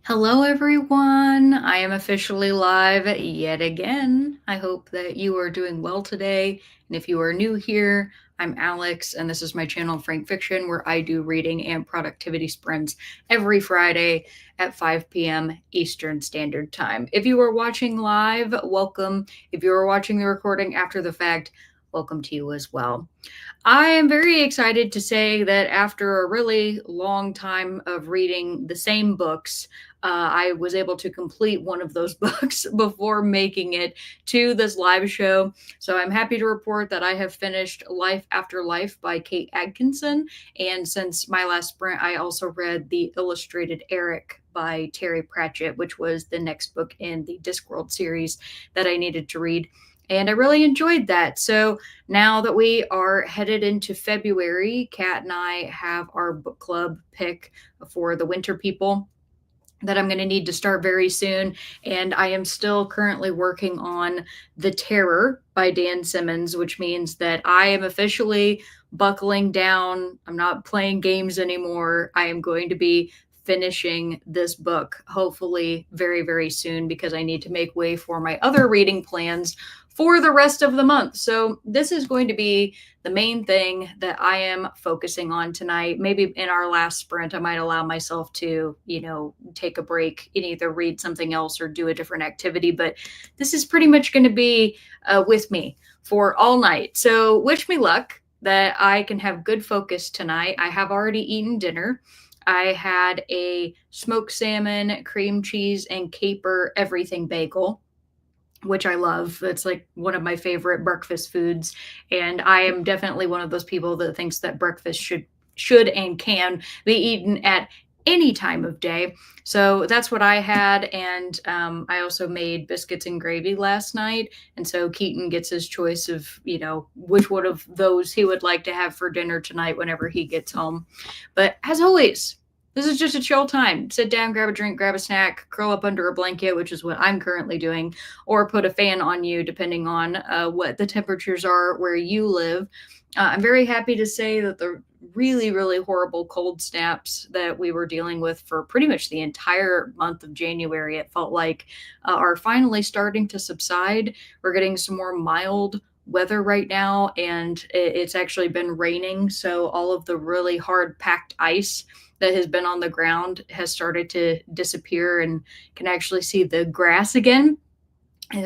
Hello, everyone. I am officially live yet again. I hope that you are doing well today. And if you are new here, I'm Alex, and this is my channel, Frank Fiction, where I do reading and productivity sprints every Friday at 5 p.m. Eastern Standard Time. If you are watching live, welcome. If you are watching the recording after the fact, welcome to you as well. I am very excited to say that after a really long time of reading the same books, I was able to complete one of those books before making it to this live show. So I'm happy to report that I have finished Life After Life by Kate Atkinson. And since my last sprint, I also read The Illustrated Eric by Terry Pratchett, which was the next book in the Discworld series that I needed to read. And I really enjoyed that. So now that we are headed into February, Kat and I have our book club pick for the winter people that I'm going to need to start very soon. And I am still currently working on The Terror by Dan Simmons, which means that I am officially buckling down. I'm not playing games anymore. I am going to be finishing this book hopefully very, very soon because I need to make way for my other reading plans for the rest of the month. So this is going to be the main thing that I am focusing on tonight. Maybe in our last sprint, I might allow myself to, take a break and either read something else or do a different activity. But this is pretty much going to be with me for all night. So wish me luck that I can have good focus tonight. I have already eaten dinner. I had a smoked salmon, cream cheese, and caper everything bagel, which I love. It's like one of my favorite breakfast foods. And I am definitely one of those people that thinks that breakfast should and can be eaten at any time of day. So that's what I had. And I also made biscuits and gravy last night. And so Keaton gets his choice of, which one of those he would like to have for dinner tonight whenever he gets home. But as always, this is just a chill time. Sit down, grab a drink, grab a snack, curl up under a blanket, which is what I'm currently doing, or put a fan on you, depending on what the temperatures are where you live. I'm very happy to say that the really, really horrible cold snaps that we were dealing with for pretty much the entire month of January, it felt like, are finally starting to subside. We're getting some more mild weather right now, and it's actually been raining. So all of the really hard packed ice that has been on the ground has started to disappear and can actually see the grass again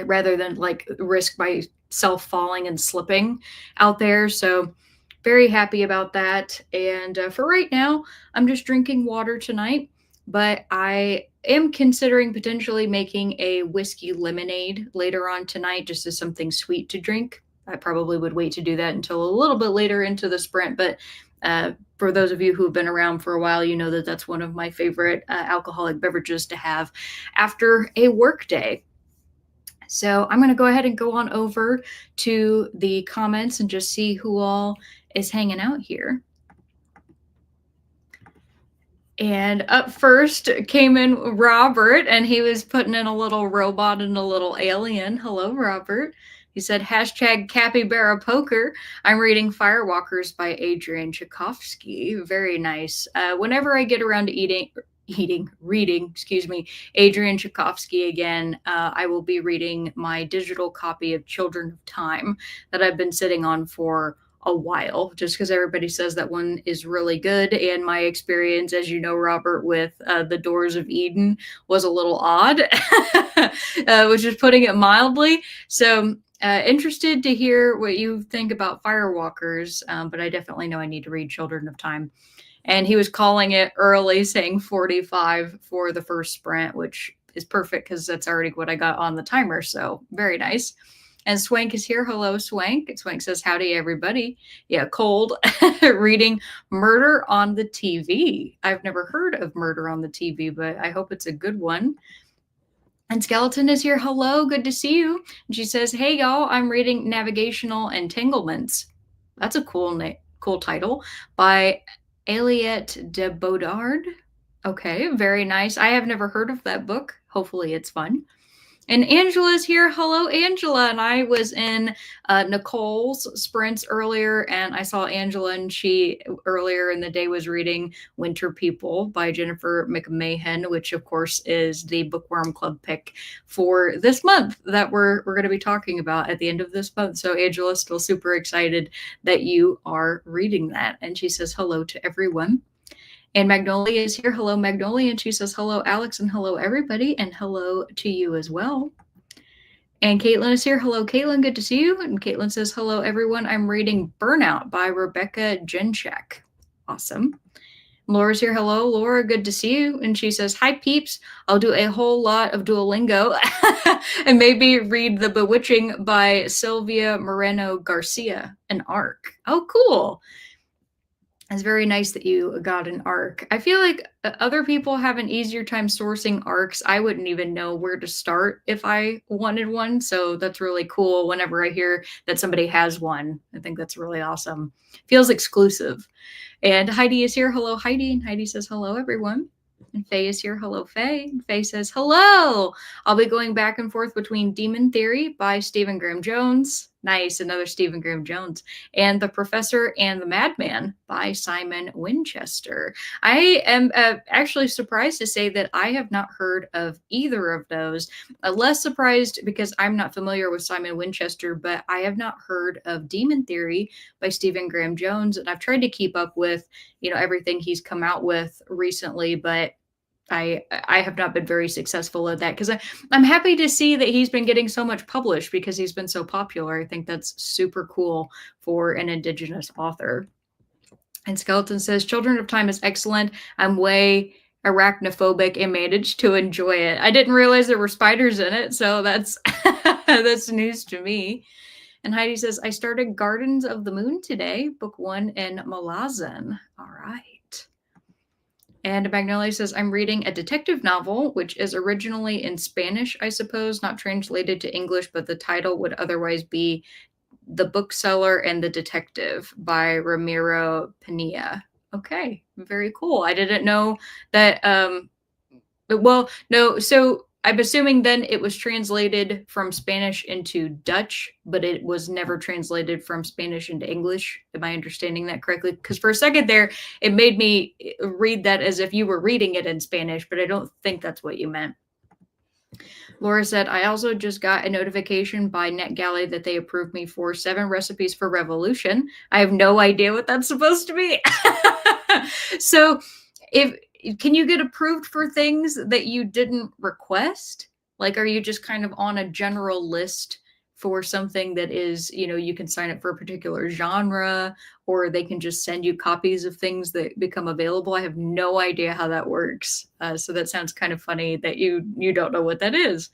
rather than like risk myself falling and slipping out there. So very happy about that. And for right now, I'm just drinking water tonight, but I am considering potentially making a whiskey lemonade later on tonight, just as something sweet to drink. I probably would wait to do that until a little bit later into the sprint, but for those of you who have been around for a while, you know that that's one of my favorite alcoholic beverages to have after a work day. So I'm going to go ahead and go on over to the comments and just see who all is hanging out here. And up first came in Robert, and he was putting in a little robot and a little alien. Hello, Robert. He said, hashtag capybara poker. I'm reading Firewalkers by Adrian Tchaikovsky. Very nice. Whenever I get around to reading, Adrian Tchaikovsky again, I will be reading my digital copy of Children of Time that I've been sitting on for a while, just because everybody says that one is really good. And my experience, as you know, Robert, with The Doors of Eden was a little odd, which is putting it mildly. So interested to hear what you think about Firewalkers, but I definitely know I need to read Children of Time. And he was calling it early, saying 45 for the first sprint, which is perfect because that's already what I got on the timer. So very nice. And Swank is here. Hello, Swank. Swank says, howdy, everybody. Yeah, cold. Reading Murder on the TV. I've never heard of Murder on the TV, but I hope it's a good one. And Skeleton is here. Hello, good to see you. And she says, hey, y'all, I'm reading Navigational Entanglements. That's a cool title by Aliette de Bodard. Okay, very nice. I have never heard of that book. Hopefully it's fun. And Angela's here. Hello, Angela. And I was in Nicole's sprints earlier, and I saw Angela, and she earlier in the day was reading Winter People by Jennifer McMahon, which of course is the Bookworm Club pick for this month that we're going to be talking about at the end of this month. So Angela's still super excited that you are reading that. And she says hello to everyone. And Magnolia is here. Hello, Magnolia. And she says, hello, Alex, and hello, everybody. And hello to you as well. And Caitlin is here. Hello, Caitlin. Good to see you. And Caitlin says, hello, everyone. I'm reading Burnout by Rebecca Jenchek. Awesome. Laura's here. Hello, Laura. Good to see you. And she says, hi, peeps. I'll do a whole lot of Duolingo and maybe read The Bewitching by Sylvia Moreno Garcia, an ARC. Oh, cool. It's very nice that you got an ARC. I feel like other people have an easier time sourcing ARCs. I wouldn't even know where to start if I wanted one. So that's really cool whenever I hear that somebody has one. I think that's really awesome. Feels exclusive. And Heidi is here. Hello, Heidi. And Heidi says, hello, everyone. And Faye is here. Hello, Faye. And Faye says, hello. I'll be going back and forth between Demon Theory by Stephen Graham Jones. Nice, another Stephen Graham Jones. And The Professor and the Madman by Simon Winchester. I am actually surprised to say that I have not heard of either of those. Less surprised because I'm not familiar with Simon Winchester, but I have not heard of Demon Theory by Stephen Graham Jones. And I've tried to keep up with, everything he's come out with recently, but I have not been very successful at that because I'm happy to see that he's been getting so much published because he's been so popular. I think that's super cool for an Indigenous author. And Skeleton says, Children of Time is excellent. I'm way arachnophobic and managed to enjoy it. I didn't realize there were spiders in it, so that's that's news to me. And Heidi says, I started Gardens of the Moon today, book 1 in Malazan. All right. And Magnolia says, I'm reading a detective novel, which is originally in Spanish, I suppose, not translated to English, but the title would otherwise be The Bookseller and the Detective by Ramiro Pinilla. Okay, very cool. I didn't know that. Well, no, so I'm assuming then it was translated from Spanish into Dutch, but it was never translated from Spanish into English. Am I understanding that correctly? Because for a second there, it made me read that as if you were reading it in Spanish, but I don't think that's what you meant. Laura said, I also just got a notification by NetGalley that they approved me for 7 recipes for revolution. I have no idea what that's supposed to be. So can you get approved for things that you didn't request? Like, are you just kind of on a general list for something that is, you can sign up for a particular genre, or they can just send you copies of things that become available? I have no idea how that works. So that sounds kind of funny that you don't know what that is.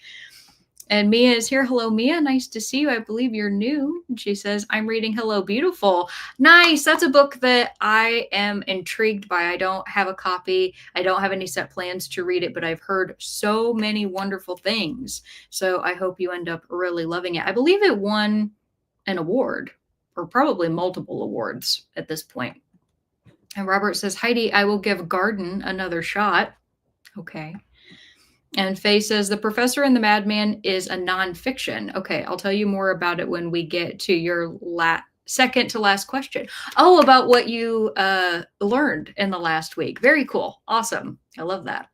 And Mia is here. Hello, Mia. Nice to see you. I believe you're new. And she says, I'm reading Hello, Beautiful. Nice. That's a book that I am intrigued by. I don't have a copy. I don't have any set plans to read it, but I've heard so many wonderful things. So I hope you end up really loving it. I believe it won an award, or probably multiple awards at this point. And Robert says, Heidi, I will give Garden another shot. Okay. And Faye says, The Professor and the Madman is a nonfiction. Okay, I'll tell you more about it when we get to your second to last question. Oh, about what you learned in the last week. Very cool. Awesome. I love that.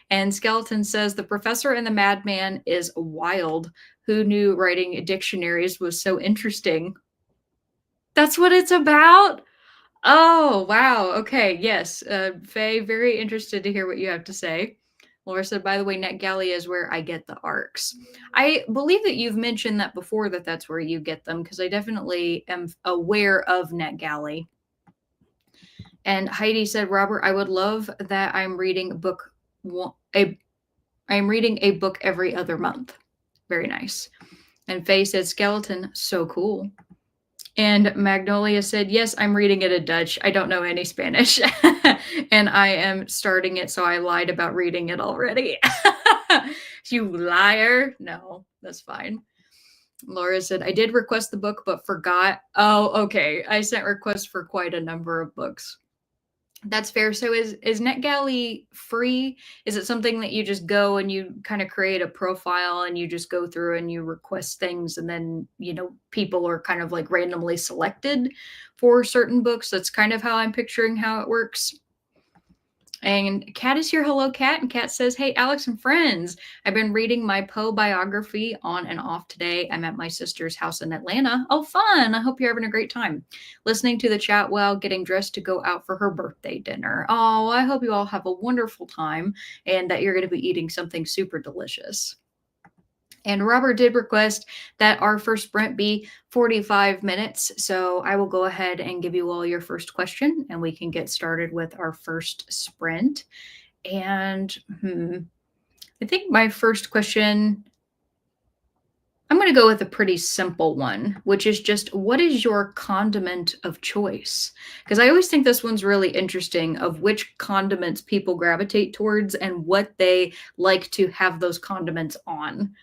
And Skeleton says, The Professor and the Madman is wild. Who knew writing dictionaries was so interesting? That's what it's about? Oh, wow. Okay, yes. Faye, very interested to hear what you have to say. Laura said, by the way, NetGalley is where I get the ARCs. I believe that you've mentioned that before, that that's where you get them, because I definitely am aware of NetGalley. And Heidi said, Robert, I would love that I'm reading I'm reading a book every other month. Very nice. And Faye said, Skeleton, so cool. And Magnolia said, yes, I'm reading it in Dutch. I don't know any Spanish. And I am starting it, so I lied about reading it already. You liar. No, that's fine. Laura said, I did request the book, but forgot. Oh, okay. I sent requests for quite a number of books. That's fair. So is NetGalley free? Is it something that you just go and you kind of create a profile and you just go through and you request things and then, people are kind of like randomly selected for certain books? That's kind of how I'm picturing how it works. And Kat is here. Hello, Kat. And Kat says, "Hey, Alex and friends. I've been reading my Poe biography on and off today. I'm at my sister's house in Atlanta. Oh, fun. I hope you're having a great time. Listening to the chat while getting dressed to go out for her birthday dinner. Oh, I hope you all have a wonderful time and that you're going to be eating something super delicious." And Robert did request that our first sprint be 45 minutes. So I will go ahead and give you all your first question and we can get started with our first sprint. And I think my first question, I'm going to go with a pretty simple one, which is just what is your condiment of choice? Because I always think this one's really interesting of which condiments people gravitate towards and what they like to have those condiments on.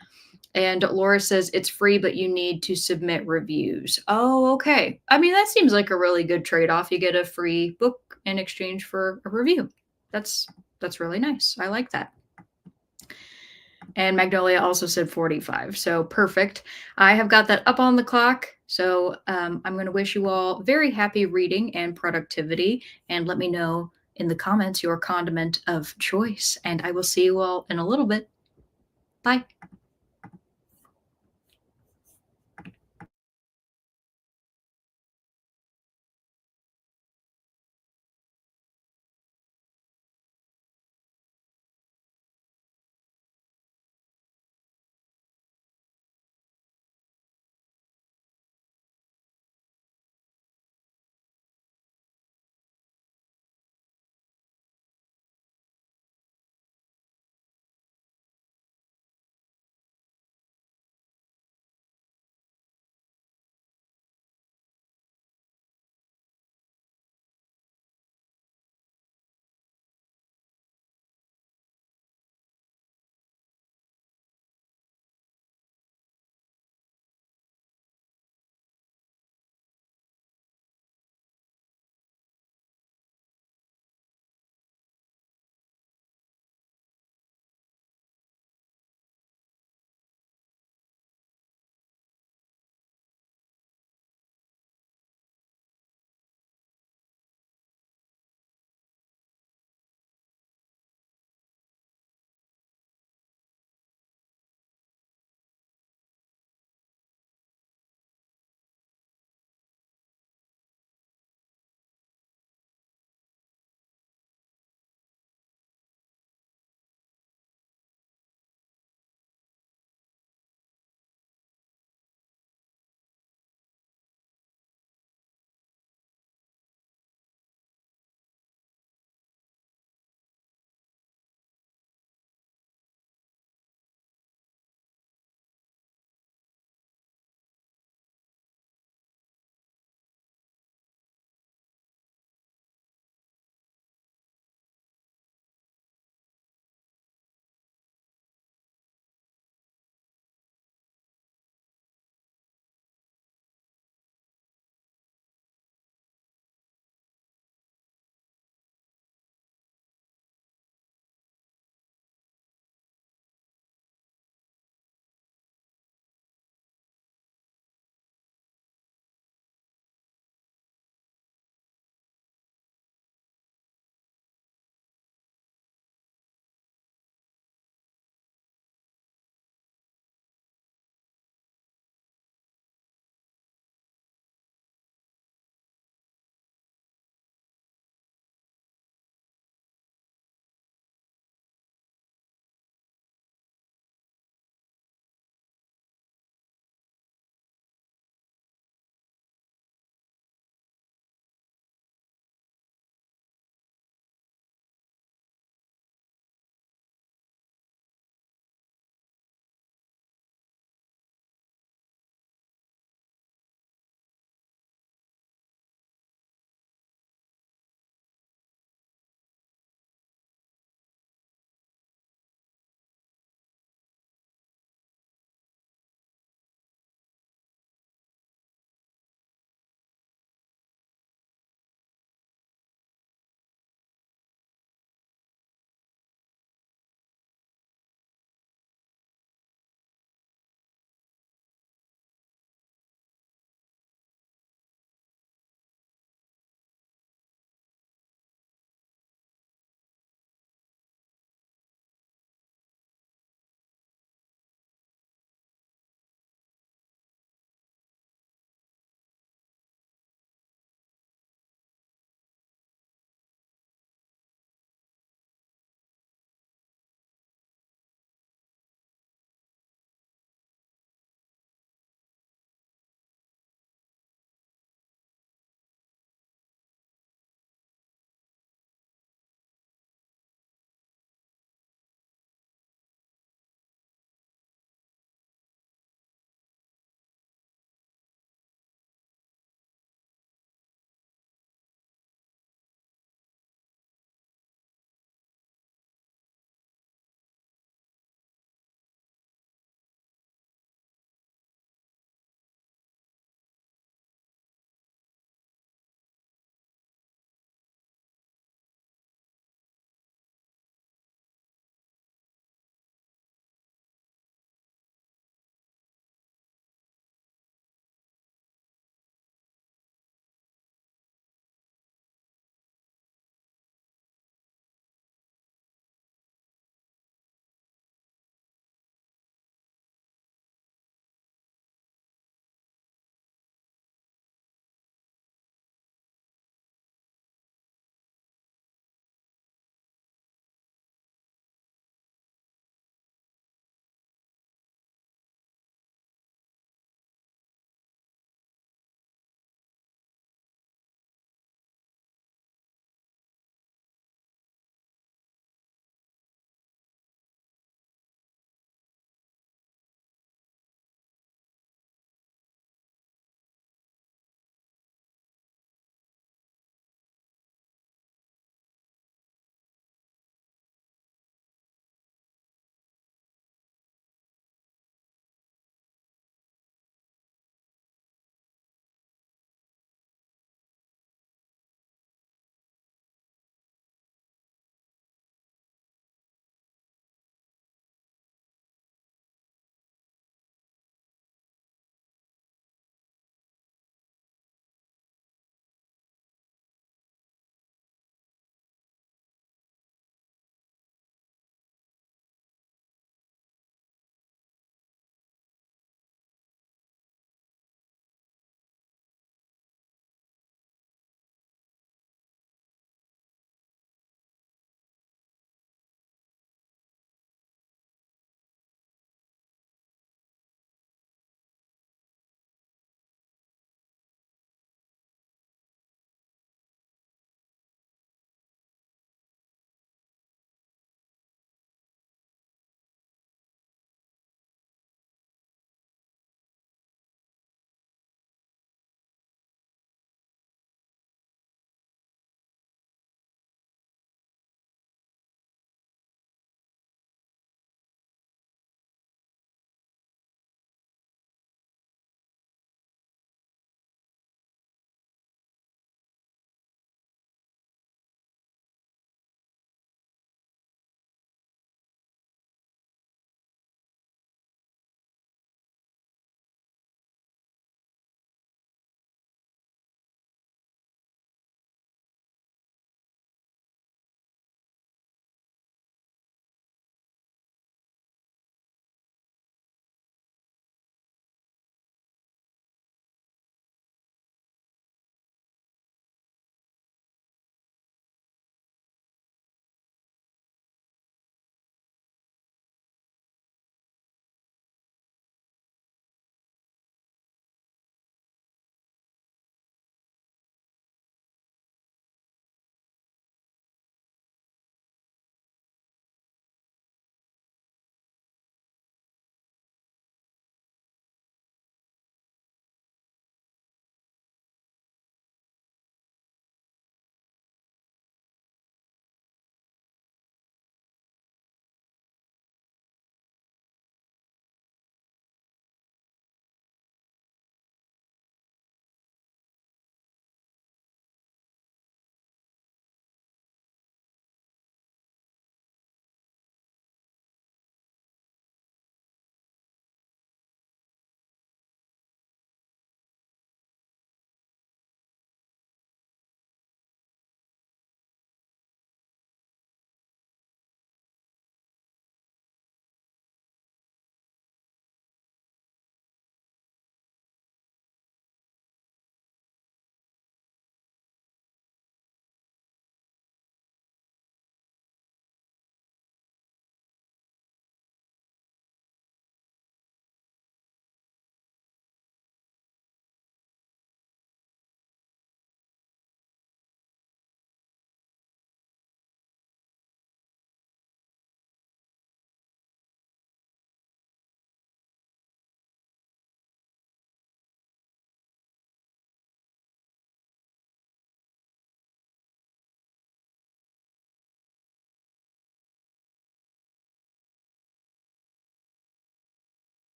And Laura says it's free, but you need to submit reviews. Oh, okay. I mean, that seems like a really good trade-off. You get a free book in exchange for a review. That's that's really nice. I like that. And Magnolia also said 45. So perfect. I have got that up on the clock. So I'm going to wish you all very happy reading and productivity. And let me know in the comments your condiment of choice. And I will see you all in a little bit. Bye.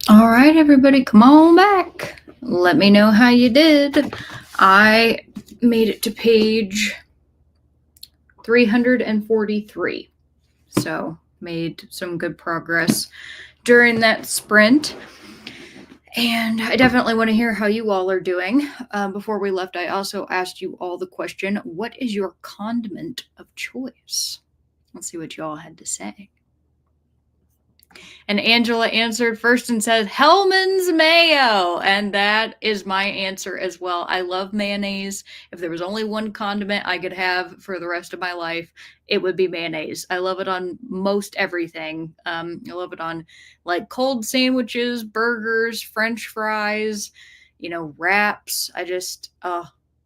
All right, everybody, come on back. Let me know how you did. I made it to page 343. So made some good progress during that sprint. And I definitely want to hear how you all are doing. Before we left, I also asked you all the question, what is your condiment of choice? Let's see what you all had to say. And Angela answered first and said, Hellman's mayo. And that is my answer as well. I love mayonnaise. If there was only one condiment I could have for the rest of my life, it would be mayonnaise. I love it on most everything. I love it on like cold sandwiches, burgers, French fries, wraps.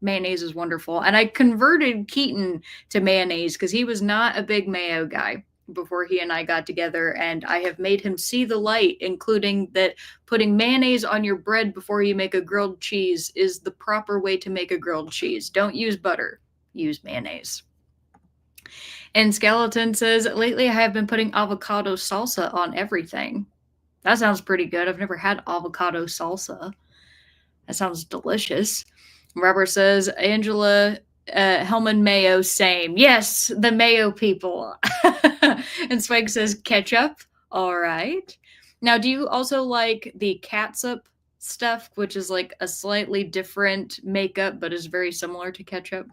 Mayonnaise is wonderful. And I converted Keaton to mayonnaise because he was not a big mayo guy before he and I got together, and I have made him see the light, including that putting mayonnaise on your bread before you make a grilled cheese is the proper way to make a grilled cheese. Don't use butter, use mayonnaise. And Skeleton says, lately I have been putting avocado salsa on everything. That sounds pretty good. I've never had avocado salsa. That sounds delicious. Robert says, Angela Hellman Mayo, same. Yes, the Mayo people. And Spike says ketchup. All right. Now, do you also like the catsup stuff, which is like a slightly different makeup, but is very similar to ketchup?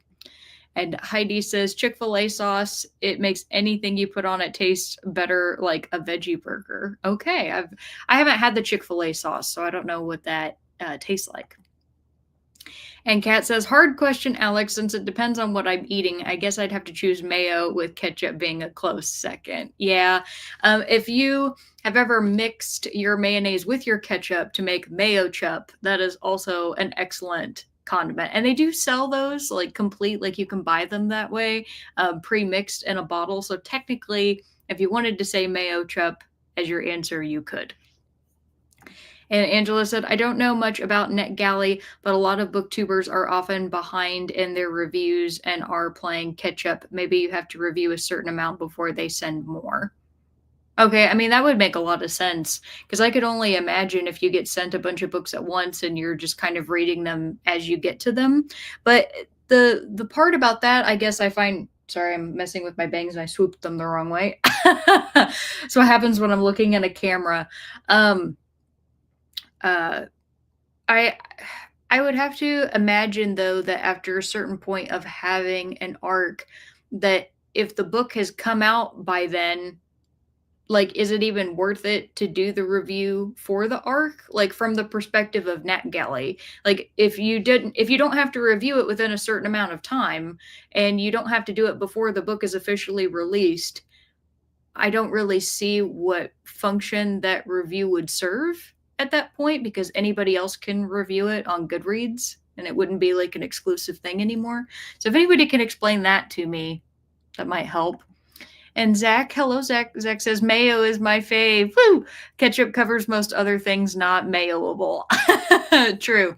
And Heidi says Chick-fil-A sauce, it makes anything you put on it taste better, like a veggie burger. Okay, I haven't had the Chick-fil-A sauce, so I don't know what that tastes like. And Kat says, hard question, Alex, since it depends on what I'm eating. I guess I'd have to choose mayo with ketchup being a close second. Yeah. If you have ever mixed your mayonnaise with your ketchup to make mayo chup, that is also an excellent condiment. And they do sell those like complete, like you can buy them that way, pre-mixed in a bottle. So technically, if you wanted to say mayo chup as your answer, you could. And Angela said, I don't know much about NetGalley, but a lot of booktubers are often behind in their reviews and are playing catch up. Maybe you have to review a certain amount before they send more. Okay, I mean, that would make a lot of sense because I could only imagine if you get sent a bunch of books at once and you're just kind of reading them as you get to them. But the part about that, I guess I find, sorry, I'm messing with my bangs and I swooped them the wrong way. So what happens when I'm looking at a camera? I I would have to imagine though that after a certain point of having an arc, that if the book has come out by then, like, is it even worth it to do the review for the arc? Like from the perspective of NetGalley, like if you don't have to review it within a certain amount of time, and you don't have to do it before the book is officially released, I don't really see what function that review would serve at that point because anybody else can review it on Goodreads and it wouldn't be like an exclusive thing anymore. So if anybody can explain that to me, that might help. And Zach, hello, Zach. Zach says, mayo is my fave. Woo! Ketchup covers most other things not mayoable. True.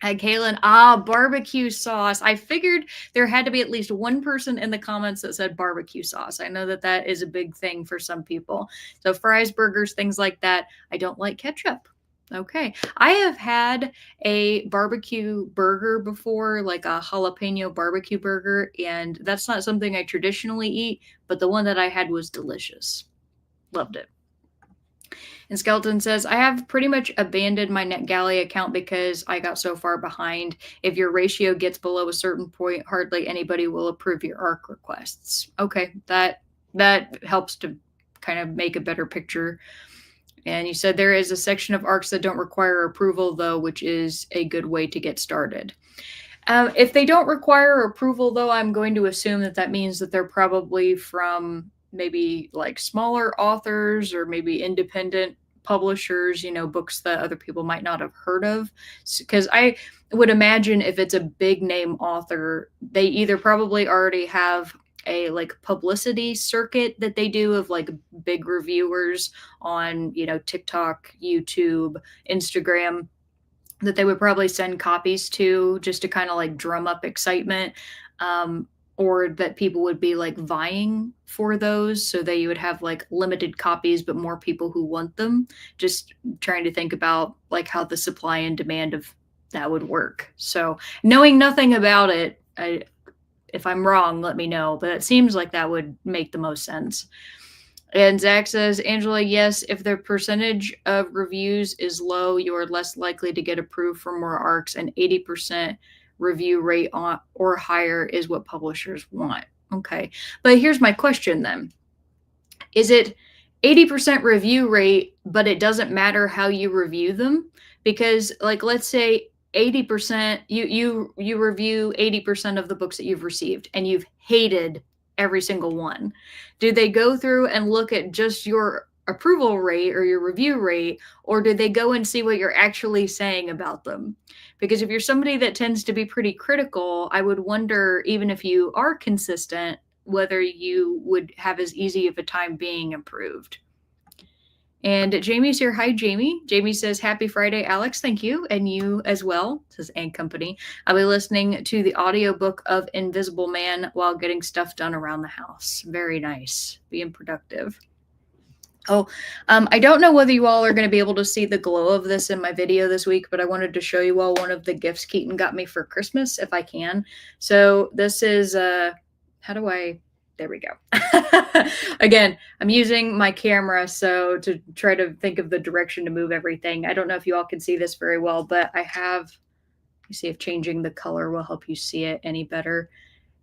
Kaylin, barbecue sauce. I figured there had to be at least one person in the comments that said barbecue sauce. I know that that is a big thing for some people. So fries, burgers, things like that. I don't like ketchup. Okay. I have had a barbecue burger before, like a jalapeno barbecue burger, and that's not something I traditionally eat, but the one that I had was delicious. Loved it. And Skeleton says, I have pretty much abandoned my NetGalley account because I got so far behind. If your ratio gets below a certain point, hardly anybody will approve your ARC requests. Okay, that helps to kind of make a better picture. And you said there is a section of ARCs that don't require approval, though, which is a good way to get started. If they don't require approval, though, I'm going to assume that that means that they're probably from maybe like smaller authors or maybe independent publishers, books that other people might not have heard of. Because I would imagine if it's a big name author, they either probably already have a like publicity circuit that they do of like big reviewers on, TikTok, YouTube, Instagram, that they would probably send copies to just to kind of like drum up excitement. or that people would be like vying for those so that you would have like limited copies but more people who want them. Just trying to think about like how the supply and demand of that would work. So knowing nothing about it, if I'm wrong, let me know, but it seems like that would make the most sense. And Zach says, Angela, yes, if the percentage of reviews is low, you are less likely to get approved for more arcs, and 80% review rate on, or higher is what publishers want. Okay. But here's my question then. Is it 80% review rate, but it doesn't matter how you review them? Because like let's say 80% you review 80% of the books that you've received and you've hated every single one. Do they go through and look at just your approval rate or your review rate, or do they go and see what you're actually saying about them? Because if you're somebody that tends to be pretty critical, I would wonder, even if you are consistent, whether you would have as easy of a time being improved. And Jamie's here. Hi, Jamie. Jamie says, Happy Friday, Alex. Thank you. And you as well, says and Company. I'll be listening to the audiobook of Invisible Man while getting stuff done around the house. Very nice. Being productive. Oh, I don't know whether you all are going to be able to see the glow of this in my video this week, but I wanted to show you all one of the gifts Keaton got me for Christmas, if I can. So this is, how do I, there we go. Again, I'm using my camera so to try to think of the direction to move everything. I don't know if you all can see this very well, but I have, you see if changing the color will help you see it any better.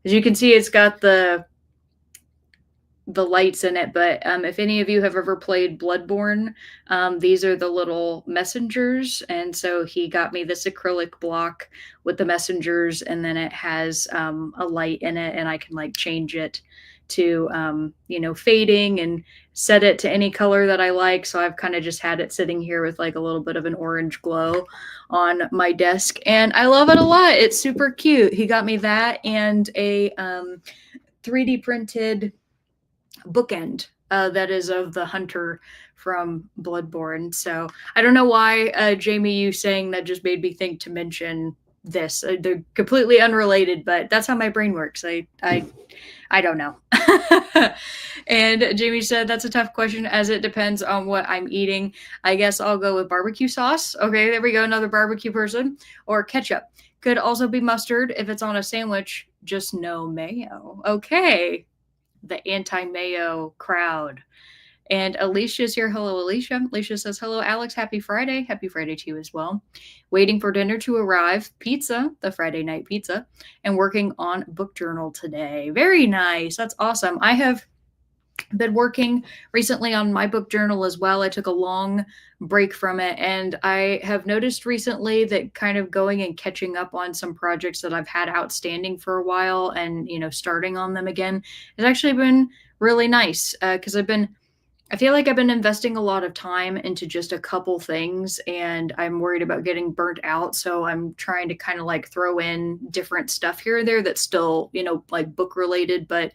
As you can see, it's got the lights in it, but if any of you have ever played Bloodborne, these are the little messengers, and so he got me this acrylic block with the messengers, and then it has a light in it, and I can like change it to fading and set it to any color that I like. So I've kind of just had it sitting here with like a little bit of an orange glow on my desk, and I love it a lot. It's super cute. He got me that and a 3D printed bookend that is of the hunter from Bloodborne. So I don't know why, Jamie, you saying that just made me think to mention this. They're completely unrelated, but that's how my brain works. I don't know. And Jamie said, that's a tough question as it depends on what I'm eating. I guess I'll go with barbecue sauce. Okay, there we go. Another barbecue person. Or ketchup. Could also be mustard if it's on a sandwich, just no mayo. Okay. The anti-mayo crowd. And Alicia's here. Hello, Alicia. Alicia says, hello, Alex. Happy Friday. Happy Friday to you as well. Waiting for dinner to arrive. Pizza, the Friday night pizza. And working on book journal today. Very nice. That's awesome. I have been working recently on my book journal as well. I took a long break from it, and I have noticed recently that kind of going and catching up on some projects that I've had outstanding for a while and, starting on them again has actually been really nice because I feel like I've been investing a lot of time into just a couple things, and I'm worried about getting burnt out. So I'm trying to kind of like throw in different stuff here and there that's still, like book related, but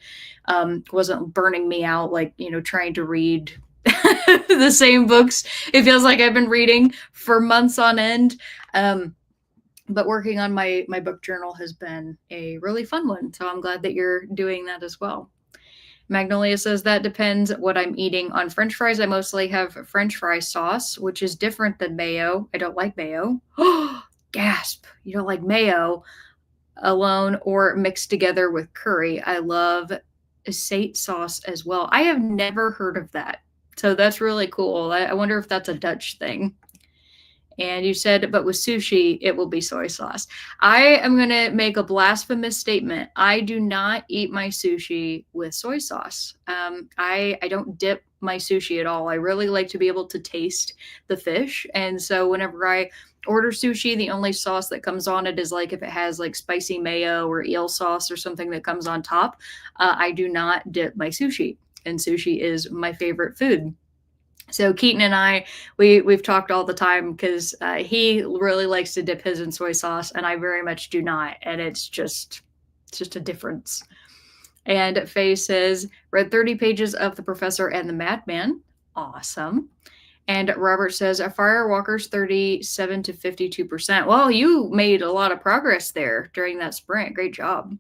wasn't burning me out, like, trying to read the same books. It feels like I've been reading for months on end. But working on my book journal has been a really fun one. So I'm glad that you're doing that as well. Magnolia says, that depends what I'm eating. On French fries, I mostly have French fry sauce, which is different than mayo. I don't like mayo. Gasp. You don't like mayo alone or mixed together with curry. I love Sate sauce as well. I have never heard of that. So that's really cool. I wonder if that's a Dutch thing. And you said, but with sushi, it will be soy sauce. I am going to make a blasphemous statement. I do not eat my sushi with soy sauce. I don't dip my sushi at all. I really like to be able to taste the fish. And so whenever I order sushi, the only sauce that comes on it is like if it has like spicy mayo or eel sauce or something that comes on top. I do not dip my sushi. And sushi is my favorite food. So Keaton and I, we've talked all the time because he really likes to dip his in soy sauce, and I very much do not. And it's just a difference. And Faye says, read 30 pages of The Professor and the Madman. Awesome. And Robert says, Firewalker's 37 to 52%. Well, you made a lot of progress there during that sprint. Great job.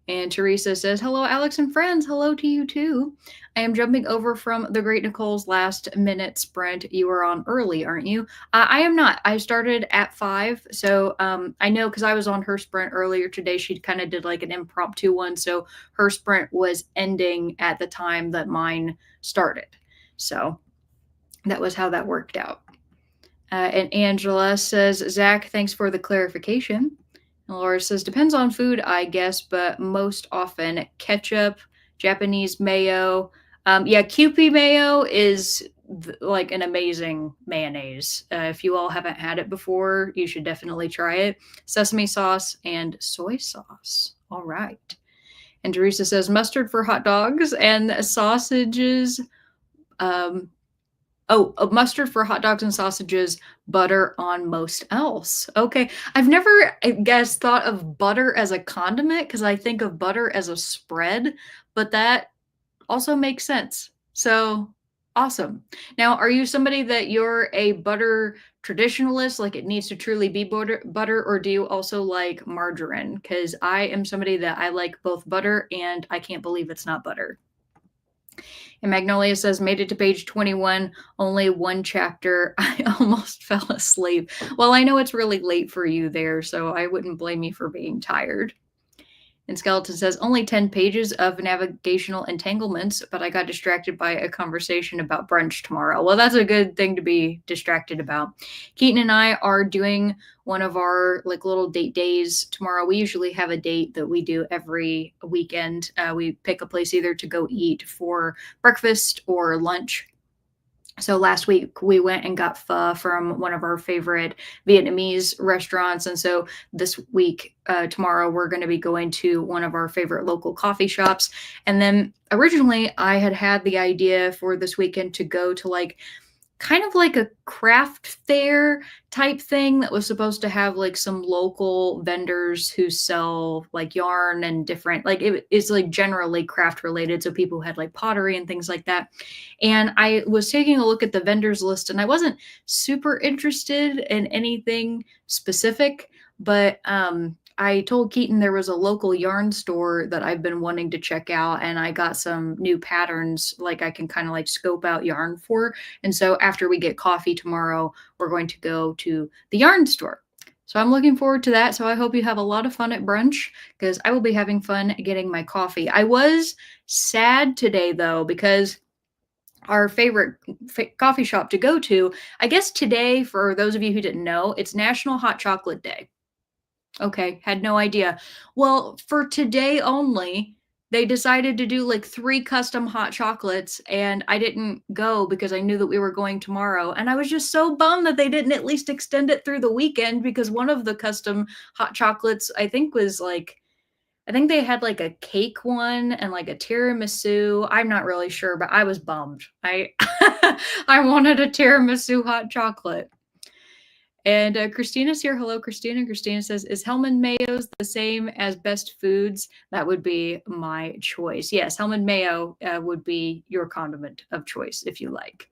And Teresa says, hello, Alex and friends. Hello to you too. I am jumping over from the Great Nicole's last minute sprint. You are on early, aren't you? I am not. I started at 5. So I know because I was on her sprint earlier today. She kind of did like an impromptu one. So her sprint was ending at the time that mine started. So that was how that worked out. And Angela says, Zach, thanks for the clarification. And Laura says, depends on food, I guess, but most often ketchup, Japanese mayo. Yeah, Kewpie mayo is like an amazing mayonnaise. If you all haven't had it before, you should definitely try it. Sesame sauce and soy sauce. All right. And Teresa says, mustard for hot dogs and sausages. Mustard for hot dogs and sausages, butter on most else. Okay. I've never, I guess, thought of butter as a condiment because I think of butter as a spread, but that also makes sense. So awesome. Now, are you somebody that you're a butter traditionalist, like it needs to truly be butter, or do you also like margarine? Because I am somebody that I like both butter and I can't believe it's not butter. And Magnolia says, made it to page 21, only one chapter. I almost fell asleep. Well, I know it's really late for you there, so I wouldn't blame you for being tired. And Skeleton says, only 10 pages of navigational entanglements, but I got distracted by a conversation about brunch tomorrow. Well, that's a good thing to be distracted about. Keaton and I are doing one of our like little date days tomorrow. We usually have a date that we do every weekend. We pick a place either to go eat for breakfast or lunch. So last week we went and got pho from one of our favorite Vietnamese restaurants. And so this week, tomorrow, we're going to be going to one of our favorite local coffee shops. And then originally I had the idea for this weekend to go to like kind of like a craft fair type thing that was supposed to have like some local vendors who sell like yarn and different like it's like generally craft related, so people had like pottery and things like that. And I was taking a look at the vendors list and I wasn't super interested in anything specific, but I told Keaton there was a local yarn store that I've been wanting to check out, and I got some new patterns like I can kind of like scope out yarn for. And so after we get coffee tomorrow, we're going to go to the yarn store. So I'm looking forward to that. So I hope you have a lot of fun at brunch because I will be having fun getting my coffee. I was sad today though because our favorite coffee shop to go to, I guess today, for those of you who didn't know, it's National Hot Chocolate Day. Okay, had no idea. Well, for today only, they decided to do like 3 custom hot chocolates, and I didn't go because I knew that we were going tomorrow. And I was just so bummed that they didn't at least extend it through the weekend because one of the custom hot chocolates, I think, was like, I think they had like a cake one and like a tiramisu. I'm not really sure, but I was bummed. I I wanted a tiramisu hot chocolate. And Christina's here. Hello, Christina. Christina says, is Hellman Mayo's the same as Best Foods? That would be my choice. Yes, Hellman Mayo would be your condiment of choice if you like.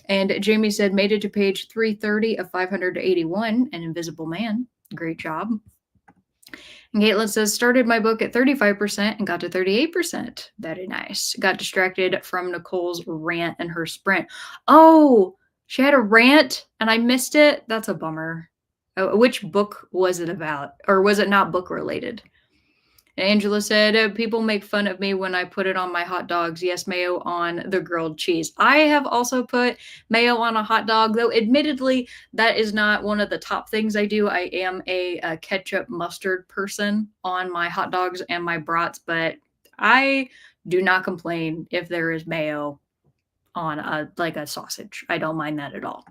And Jamie said, made it to page 330 of 581, An Invisible Man. Great job. And Caitlin says, started my book at 35% and got to 38%. Very nice. Got distracted from Nicole's rant and her sprint. Oh, she had a rant and I missed it. That's a bummer. Which book was it about? Or was it not book related? And Angela said, people make fun of me when I put it on my hot dogs. Yes, mayo on the grilled cheese. I have also put mayo on a hot dog, though admittedly, that is not one of the top things I do. I am a ketchup mustard person on my hot dogs and my brats, but I do not complain if there is mayo on a sausage. I don't mind that at all.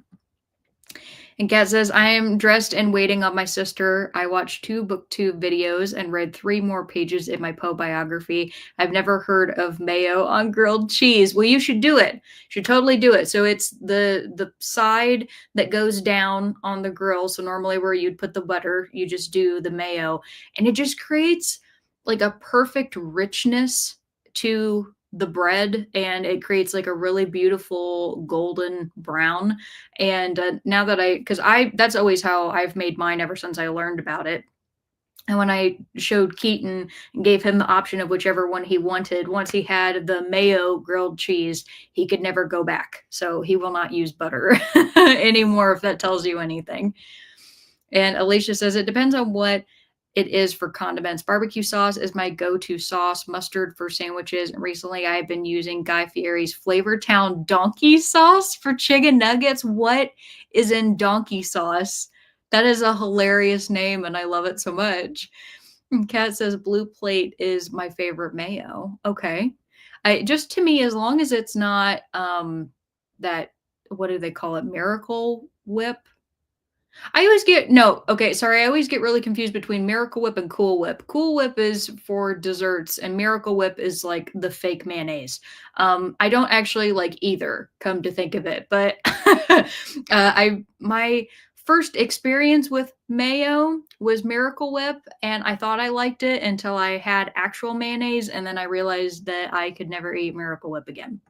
And Kat says, I am dressed and waiting on my sister. I watched 2 booktube videos and read 3 more pages in my Poe biography. I've never heard of mayo on grilled cheese. Well, you should do it. You should totally do it. So it's the side that goes down on the grill. So normally where you'd put the butter, you just do the mayo. And it just creates like a perfect richness to the bread, and it creates like a really beautiful golden brown. And now that that's always how I've made mine ever since I learned about it. And when I showed Keaton and gave him the option of whichever one he wanted, once he had the mayo grilled cheese, he could never go back. So he will not use butter anymore, if that tells you anything. And Alicia says it depends on what it is for condiments. Barbecue sauce is my go-to sauce, mustard for sandwiches. And recently I've been using Guy Fieri's Flavortown donkey sauce for chicken nuggets. What is in donkey sauce? That is a hilarious name, and I love it so much. And Kat says Blue Plate is my favorite mayo. Okay. Just to me, as long as it's not that, what do they call it? Miracle Whip. I always get no, okay, sorry. I always get really confused between Miracle Whip and Cool Whip. Cool Whip is for desserts, and Miracle Whip is like the fake mayonnaise. I don't actually like either, come to think of it, but I my first experience with mayo was Miracle Whip, and I thought I liked it until I had actual mayonnaise, and then I realized that I could never eat Miracle Whip again.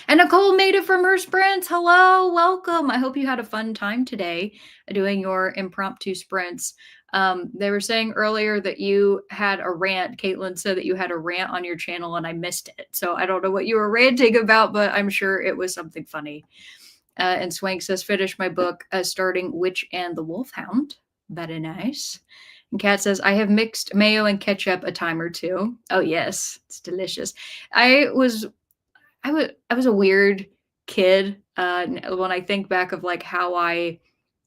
And Nicole made it from her sprints. Hello, welcome. I hope you had a fun time today doing your impromptu sprints. They were saying earlier that you had a rant. Caitlin said that you had a rant on your channel and I missed it. So I don't know what you were ranting about, but I'm sure it was something funny. And Swank says, finish my book starting Witch and the Wolfhound. Very nice. And Kat says, I have mixed mayo and ketchup a time or two. Oh, yes. It's delicious. I was a weird kid. When I think back of like how I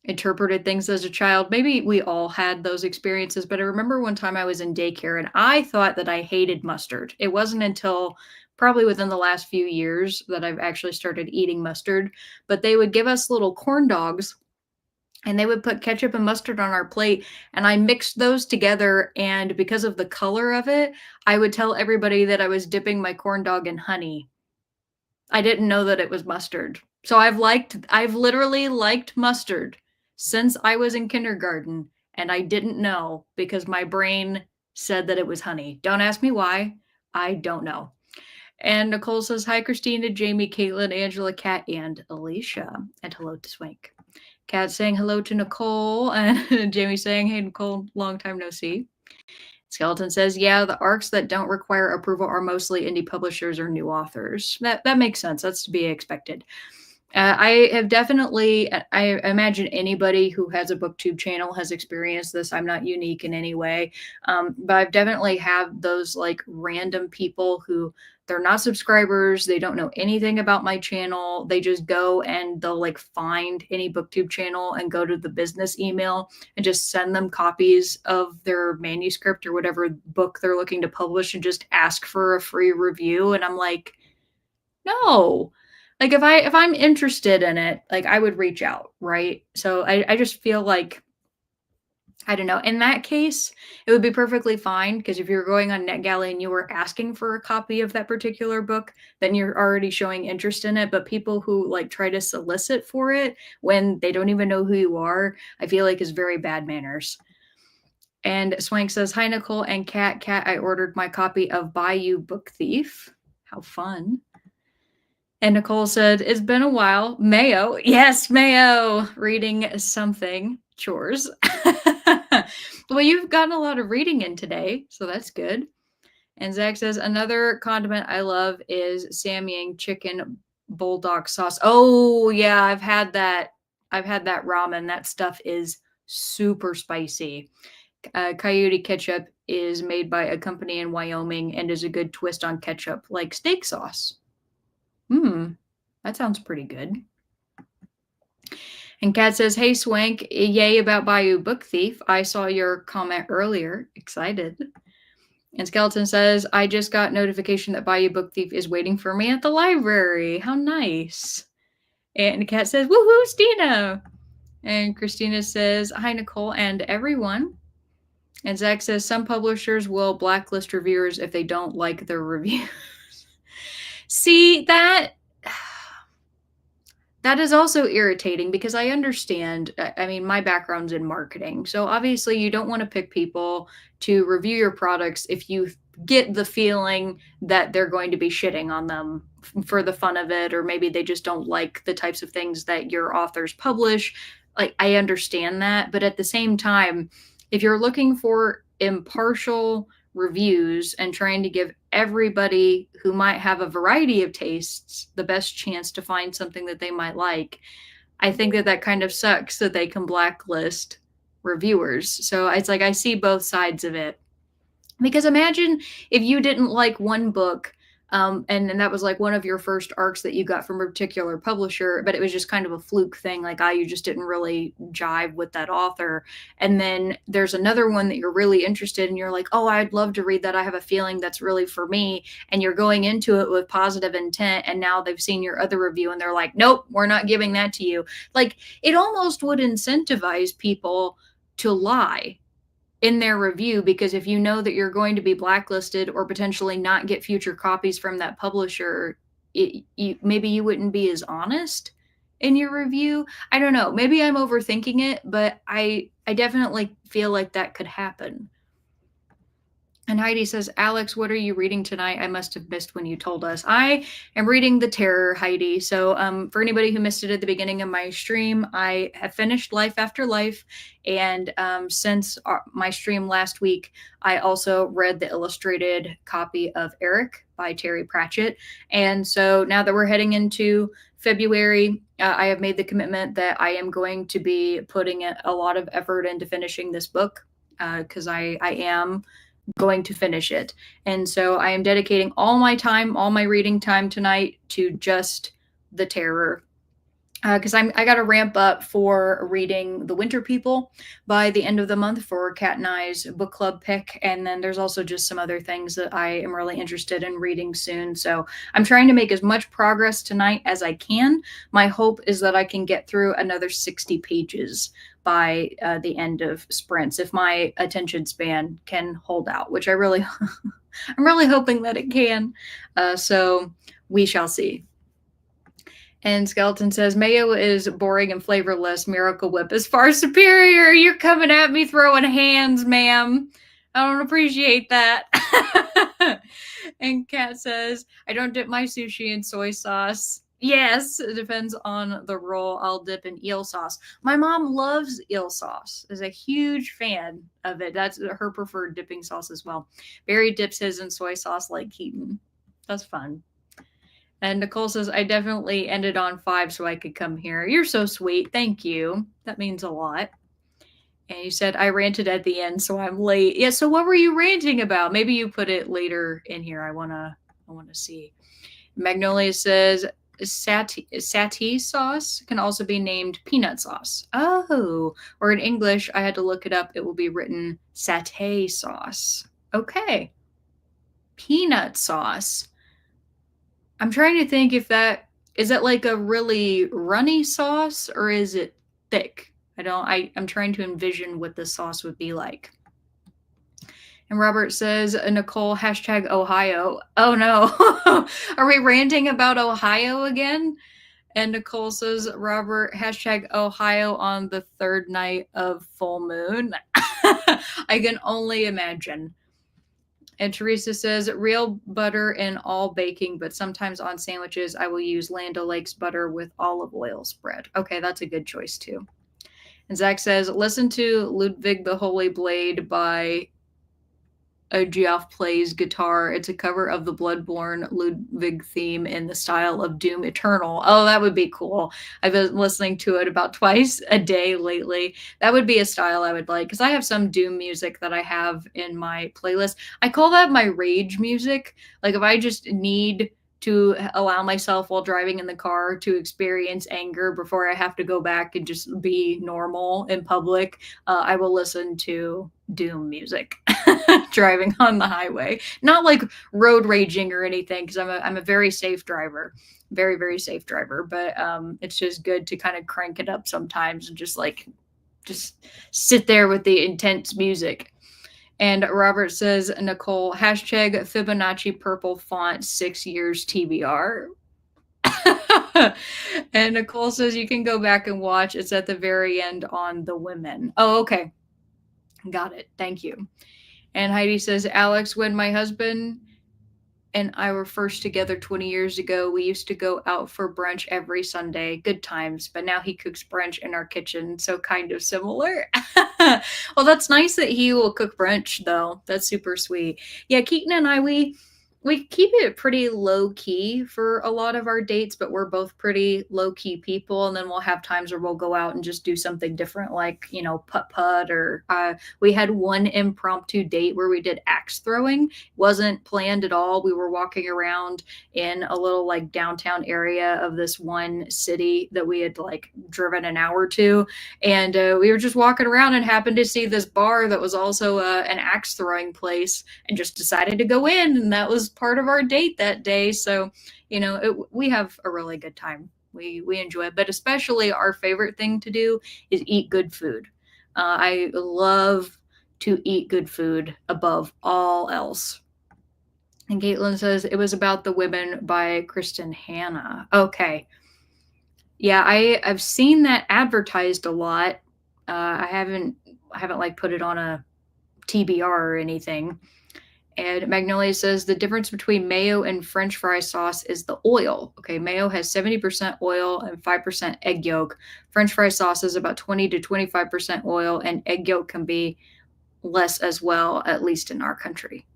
interpreted things as a child, maybe we all had those experiences, but I remember one time I was in daycare and I thought that I hated mustard. It wasn't until probably within the last few years that I've actually started eating mustard, but they would give us little corn dogs and they would put ketchup and mustard on our plate, and I mixed those together, and because of the color of it, I would tell everybody that I was dipping my corn dog in honey. I didn't know that it was mustard. So I've literally liked mustard since I was in kindergarten, and I didn't know because my brain said that it was honey. Don't ask me why. I don't know. And Nicole says, hi, Christina, Jamie, Caitlin, Angela, Kat, and Alicia. And hello to Swank. Kat saying hello to Nicole, and Jamie saying, hey, Nicole, long time no see. Skeleton says, yeah, the arcs that don't require approval are mostly indie publishers or new authors. That makes sense. That's to be expected. I have definitely, I imagine anybody who has a booktube channel has experienced this. I'm not unique in any way, but I've definitely have those like random people who they're not subscribers. They don't know anything about my channel. They just go and they'll like find any booktube channel and go to the business email and just send them copies of their manuscript or whatever book they're looking to publish and just ask for a free review. And I'm like, no. Like if I'm interested in it, like I would reach out, right? So I just feel like, I don't know. In that case, it would be perfectly fine because if you're going on NetGalley and you were asking for a copy of that particular book, then you're already showing interest in it. But people who like try to solicit for it when they don't even know who you are, I feel like is very bad manners. And Swank says, hi, Nicole and Kat. I ordered my copy of Bayou Book Thief. How fun. And Nicole said, it's been a while. Mayo. Yes, Mayo. Reading something. Chores. Well, you've gotten a lot of reading in today, so that's good. And Zach says, another condiment I love is Samyang chicken bulldog sauce. Oh, yeah, I've had that. I've had that ramen. That stuff is super spicy. Coyote ketchup is made by a company in Wyoming and is a good twist on ketchup, like steak sauce. That sounds pretty good. And Kat says, hey, Swank, yay about Bayou Book Thief. I saw your comment earlier. Excited. And Skeleton says, I just got notification that Bayou Book Thief is waiting for me at the library. How nice. And Kat says, woohoo, Stina. And Christina says, hi, Nicole and everyone. And Zach says, some publishers will blacklist reviewers if they don't like their reviews. See, that is also irritating because I understand, I mean, my background's in marketing. So obviously you don't want to pick people to review your products if you get the feeling that they're going to be shitting on them for the fun of it, or maybe they just don't like the types of things that your authors publish. Like, I understand that, but at the same time, If you're looking for impartial reviews and trying to give everybody who might have a variety of tastes the best chance to find something that they might like, I think that that kind of sucks that they can blacklist reviewers. So it's like I see both sides of it. Because imagine if you didn't like one book, and that was like one of your first arcs that you got from a particular publisher, but it was just kind of a fluke thing, like, you just didn't really jive with that author. And then there's another one that you're really interested in. You're like, oh, I'd love to read that. I have a feeling that's really for me. And you're going into it with positive intent. And now they've seen your other review and they're like, nope, we're not giving that to you. Like, it almost would incentivize people to lie in their review, because if you know that you're going to be blacklisted or potentially not get future copies from that publisher, maybe you wouldn't be as honest in your review. I don't know. Maybe I'm overthinking it, but I definitely feel like that could happen. And Heidi says, Alex, what are you reading tonight? I must have missed when you told us. I am reading The Terror, Heidi. So for anybody who missed it at the beginning of my stream, I have finished Life After Life. And since my stream last week, I also read the illustrated copy of Eric by Terry Pratchett. And so now that we're heading into February, I have made the commitment that I am going to be putting a lot of effort into finishing this book, because I am going to finish it. And so I am dedicating all my time, all my reading time tonight to just The Terror. Because I got to ramp up for reading The Winter People by the end of the month for Kat and I's book club pick. And then there's also just some other things that I am really interested in reading soon. So I'm trying to make as much progress tonight as I can. My hope is that I can get through another 60 pages by the end of sprints, if my attention span can hold out, which I'm really hoping that it can. So we shall see. And Skeleton says, mayo is boring and flavorless. Miracle Whip is far superior. You're coming at me throwing hands, ma'am. I don't appreciate that. And Kat says, I don't dip my sushi in soy sauce. Yes, it depends on the roll. I'll dip in eel sauce. My mom loves eel sauce, is a huge fan of it. That's her preferred dipping sauce as well. Barry dips his in soy sauce like Keaton. That's fun. And Nicole says, I definitely ended on 5 so I could come here. You're so sweet. Thank you. That means a lot. And you said, I ranted at the end, so I'm late. Yeah, so what were you ranting about? Maybe you put it later in here. I wanna see. Magnolia says, satay sauce can also be named peanut sauce. Oh, or in English, I had to look it up. It will be written satay sauce. Okay. Peanut sauce. I'm trying to think if is that like a really runny sauce or is it thick? I'm trying to envision what the sauce would be like. And Robert says, Nicole, hashtag Ohio. Oh no. Are we ranting about Ohio again? And Nicole says, Robert, hashtag Ohio on the 3rd night of full moon. I can only imagine. And Teresa says, real butter in all baking, but sometimes on sandwiches, I will use Land O'Lakes butter with olive oil spread. Okay, that's a good choice too. And Zach says, listen to Ludwig the Holy Blade by Geoff Plays Guitar. It's a cover of the Bloodborne Ludwig theme in the style of Doom Eternal. Oh, that would be cool. I've been listening to it about twice a day lately. That would be a style I would like, because I have some Doom music that I have in my playlist. I call that my rage music. Like if I just need to allow myself while driving in the car to experience anger before I have to go back and just be normal in public, I will listen to Doom music driving on the highway. Not like road raging or anything, because I'm a very safe driver. Very, very safe driver. But it's just good to kind of crank it up sometimes and just sit there with the intense music. And Robert says, Nicole, hashtag Fibonacci purple font 6 years TBR. And Nicole says, you can go back and watch. It's at the very end on the women. Oh, okay. Got it. Thank you. And Heidi says, Alex, when my husband and I were first together 20 years ago, we used to go out for brunch every Sunday. Good times. But now he cooks brunch in our kitchen, so kind of similar. Well, that's nice that he will cook brunch, though. That's super sweet. Yeah, Keaton and I, we keep it pretty low key for a lot of our dates, but we're both pretty low key people. And then we'll have times where we'll go out and just do something different, like, you know, putt putt, or we had one impromptu date where we did axe throwing. Wasn't planned at all. We were walking around in a little like downtown area of this one city that we had like driven an hour to. And we were just walking around and happened to see this bar that was also an axe throwing place, and just decided to go in. And that was part of our date that day. So, you know, we have a really good time. We enjoy it, but especially our favorite thing to do is eat good food. I love to eat good food above all else. And Caitlin says it was about the women by Kristen Hanna. Okay. Yeah, I've seen that advertised a lot. I haven't like put it on a TBR or anything. And Magnolia says the difference between mayo and French fry sauce is the oil. Okay, mayo has 70% oil and 5% egg yolk. French fry sauce is about 20 to 25% oil, and egg yolk can be less as well, at least in our country.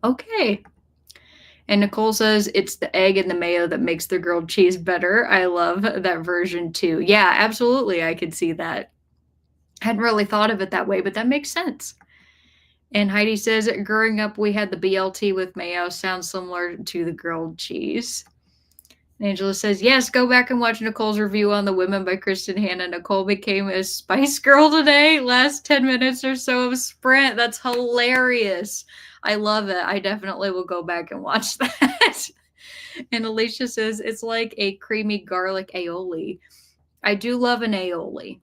Okay. And Nicole says it's the egg and the mayo that makes the grilled cheese better. I love that version too. Yeah, absolutely. I could see that. Hadn't really thought of it that way, but that makes sense. And Heidi says, growing up, we had the BLT with mayo. Sounds similar to the grilled cheese. And Angela says, yes, go back and watch Nicole's review on The Women by Kristen Hanna. Nicole became a Spice Girl today. Last 10 minutes or so of Sprint. That's hilarious. I love it. I definitely will go back and watch that. And Alicia says, it's like a creamy garlic aioli. I do love an aioli.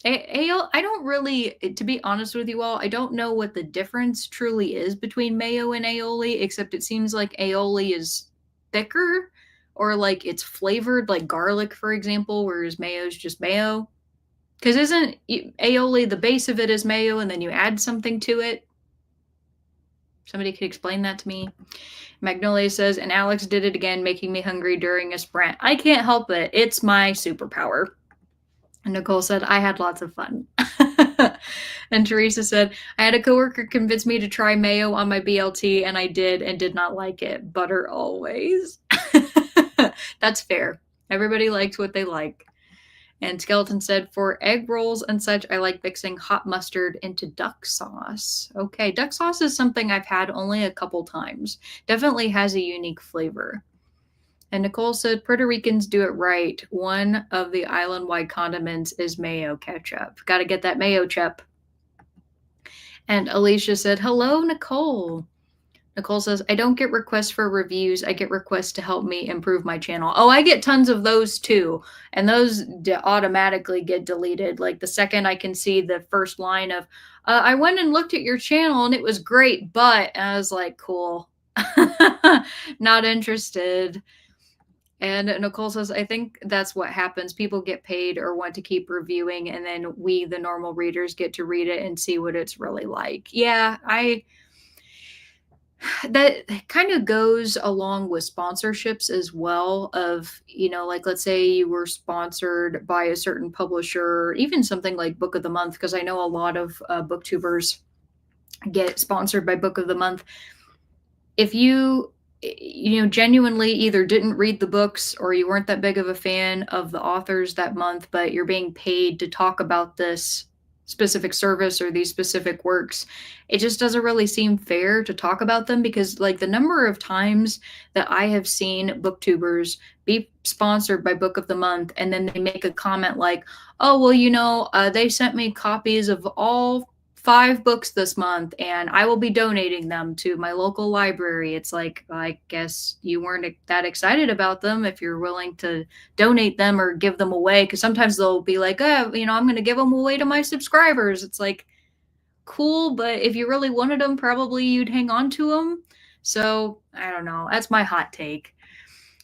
I don't really, to be honest with you all, I don't know what the difference truly is between mayo and aioli, except it seems like aioli is thicker, or like it's flavored like garlic, for example, whereas mayo is just mayo. Because isn't aioli, the base of it is mayo, and then you add something to it? Somebody could explain that to me. Magnolia says, and Alex did it again, making me hungry during a sprint. I can't help it. It's my superpower. And Nicole said, I had lots of fun. And Teresa said, I had a coworker convince me to try mayo on my BLT, and I did, and did not like it. Butter always. That's fair. Everybody likes what they like. And Skeleton said, for egg rolls and such, I like mixing hot mustard into duck sauce. Okay, duck sauce is something I've had only a couple times. Definitely has a unique flavor. And Nicole said, Puerto Ricans do it right. One of the island-wide condiments is mayo ketchup. Got to get that mayo chup. And Alicia said, hello, Nicole. Nicole says, I don't get requests for reviews. I get requests to help me improve my channel. Oh, I get tons of those too. And those automatically get deleted. Like the second I can see the first line of, I went and looked at your channel and it was great, but I was like, cool. Not interested. And Nicole says, I think that's what happens. People get paid or want to keep reviewing, and then we, the normal readers, get to read it and see what it's really like. Yeah, that kind of goes along with sponsorships as well, of, you know, like let's say you were sponsored by a certain publisher, even something like Book of the Month, because I know a lot of booktubers get sponsored by Book of the Month. If you genuinely either didn't read the books, or you weren't that big of a fan of the authors that month, but you're being paid to talk about this specific service or these specific works, it just doesn't really seem fair to talk about them, because like the number of times that I have seen booktubers be sponsored by Book of the Month, and then they make a comment like, oh, well, they sent me copies of all 5 books this month, and I will be donating them to my local library. It's like, I guess you weren't that excited about them if you're willing to donate them or give them away. Because sometimes they'll be like, I'm going to give them away to my subscribers. It's like, cool, but if you really wanted them, probably you'd hang on to them. So I don't know. That's my hot take.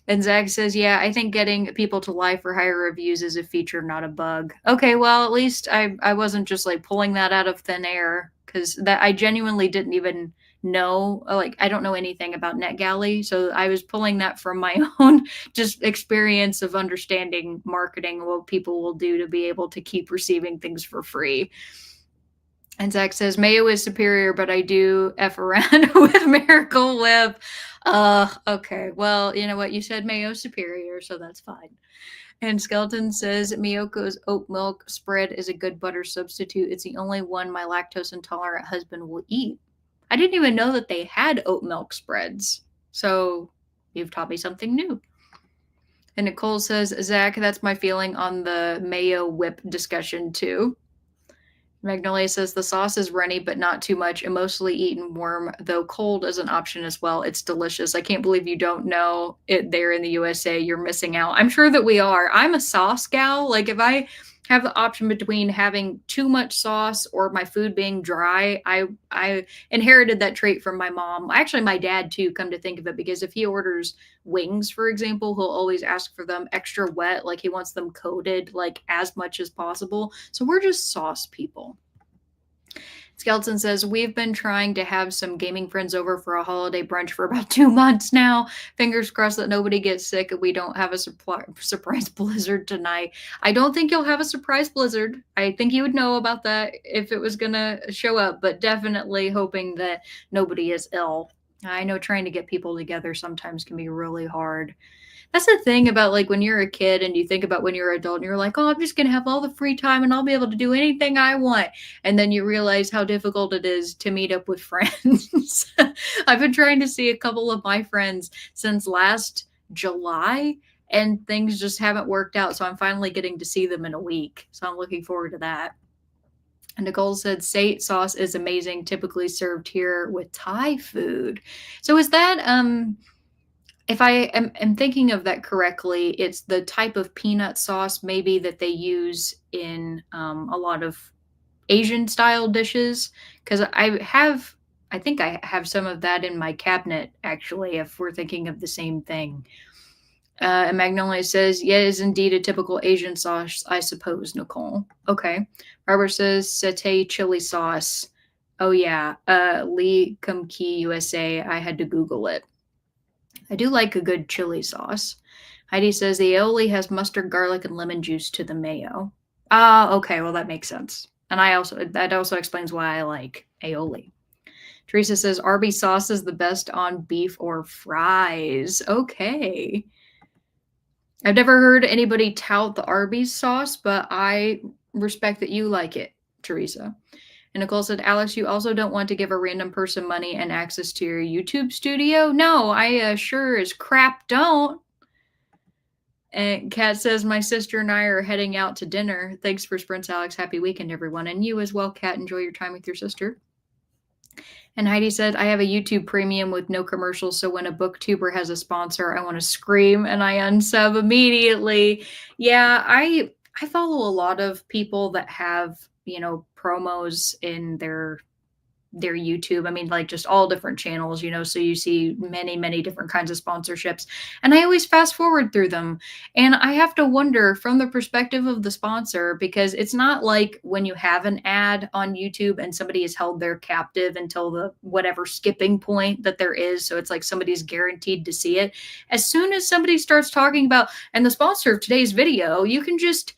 And Zach says, yeah, I think getting people to lie for higher reviews is a feature, not a bug. Okay, well, at least I wasn't just like pulling that out of thin air, because that I genuinely didn't even know, like, I don't know anything about NetGalley. So I was pulling that from my own just experience of understanding marketing, what people will do to be able to keep receiving things for free. And Zach says, Mayo is superior, but I do F around with Miracle Whip. Okay. Well, you know what? You said Mayo superior, so that's fine. And Skeleton says, Miyoko's oat milk spread is a good butter substitute. It's the only one my lactose intolerant husband will eat. I didn't even know that they had oat milk spreads. So you've taught me something new. And Nicole says, Zach, that's my feeling on the mayo whip discussion too. Magnolia says the sauce is runny, but not too much, and mostly eaten warm, though cold is an option as well. It's delicious. I can't believe you don't know it there in the USA. You're missing out. I'm sure that we are. I'm a sauce gal. Like, if I have the option between having too much sauce or my food being dry, I inherited that trait from my mom. Actually, my dad too, come to think of it, because if he orders wings, for example, he'll always ask for them extra wet, like he wants them coated like as much as possible. So we're just sauce people. Skeleton says, we've been trying to have some gaming friends over for a holiday brunch for about 2 months now. Fingers crossed that nobody gets sick and we don't have a surprise blizzard tonight. I don't think you'll have a surprise blizzard. I think you would know about that if it was going to show up, but definitely hoping that nobody is ill. I know trying to get people together sometimes can be really hard. That's the thing about, like, when you're a kid and you think about when you're an adult and you're like, oh, I'm just going to have all the free time and I'll be able to do anything I want. And then you realize how difficult it is to meet up with friends. I've been trying to see a couple of my friends since last July, and things just haven't worked out. So I'm finally getting to see them in a week. So I'm looking forward to that. And Nicole said, Sate sauce is amazing, typically served here with Thai food. So is that, if I am thinking of that correctly, it's the type of peanut sauce maybe that they use in a lot of Asian style dishes. Because I think I have some of that in my cabinet, actually, if we're thinking of the same thing. And Magnolia says, yeah, it is indeed a typical Asian sauce, I suppose, Nicole. Okay. Barbara says, satay chili sauce. Oh, yeah. Lee Kum Ki USA. I had to Google it. I do like a good chili sauce. Heidi says the aioli has mustard, garlic, and lemon juice to the mayo. Ah, okay. Well, that makes sense. And that also explains why I like aioli. Teresa says Arby's sauce is the best on beef or fries. Okay. I've never heard anybody tout the Arby's sauce, but I respect that you like it, Teresa. And Nicole said, Alex, you also don't want to give a random person money and access to your YouTube studio? No, I sure as crap don't. And Kat says, my sister and I are heading out to dinner. Thanks for sprints, Alex. Happy weekend, everyone. And you as well, Kat. Enjoy your time with your sister. And Heidi said, I have a YouTube premium with no commercials, so when a booktuber has a sponsor, I want to scream and I unsub immediately. Yeah, I follow a lot of people that have, promos in their YouTube. I mean, like, just all different channels, so you see many, many different kinds of sponsorships. And I always fast forward through them. And I have to wonder from the perspective of the sponsor, because it's not like when you have an ad on YouTube and somebody is held there captive until the whatever skipping point that there is. So it's like somebody's guaranteed to see it. As soon as somebody starts talking about, and the sponsor of today's video, you can just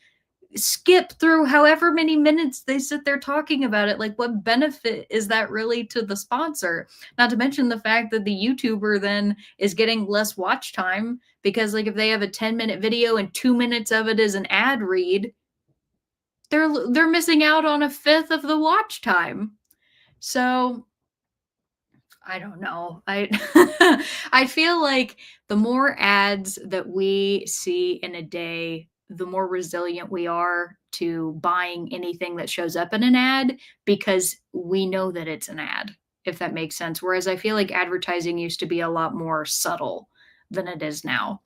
skip through however many minutes they sit there talking about it. Like, what benefit is that really to the sponsor? Not to mention the fact that the YouTuber then is getting less watch time, because, like, if they have a 10-minute video and 2 minutes of it is an ad read, they're missing out on a fifth of the watch time. So I don't know. I feel like the more ads that we see in a day, the more resilient we are to buying anything that shows up in an ad, because we know that it's an ad, if that makes sense. Whereas I feel like advertising used to be a lot more subtle than it is now.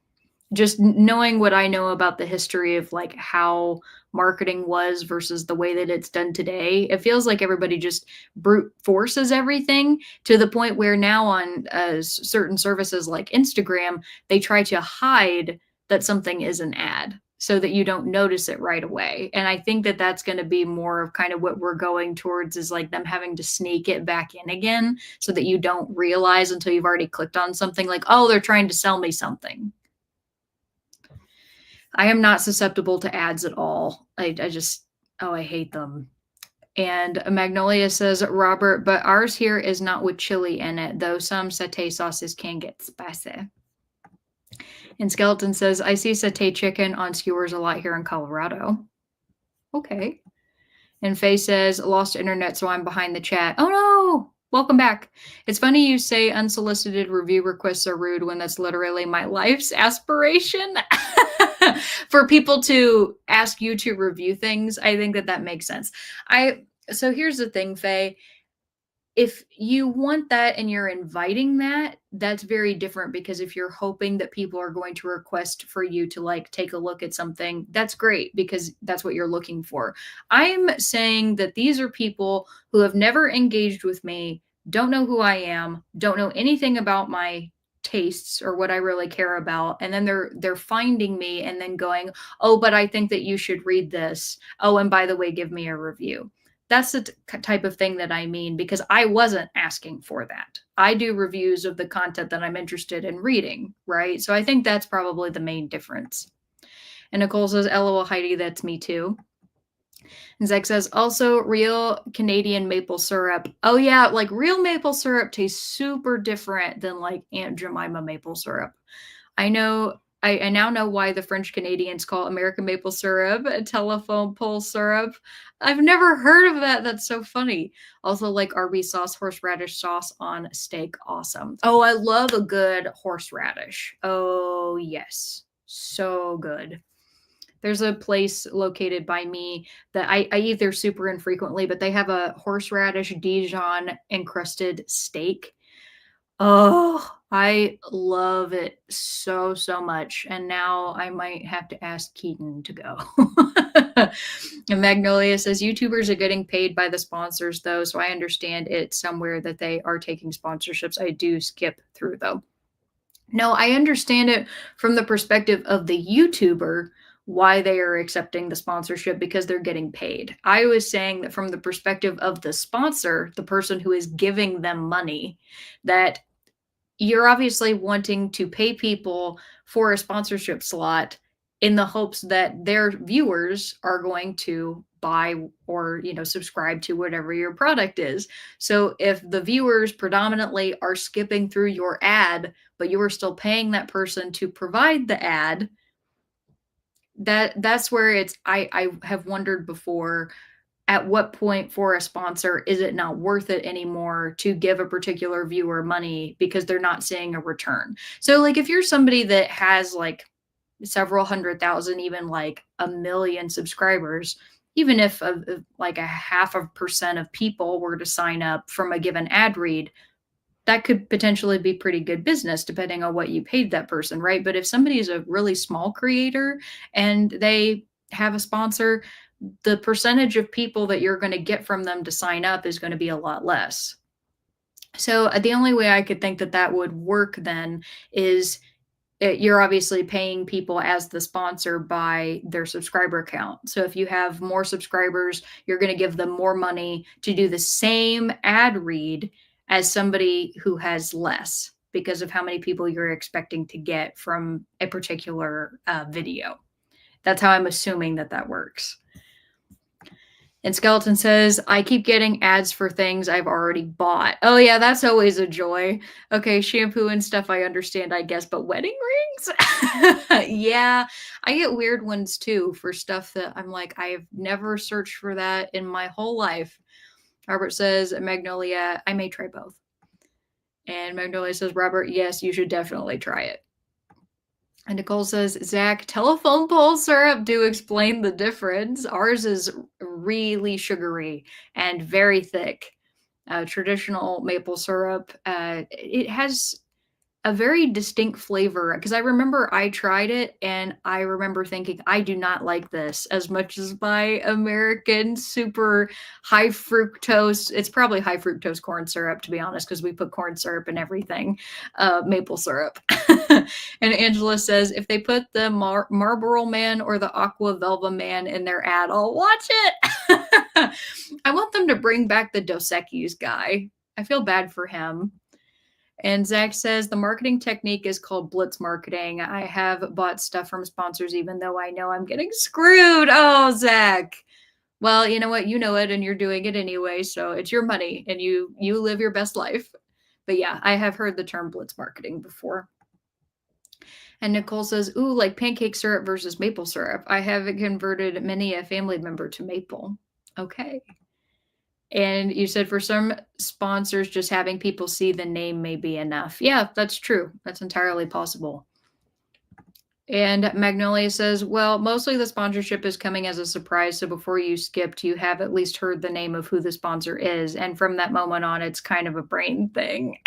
Just knowing what I know about the history of, like, how marketing was versus the way that it's done today, it feels like everybody just brute forces everything to the point where now on certain services like Instagram, they try to hide that something is an ad. so that you don't notice it right away. And I think that that's going to be more of kind of what we're going towards, is like them having to sneak it back in again so that you don't realize until you've already clicked on something like, oh, they're trying to sell me something. I am not susceptible to ads at all. I just, oh, I hate them. And Magnolia says, Robert, but ours here is not with chili in it, though some satay sauces can get spicy. And Skeleton says, I see satay chicken on skewers a lot here in Colorado. Okay. And Faye says, lost internet, so I'm behind the chat. Oh no! Welcome back. It's funny you say unsolicited review requests are rude when that's literally my life's aspiration. For people to ask you to review things, I think that makes sense. So here's the thing, Faye. If you want that and you're inviting that, that's very different, because if you're hoping that people are going to request for you to like take a look at something, that's great because that's what you're looking for. I'm saying that these are people who have never engaged with me, don't know who I am, don't know anything about my tastes or what I really care about, and then they're finding me and then going, "Oh, but I think that you should read this. Oh, and by the way, give me a review." That's the type of thing that I mean, because I wasn't asking for that. I do reviews of the content that I'm interested in reading, right? So I think that's probably the main difference. And Nicole says, LOL, Heidi, that's me too. And Zach says, also real Canadian maple syrup. Oh yeah, like real maple syrup tastes super different than like Aunt Jemima maple syrup. I now know why the French Canadians call American maple syrup a telephone pole syrup. I've never heard of that. That's so funny. Also, like Arby's sauce, horseradish sauce on steak. Awesome. Oh, I love a good horseradish. Oh, yes. So good. There's a place located by me that I eat there super infrequently, but they have a horseradish Dijon encrusted steak. Oh, I love it so, so much. And now I might have to ask Keaton to go. And Magnolia says, YouTubers are getting paid by the sponsors, though. So I understand it's somewhere that they are taking sponsorships. I do skip through, though. No, I understand it from the perspective of the YouTuber, why they are accepting the sponsorship, because they're getting paid. I was saying that from the perspective of the sponsor, the person who is giving them money, that you're obviously wanting to pay people for a sponsorship slot in the hopes that their viewers are going to buy or, subscribe to whatever your product is. So if the viewers predominantly are skipping through your ad, but you are still paying that person to provide the ad, that's where I have wondered before, at what point for a sponsor is it not worth it anymore to give a particular viewer money because they're not seeing a return? So like if you're somebody that has like several 100,000, even like 1,000,000 subscribers, even if like 0.5% of people were to sign up from a given ad read, that could potentially be pretty good business depending on what you paid that person, right? But if somebody is a really small creator and they have a sponsor, the percentage of people that you're going to get from them to sign up is going to be a lot less. So the only way I could think that would work then is you're obviously paying people as the sponsor by their subscriber count. So if you have more subscribers, you're going to give them more money to do the same ad read as somebody who has less, because of how many people you're expecting to get from a particular video. That's how I'm assuming that works. And Skeleton says, I keep getting ads for things I've already bought. Oh, yeah, that's always a joy. Okay, shampoo and stuff I understand, I guess, but wedding rings? Yeah, I get weird ones too for stuff that I'm like, I have never searched for that in my whole life. Robert says, Magnolia, I may try both. And Magnolia says, Robert, yes, you should definitely try it. And Nicole says, Zach, telephone pole syrup, do explain the difference. Ours is really sugary and very thick. Traditional maple syrup, it has a very distinct flavor, because I remember I tried it and I remember thinking, "I do not like this as much as my American super high fructose." It's probably high fructose corn syrup, to be honest, because we put corn syrup in everything, maple syrup. And Angela says, "If they put the Marlboro Man or the Aqua Velva Man in their ad, I'll watch it." I want them to bring back the Dos Equis guy. I feel bad for him. And Zach says the marketing technique is called blitz marketing. I have bought stuff from sponsors even though I know I'm getting screwed. Oh, Zach. Well, you know what? You know it and you're doing it anyway, so it's your money and you live your best life. But yeah, I have heard the term blitz marketing before. And Nicole says, "Ooh, like pancake syrup versus maple syrup. I have converted many a family member to maple." Okay. And you said for some sponsors, just having people see the name may be enough. Yeah, that's true. That's entirely possible. And Magnolia says, "Well, mostly the sponsorship is coming as a surprise. So before you skipped, you have at least heard the name of who the sponsor is. And from that moment on, it's kind of a brain thing."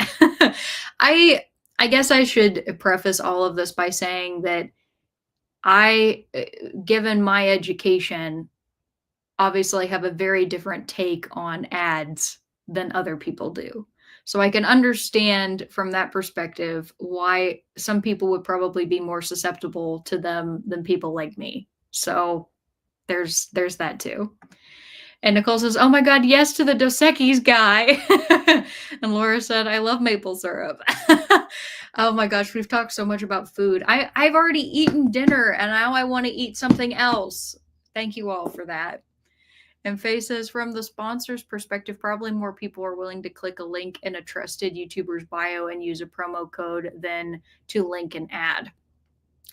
I I guess I should preface all of this by saying that given my education, obviously have a very different take on ads than other people do. So I can understand from that perspective why some people would probably be more susceptible to them than people like me. So there's that too. And Nicole says, "Oh my God, yes to the Dos Equis guy." And Laura said, "I love maple syrup." Oh my gosh, we've talked so much about food. I've already eaten dinner and now I want to eat something else. Thank you all for that. And Faye says, "From the sponsor's perspective, probably more people are willing to click a link in a trusted YouTuber's bio and use a promo code than to link an ad."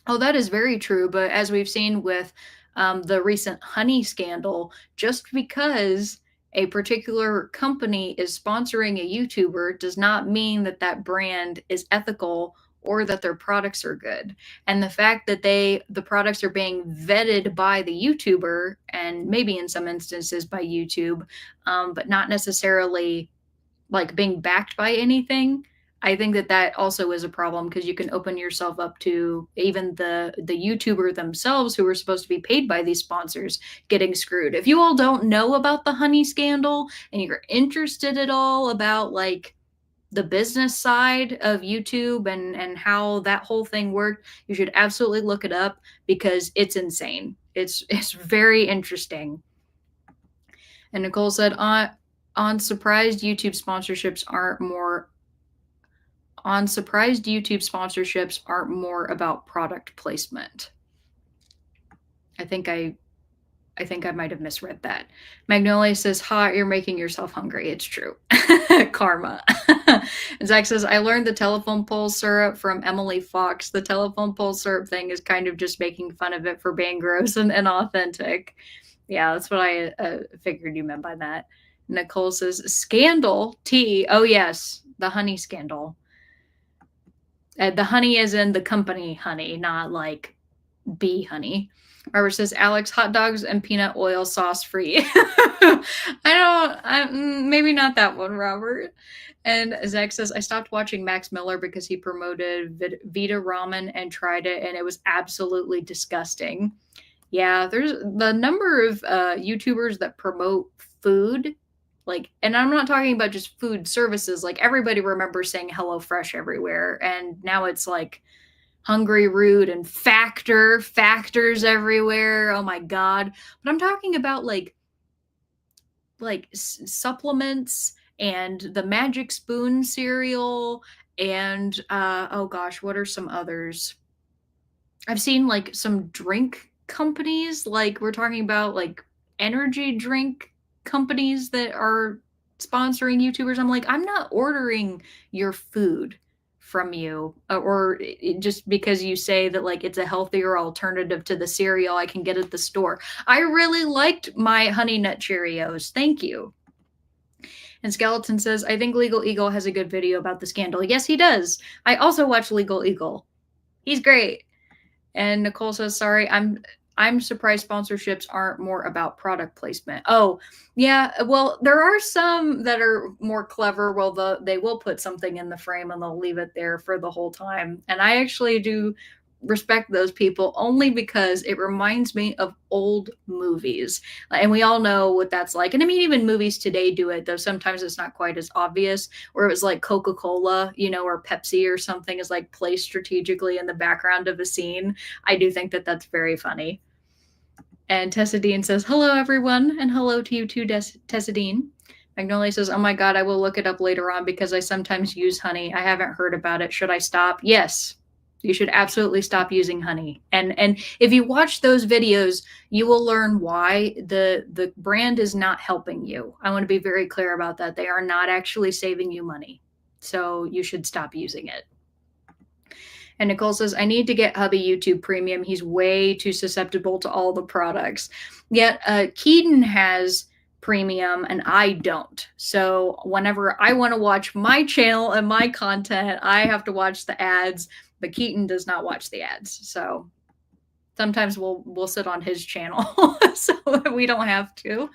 Oh, that is very true. But as we've seen with the recent honey scandal, just because a particular company is sponsoring a YouTuber does not mean that that brand is ethical or that their products are good. And the fact that the products are being vetted by the YouTuber and maybe in some instances by YouTube, but not necessarily like being backed by anything. I think that that also is a problem because you can open yourself up to even the YouTuber themselves who are supposed to be paid by these sponsors getting screwed. If you all don't know about the honey scandal and you're interested at all about like the business side of YouTube and how that whole thing worked, you should absolutely look it up because it's insane. It's very interesting. And Nicole said on surprised YouTube sponsorships aren't more about product placement. I think I might have misread that. Magnolia says, "Ha, you're making yourself hungry." It's true. Karma. And Zach says, "I learned the telephone pole syrup from Emily Fox. The telephone pole syrup thing is kind of just making fun of it for being gross and inauthentic." Yeah, that's what I figured you meant by that. Nicole says, "Scandal tea." Oh, yes, the honey scandal. The honey is in the company honey, not like bee honey. Robert says, "Alex, hot dogs and peanut oil sauce free." Maybe not that one, Robert. And Zach says, "I stopped watching Max Miller because he promoted Vita Ramen and tried it, and it was absolutely disgusting." Yeah, there's the number of YouTubers that promote food, like, and I'm not talking about just food services. Like everybody remembers saying HelloFresh everywhere, and now it's like Hungry Root and Factors everywhere. Oh my God! But I'm talking about like supplements and the Magic Spoon cereal and oh gosh, what are some others? I've seen like some drink companies, like we're talking about like energy drink companies that are sponsoring YouTubers. I'm like, I'm not ordering your food from you or just because you say that like it's a healthier alternative to the cereal I can get at the store. I really liked my Honey Nut Cheerios. Thank you. And Skeleton says, "I think Legal Eagle has a good video about the scandal." Yes, he does. I also watch Legal Eagle. He's great. And Nicole says, "Sorry, I'm surprised sponsorships aren't more about product placement. Oh, yeah. Well, there are some that are more clever. Well, they will put something in the frame and they'll leave it there for the whole time. And I actually do respect those people only because it reminds me of old movies. And we all know what that's like. And I mean, even movies today do it, though sometimes it's not quite as obvious. Where it was like Coca-Cola, or Pepsi or something is like placed strategically in the background of a scene. I do think that that's very funny. And Tessadine says, hello, everyone, and hello to you too, Tessadine. Magnolia says, oh my God, I will look it up later on because I sometimes use honey. I haven't heard about it. Should I stop? Yes, you should absolutely stop using honey. And if you watch those videos, you will learn why the brand is not helping you. I want to be very clear about that. They are not actually saving you money. So you should stop using it. And Nicole says, I need to get hubby YouTube Premium. He's way too susceptible to all the products. Yet Keaton has Premium and I don't. So whenever I want to watch my channel and my content, I have to watch the ads, but Keaton does not watch the ads. So sometimes we'll sit on his channel so we don't have to.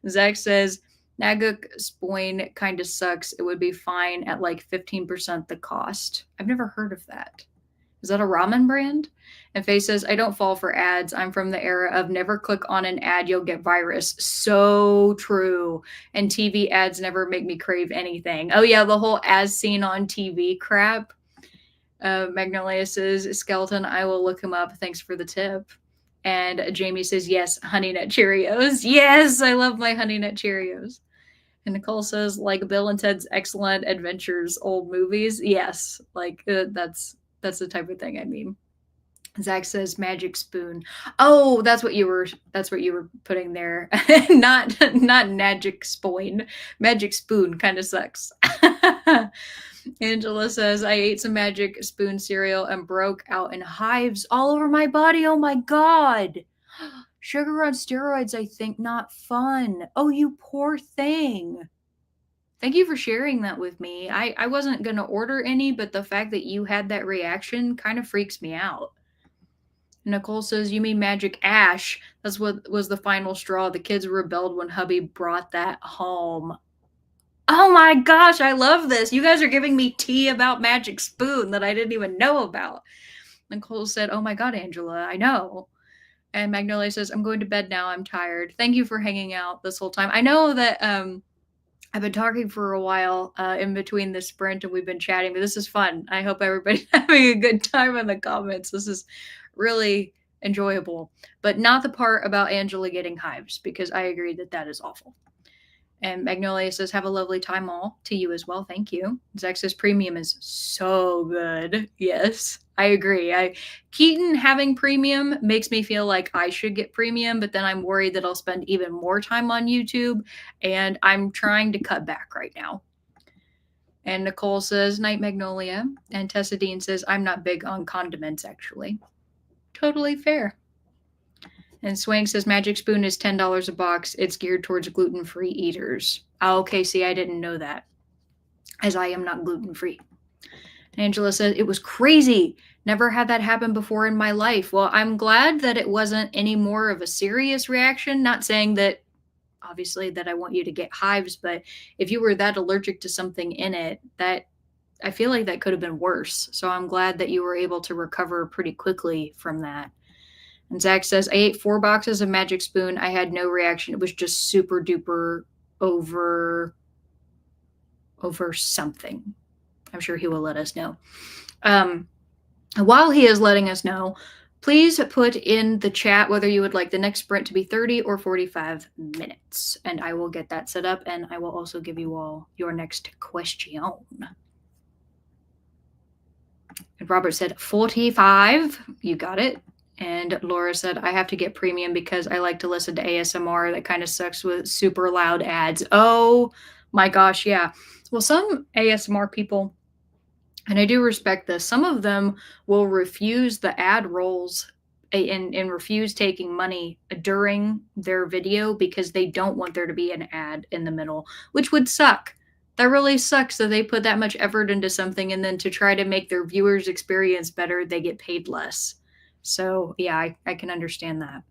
Zach says, Naguk Spoin kind of sucks. It would be fine at like 15% the cost. I've never heard of that. Is that a ramen brand? And Faye says, I don't fall for ads. I'm from the era of never click on an ad, you'll get virus. So true. And TV ads never make me crave anything. Oh, yeah, the whole as seen on TV crap. Magnolia says, Skeleton, I will look him up. Thanks for the tip. And Jamie says, yes, Honey Nut Cheerios. Yes, I love my Honey Nut Cheerios. And Nicole says, like Bill and Ted's Excellent Adventures old movies. Yes, like that's the type of thing I mean. Zach says magic spoon. Oh, that's what you were putting there. not magic spoon. Magic spoon kind of sucks. Angela says, I ate some magic spoon cereal and broke out in hives all over my body. Oh my God. Sugar on steroids, I think, not fun. Oh, you poor thing. Thank you for sharing that with me. I wasn't going to order any, but the fact that you had that reaction kind of freaks me out. Nicole says, you mean Magic Ash? That's what was the final straw. The kids rebelled when hubby brought that home. Oh my gosh, I love this. You guys are giving me tea about Magic Spoon that I didn't even know about. Nicole said, oh my God, Angela, I know. And Magnolia says, I'm going to bed now. I'm tired. Thank you for hanging out this whole time. I know that I've been talking for a while in between the sprint and we've been chatting, but this is fun. I hope everybody's having a good time in the comments. This is really enjoyable, but not the part about Angela getting hives because I agree that that is awful. And Magnolia says, have a lovely time all to you as well. Thank you. Zach says, premium is so good. Yes, I agree. Keaton having premium makes me feel like I should get premium, but then I'm worried that I'll spend even more time on YouTube, and I'm trying to cut back right now. And Nicole says, night, Magnolia. And Tessa Dean says, I'm not big on condiments, actually. Totally fair. And Swang says Magic Spoon is $10 a box. It's geared towards gluten-free eaters. Oh, okay, see, I didn't know that, as I am not gluten-free. Angela says, it was crazy. Never had that happen before in my life. Well, I'm glad that it wasn't any more of a serious reaction. Not saying that, obviously, that I want you to get hives, but if you were that allergic to something in it, that I feel like that could have been worse. So I'm glad that you were able to recover pretty quickly from that. And Zach says, I ate 4 boxes of Magic Spoon. I had no reaction. It was just super duper over something. I'm sure he will let us know. While he is letting us know, please put in the chat whether you would like the next sprint to be 30 or 45 minutes. And I will get that set up, and I will also give you all your next question. And Robert said 45. You got it. And Laura said, I have to get premium because I like to listen to ASMR. That kind of sucks with super loud ads. Oh my gosh, yeah. Well, some ASMR people, and I do respect this, some of them will refuse the ad rolls and refuse taking money during their video because they don't want there to be an ad in the middle, which would suck. That really sucks that they put that much effort into something and then to try to make their viewers' experience better, they get paid less. So yeah, I can understand that.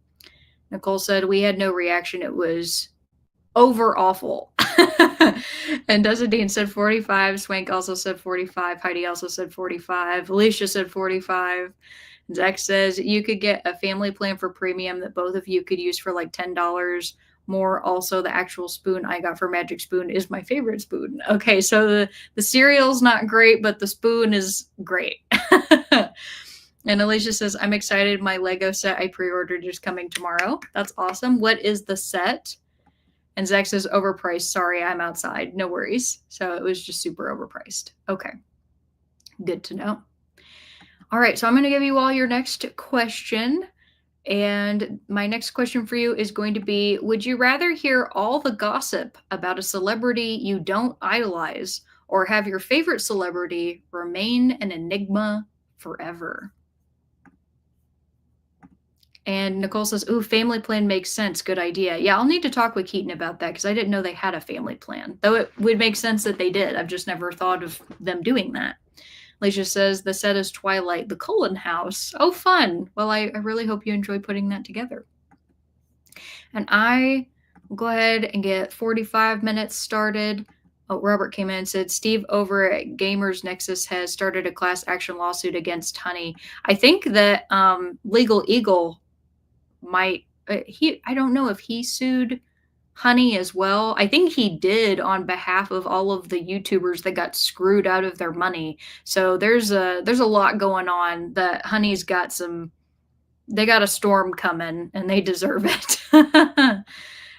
Nicole said we had no reaction. It was over awful. And Dean said 45. Swank also said 45. Heidi also said 45. Alicia said 45. Zach says you could get a family plan for premium that both of you could use for like $10 more. Also, the actual spoon I got for Magic Spoon is my favorite spoon. Okay, so the cereal's not great, but the spoon is great. And Alicia says, I'm excited. My Lego set I pre ordered is coming tomorrow. That's awesome. What is the set? And Zach says, overpriced. Sorry, I'm outside. No worries. So it was just super overpriced. Okay. Good to know. All right. So I'm going to give you all your next question. And my next question for you is going to be, would you rather hear all the gossip about a celebrity you don't idolize or have your favorite celebrity remain an enigma forever? And Nicole says, ooh, family plan makes sense. Good idea. Yeah, I'll need to talk with Keaton about that because I didn't know they had a family plan. Though it would make sense that they did. I've just never thought of them doing that. Alicia says, the set is Twilight, the Cullen house. Oh, fun. Well, I really hope you enjoy putting that together. And I will go ahead and get 45 minutes started. Oh, Robert came in and said, Steve over at Gamers Nexus has started a class action lawsuit against Honey. I think that Legal Eagle might I don't know if he sued Honey as well. I think he did on behalf of all of the YouTubers that got screwed out of their money. So there's a lot going on that Honey's got they got a storm coming and they deserve it.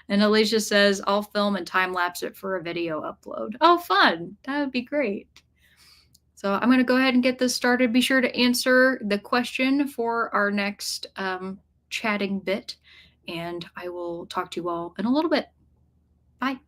And Alicia says, I'll film and time lapse it for a video upload. Oh, fun. That would be great. So I'm going to go ahead and get this started. Be sure to answer the question for our next chatting bit, and I will talk to you all in a little bit. Bye.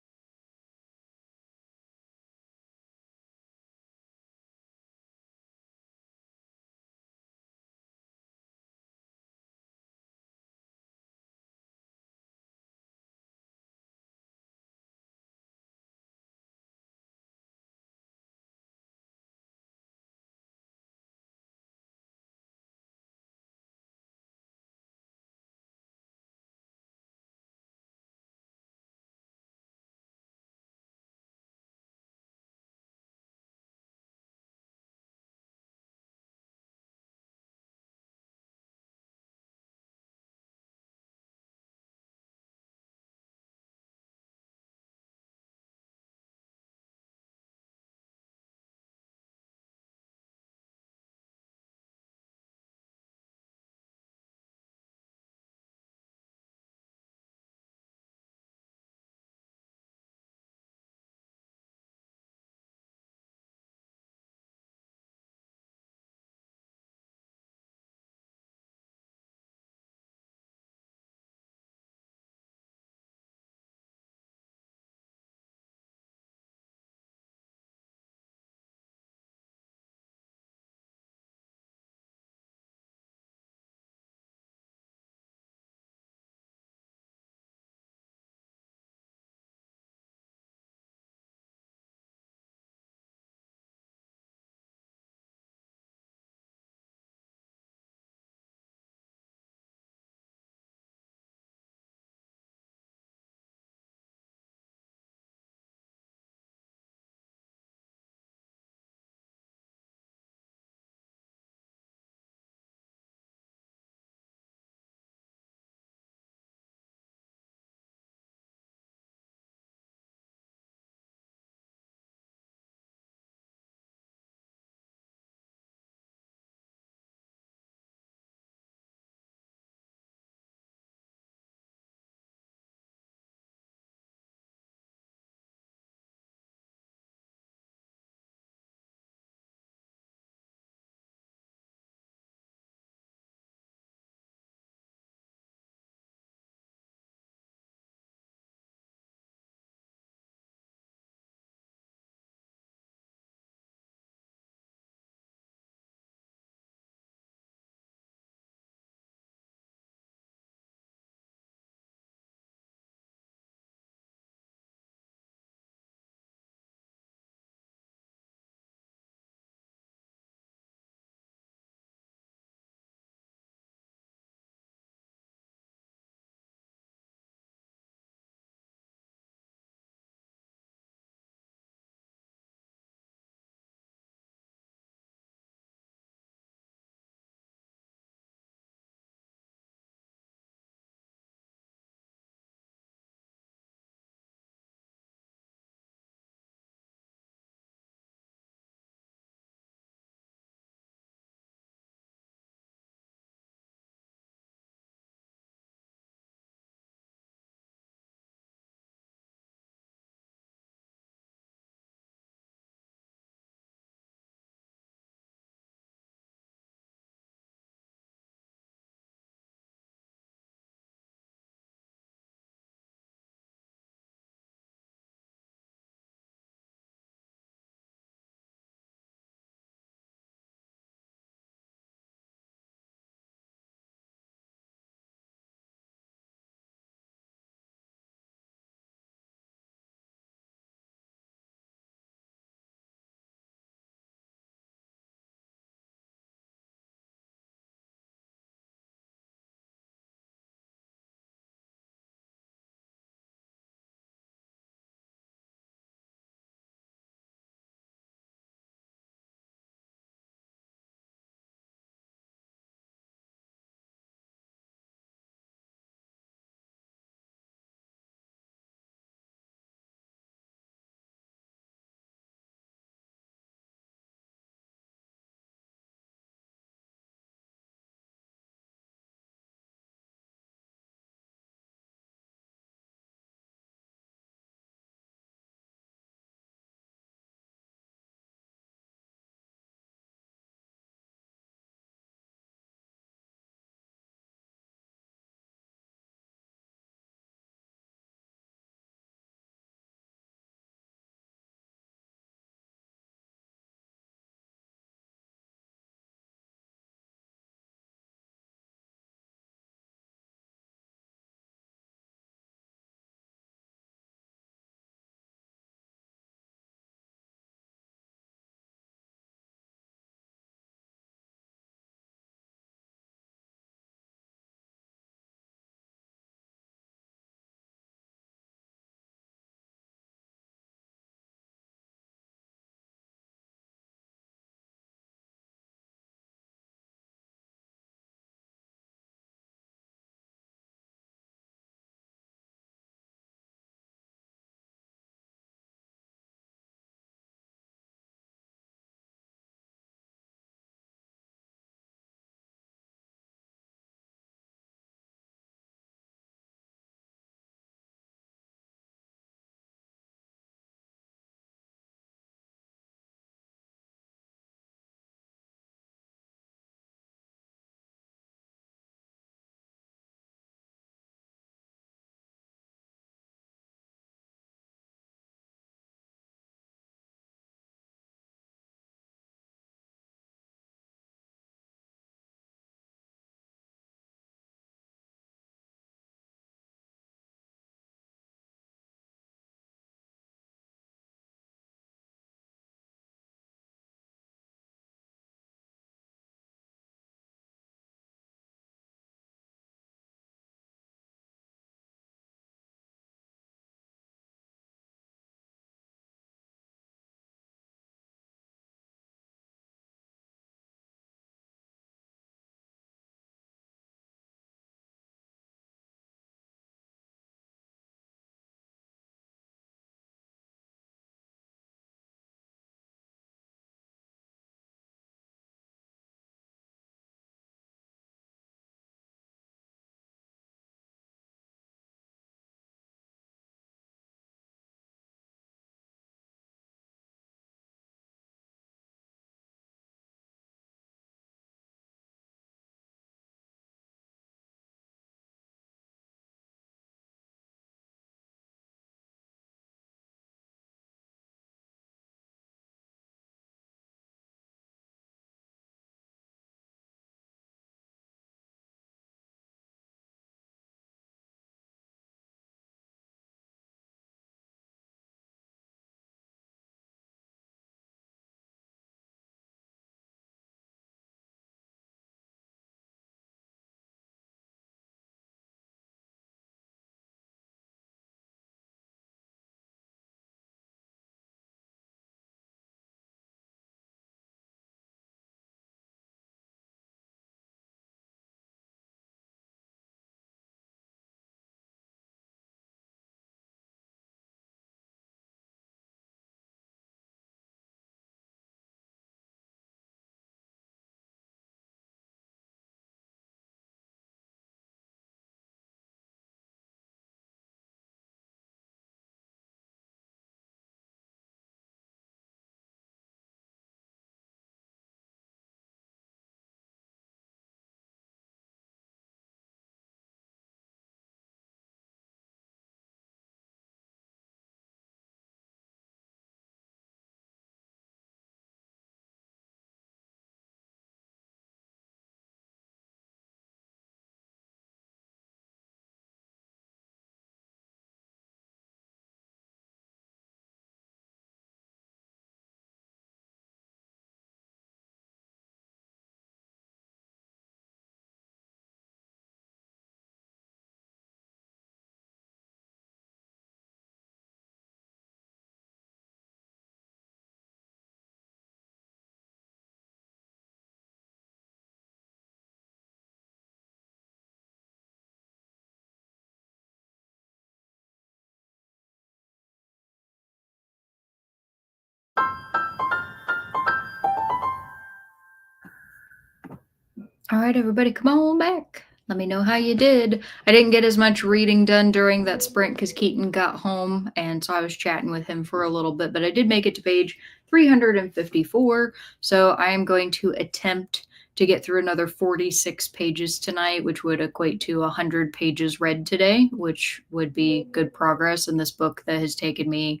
All right, everybody, come on back. Let me know how you did. I didn't get as much reading done during that sprint because Keaton got home, and so I was chatting with him for a little bit, but I did make it to page 354. So I am going to attempt to get through another 46 pages tonight, which would equate to 100 pages read today, which would be good progress in this book that has taken me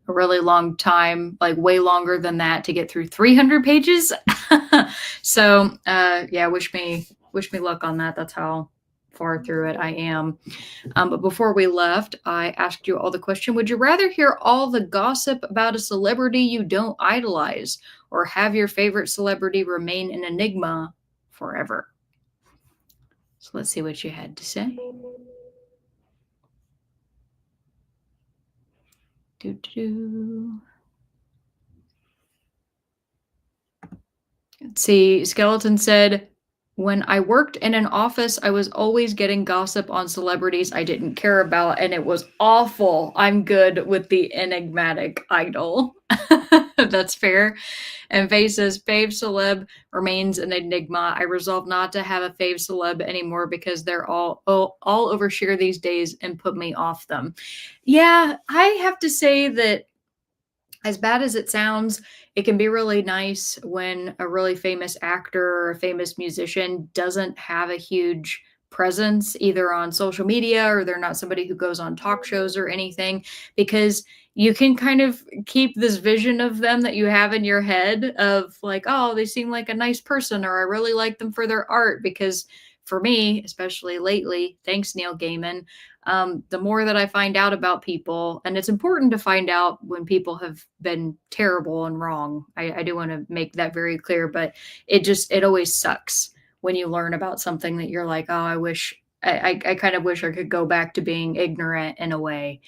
a really long time, like way longer than that to get through 300 pages. So, yeah, wish me luck on that. That's how far through it I am. But before we left, I asked you all the question: would you rather hear all the gossip about a celebrity you don't idolize, or have your favorite celebrity remain an enigma forever? So let's see what you had to say. Do. See, Skeleton said, when I worked in an office, I was always getting gossip on celebrities I didn't care about, and it was awful. I'm good with the enigmatic idol. That's fair. And Faye says, fave celeb remains an enigma. I resolve not to have a fave celeb anymore because they're all overshare these days and put me off them. Yeah, I have to say that as bad as it sounds, it can be really nice when a really famous actor or a famous musician doesn't have a huge presence either on social media, or they're not somebody who goes on talk shows or anything, because you can kind of keep this vision of them that you have in your head of like, oh, they seem like a nice person, or I really like them for their art. Because for me, especially lately, thanks Neil Gaiman, the more that I find out about people, and it's important to find out when people have been terrible and wrong. I do want to make that very clear, but it always sucks when you learn about something that you're like, oh, I kind of wish I could go back to being ignorant in a way,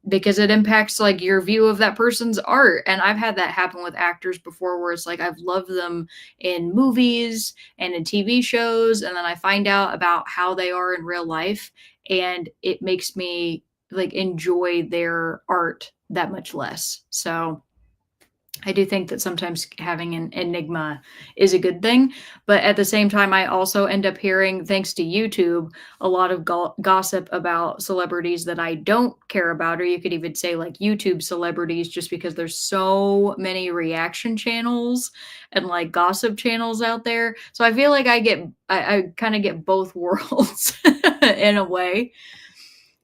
because it impacts like your view of that person's art. And I've had that happen with actors before, where it's like I've loved them in movies and in TV shows, and then I find out about how they are in real life, and it makes me like enjoy their art that much less. So I do think that sometimes having an enigma is a good thing, but at the same time, I also end up hearing, thanks to YouTube, a lot of gossip about celebrities that I don't care about, or you could even say like YouTube celebrities, just because there's so many reaction channels and like gossip channels out there. So I feel like I kind of get both worlds in a way.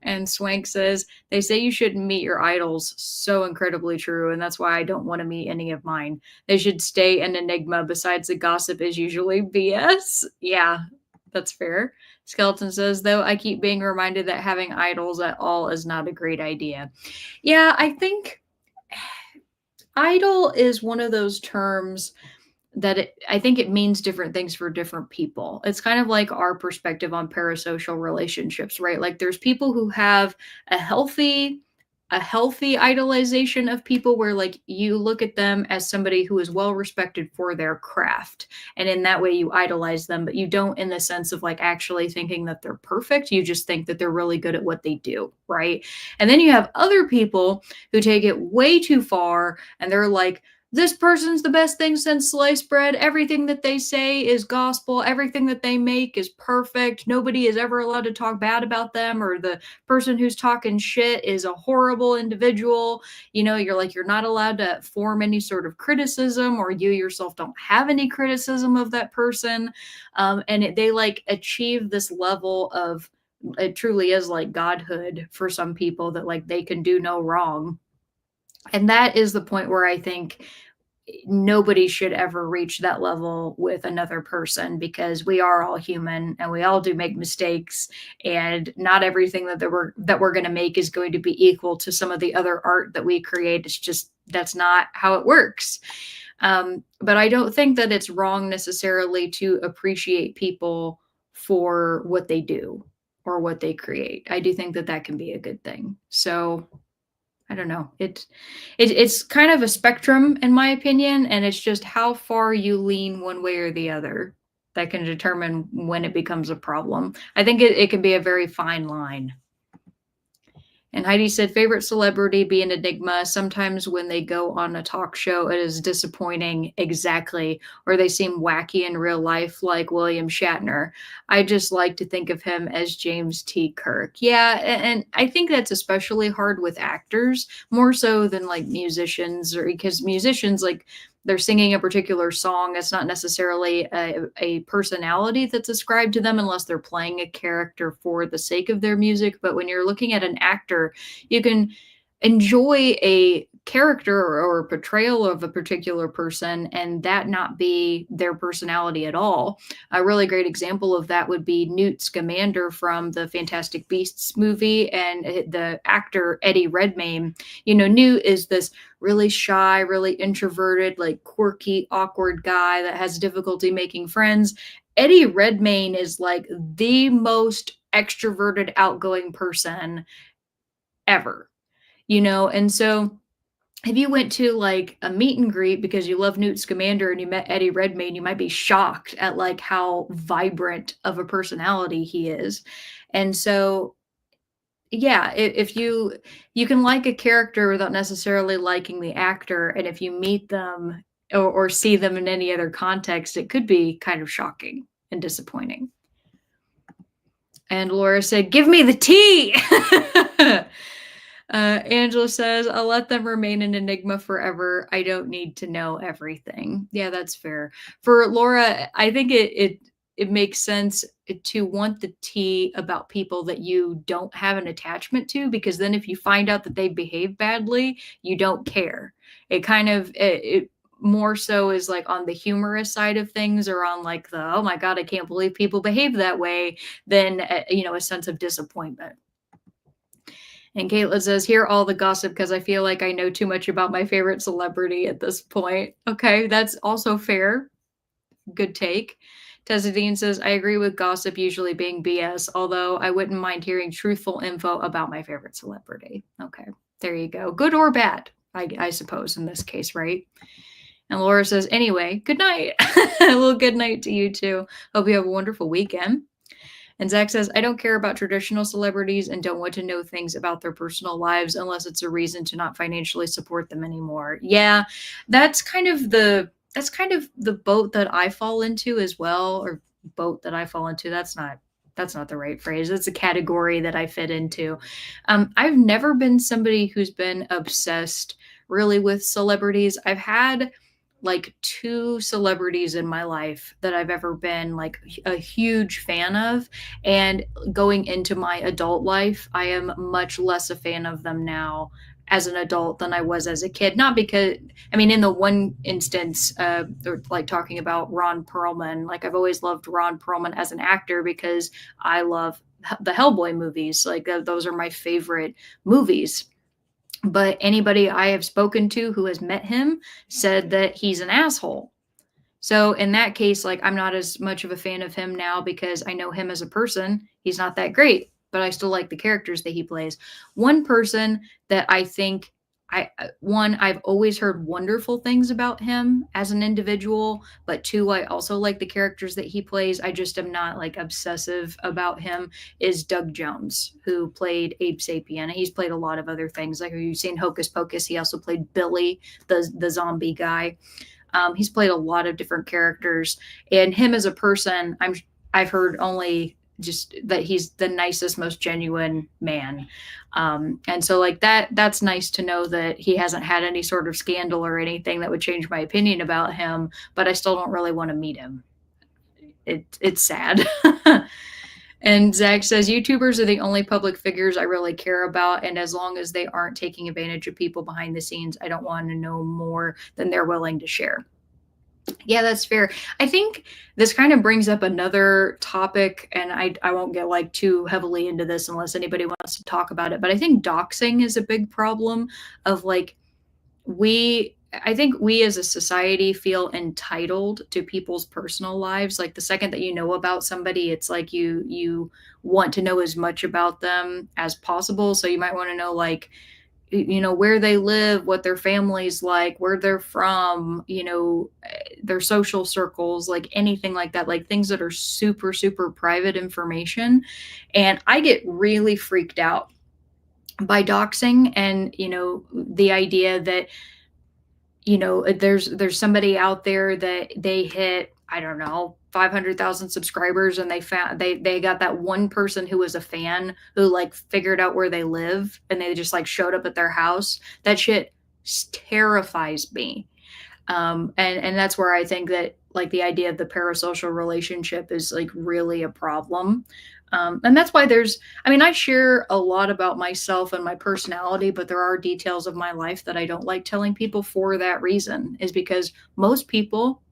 And Swank says, they say you shouldn't meet your idols. So incredibly true. And that's why I don't want to meet any of mine. They should stay an enigma. Besides, the gossip is usually BS. Yeah, that's fair. Skeleton says, though, I keep being reminded that having idols at all is not a great idea. Yeah, I think idol is one of those terms that I think it means different things for different people. It's kind of like our perspective on parasocial relationships, right? Like there's people who have a healthy a healthy idolization of people, where like you look at them as somebody who is well respected for their craft, and in that way you idolize them, but you don't in the sense of like actually thinking that they're perfect. You just think that they're really good at what they do, right? And then you have other people who take it way too far, and they're like, this person's the best thing since sliced bread. Everything that they say is gospel. Everything that they make is perfect. Nobody is ever allowed to talk bad about them, or the person who's talking shit is a horrible individual. You know, you're like, you're not allowed to form any sort of criticism, or you yourself don't have any criticism of that person. They like achieve this level of, it truly is like godhood for some people, that like they can do no wrong. And that is the point where I think nobody should ever reach that level with another person, because we are all human and we all do make mistakes, and not everything that we're going to make is going to be equal to some of the other art that we create. It's just, that's not how it works. But I don't think that it's wrong necessarily to appreciate people for what they do or what they create. I do think that that can be a good thing. So I don't know. It's kind of a spectrum in my opinion, and it's just how far you lean one way or the other that can determine when it becomes a problem. I think it can be a very fine line. And Heidi said, favorite celebrity be an enigma. Sometimes when they go on a talk show, it is disappointing. Exactly. Or they seem wacky in real life, like William Shatner. I just like to think of him as James T. Kirk. Yeah. And I think that's especially hard with actors, more so than like musicians, or because musicians, like, they're singing a particular song. It's not necessarily a personality that's ascribed to them unless they're playing a character for the sake of their music. But when you're looking at an actor, you can enjoy a character or a portrayal of a particular person and that not be their personality at all. A really great example of that would be Newt Scamander from the Fantastic Beasts movie, and the actor Eddie Redmayne. Newt is this really shy, really introverted, like quirky, awkward guy that has difficulty making friends. Eddie Redmayne is like the most extroverted, outgoing person ever, and so if you went to like a meet and greet because you love Newt Scamander and you met Eddie Redmayne, you might be shocked at like how vibrant of a personality he is. And so, yeah, if you can like a character without necessarily liking the actor, and if you meet them or see them in any other context, it could be kind of shocking and disappointing. And Laura said, "Give me the tea." Angela says, "I'll let them remain an enigma forever. I don't need to know everything." Yeah, that's fair. For Laura, I think it makes sense to want the tea about people that you don't have an attachment to, because then if you find out that they behave badly, you don't care. It kind of it more so is like on the humorous side of things, or on like the, oh my god, I can't believe people behave that way, than a sense of disappointment. And Caitlin says, hear all the gossip because I feel like I know too much about my favorite celebrity at this point. Okay, that's also fair. Good take. Tessa Dean says, I agree with gossip usually being BS, although I wouldn't mind hearing truthful info about my favorite celebrity. Okay, there you go. Good or bad, I suppose, in this case, right? And Laura says, anyway, good night. Well, good night to you too. Hope you have a wonderful weekend. And Zach says, I don't care about traditional celebrities and don't want to know things about their personal lives unless it's a reason to not financially support them anymore. Yeah, that's kind of the boat that I fall into as well, or boat that I fall into. That's not the right phrase. It's a category that I fit into. I've never been somebody who's been obsessed really with celebrities. I've had like two celebrities in my life that I've ever been like a huge fan of. And going into my adult life, I am much less a fan of them now as an adult than I was as a kid. Not because, I mean, in the one instance, they're like talking about Ron Perlman. Like, I've always loved Ron Perlman as an actor because I love the Hellboy movies. Like, those are my favorite movies. But anybody I have spoken to who has met him said that he's an asshole. So in that case, like, I'm not as much of a fan of him now because I know him as a person. He's not that great, but I still like the characters that he plays. One person that I think I've always heard wonderful things about him as an individual, but two, I also like the characters that he plays. I just am not like obsessive about him, is Doug Jones, who played Abe Sapien. He's played a lot of other things. Like, you've seen Hocus Pocus. He also played Billy, the zombie guy. He's played a lot of different characters, and him as a person, I've heard only just that he's the nicest, most genuine man. And so like that's nice to know that he hasn't had any sort of scandal or anything that would change my opinion about him, but I still don't really want to meet him. It's sad. And Zach says, YouTubers are the only public figures I really care about. And as long as they aren't taking advantage of people behind the scenes, I don't want to know more than they're willing to share. Yeah, that's fair. I think this kind of brings up another topic, and I won't get like too heavily into this unless anybody wants to talk about it. But I think doxing is a big problem of like, I think we as a society feel entitled to people's personal lives. Like, the second that you know about somebody, it's like you want to know as much about them as possible. So you might want to know like, where they live, what their family's like, where they're from, their social circles, like anything like that, like things that are super, super private information. And I get really freaked out by doxing, and the idea that there's somebody out there that they hit, I don't know, 500,000 subscribers, and they got that one person who was a fan who like figured out where they live, and they just like showed up at their house. That shit terrifies me. And that's where I think that like the idea of the parasocial relationship is like really a problem. And that's why I mean, I share a lot about myself and my personality, but there are details of my life that I don't like telling people for that reason, is because most people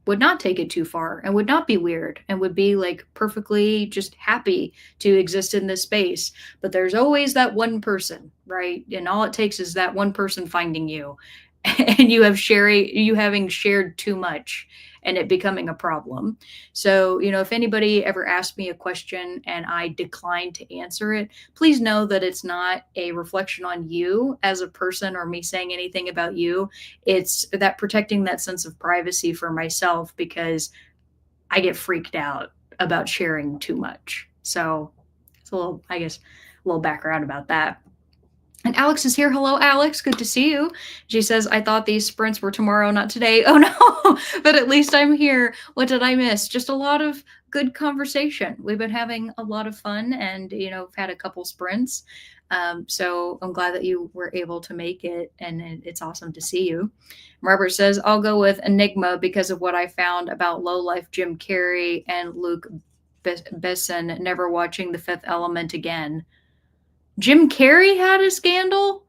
would not take it too far and would not be weird and would be like perfectly just happy to exist in this space. But there's always that one person, right? And all it takes is that one person finding you and you having shared too much and it becoming a problem. So, if anybody ever asks me a question and I decline to answer it, please know that it's not a reflection on you as a person or me saying anything about you. It's that protecting that sense of privacy for myself, because I get freaked out about sharing too much. So it's a little, I guess, a little background about that. And Alex is here. Hello, Alex. Good to see you. She says, I thought these sprints were tomorrow, not today. Oh, no, but at least I'm here. What did I miss? Just a lot of good conversation. We've been having a lot of fun and, had a couple sprints. So I'm glad that you were able to make it, and it's awesome to see you. Robert says, I'll go with Enigma because of what I found about low-life Jim Carrey and Luke Besson never watching The Fifth Element again. Jim Carrey had a scandal?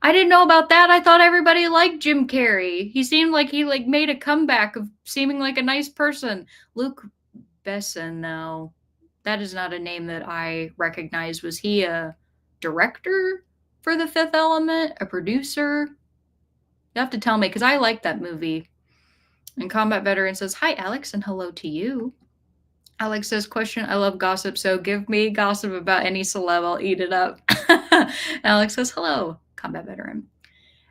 I didn't know about that. I thought everybody liked Jim Carrey. He seemed like he like made a comeback of seeming like a nice person. Luke Besson, though, that is not a name that I recognize. Was he a director for The Fifth Element? A producer? You have to tell me, because I like that movie. And Combat Veteran says, hi, Alex, and hello to you. Alex says, question, I love gossip, so give me gossip about any celeb, I'll eat it up. Alex says, hello, Combat Veteran.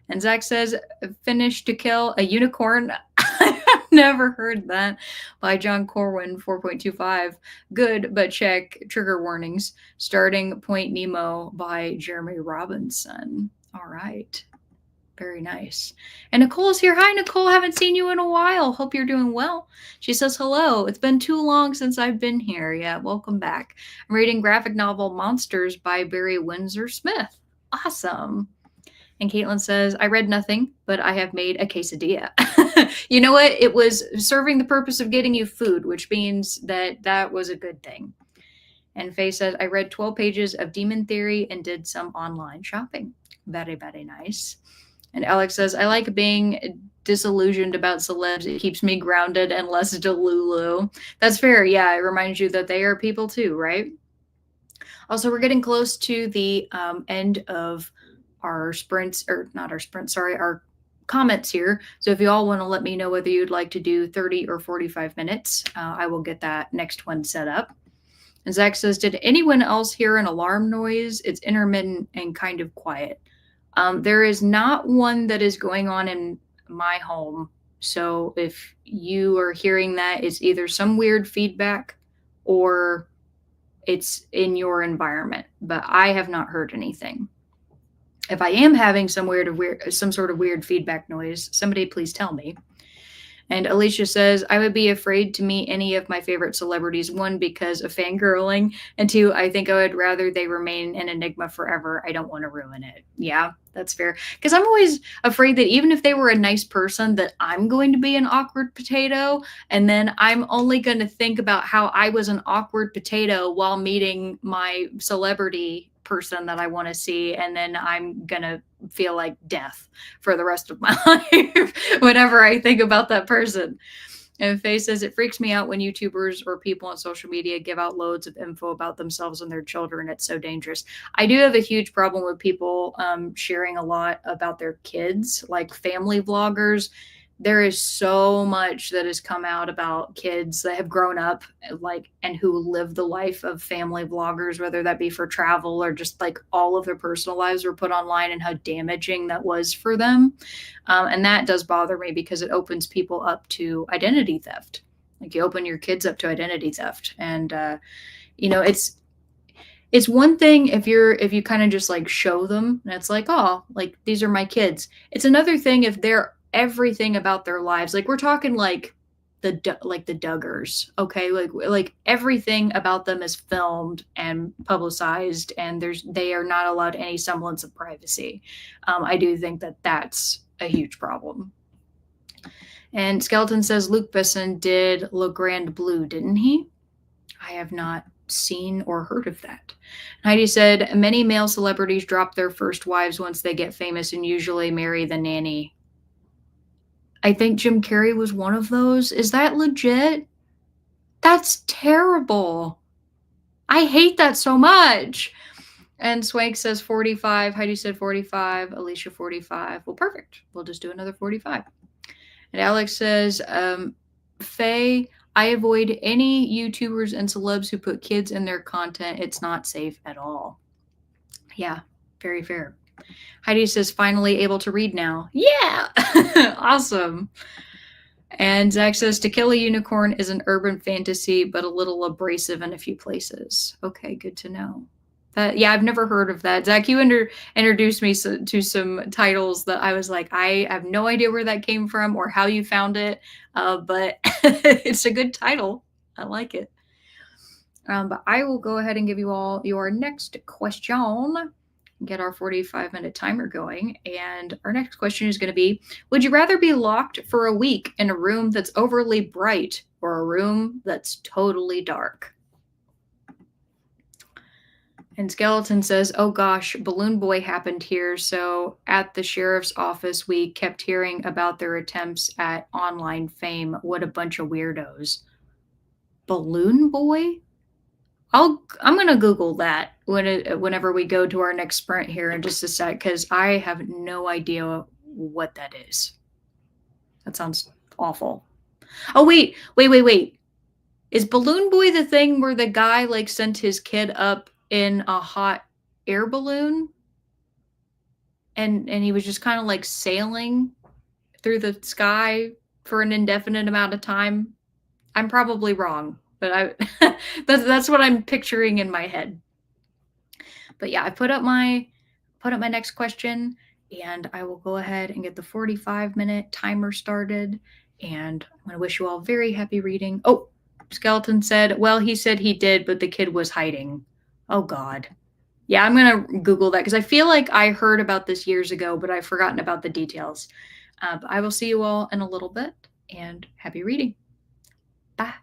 And Zach says, finish to kill a unicorn. I've never heard that. By John Corwin, 4.25. Good, but check. Trigger warnings. Starting Point Nemo by Jeremy Robinson. All right. Very nice. And Nicole is here. Hi, Nicole. Haven't seen you in a while. Hope you're doing well. She says, hello. It's been too long since I've been here. Yeah, welcome back. I'm reading graphic novel Monsters by Barry Windsor Smith. Awesome. And Caitlin says, I read nothing, but I have made a quesadilla. You know what? It was serving the purpose of getting you food, which means that was a good thing. And Faye says, I read 12 pages of Demon Theory and did some online shopping. Very, very nice. And Alex says, I like being disillusioned about celebs. It keeps me grounded and less delulu. That's fair. Yeah, it reminds you that they are people too, right? Also, we're getting close to the end of our sprints, or not our sprints, sorry, our comments here. So if you all want to let me know whether you'd like to do 30 or 45 minutes, I will get that next one set up. And Zach says, did anyone else hear an alarm noise? It's intermittent and kind of quiet. There is not one that is going on in my home. So if you are hearing that, it's either some weird feedback or it's in your environment, but I have not heard anything. If I am having some sort of weird feedback noise, somebody please tell me. And Alicia says, I would be afraid to meet any of my favorite celebrities. One, because of fangirling. And two, I think I would rather they remain an enigma forever. I don't want to ruin it. Yeah, that's fair. Because I'm always afraid that even if they were a nice person, that I'm going to be an awkward potato. And then I'm only going to think about how I was an awkward potato while meeting my celebrity person that I want to see, and then I'm gonna feel like death for the rest of my life whenever I think about that person. And Faye says, it freaks me out when YouTubers or people on social media give out loads of info about themselves and their children. It's so dangerous. I do have a huge problem with people sharing a lot about their kids, like family vloggers. There is so much that has come out about kids that have grown up and who live the life of family vloggers, whether that be for travel or just like all of their personal lives were put online, and how damaging that was for them. And that does bother me because it opens people up to identity theft. Like you open your kids up to identity theft. And, It's one thing if you kind of just like show them and it's like, oh, like these are my kids. It's another thing if they're everything about their lives. Like we're talking like like the Duggars, okay? Like everything about them is filmed and publicized, and they are not allowed any semblance of privacy. I do think that that's a huge problem. And Skeleton says Luke Besson did Le Grand Bleu, didn't he? I have not seen or heard of that. Heidi said many male celebrities drop their first wives once they get famous and usually marry the nanny. I think Jim Carrey was one of those. Is that legit? That's terrible. I hate that so much. And Swank says 45. Heidi said 45. Alicia 45. Well, perfect. We'll just do another 45. And Alex says, Faye, I avoid any YouTubers and celebs who put kids in their content. It's not safe at all. Yeah, very fair. Heidi says, finally able to read now. Yeah, awesome. And Zach says, To Kill a Unicorn is an urban fantasy, but a little abrasive in a few places. Okay, good to know. Yeah, I've never heard of that. Zach, you introduced me to some titles that I was like, I have no idea where that came from or how you found it, but it's a good title. I like it. But I will go ahead and give you all your next question. Get our 45-minute timer going. And our next question is going to be, would you rather be locked for a week in a room that's overly bright or a room that's totally dark? And Skeleton says, oh gosh, Balloon Boy happened here. So at the sheriff's office, we kept hearing about their attempts at online fame. What a bunch of weirdos. Balloon Boy? I'm gonna Google that whenever we go to our next sprint here in just a sec, because I have no idea what that is. That sounds awful. Oh wait. Is Balloon Boy the thing where the guy like sent his kid up in a hot air balloon and he was just kind of like sailing through the sky for an indefinite amount of time? I'm probably wrong, but that's what I'm picturing in my head. But yeah, I put up my next question, and I will go ahead and get the 45-minute timer started. And I'm going to wish you all very happy reading. Oh, Skeleton said, well, he said he did, but the kid was hiding. Oh, God. Yeah, I'm going to Google that because I feel like I heard about this years ago, but I've forgotten about the details. But I will see you all in a little bit, and happy reading. Bye.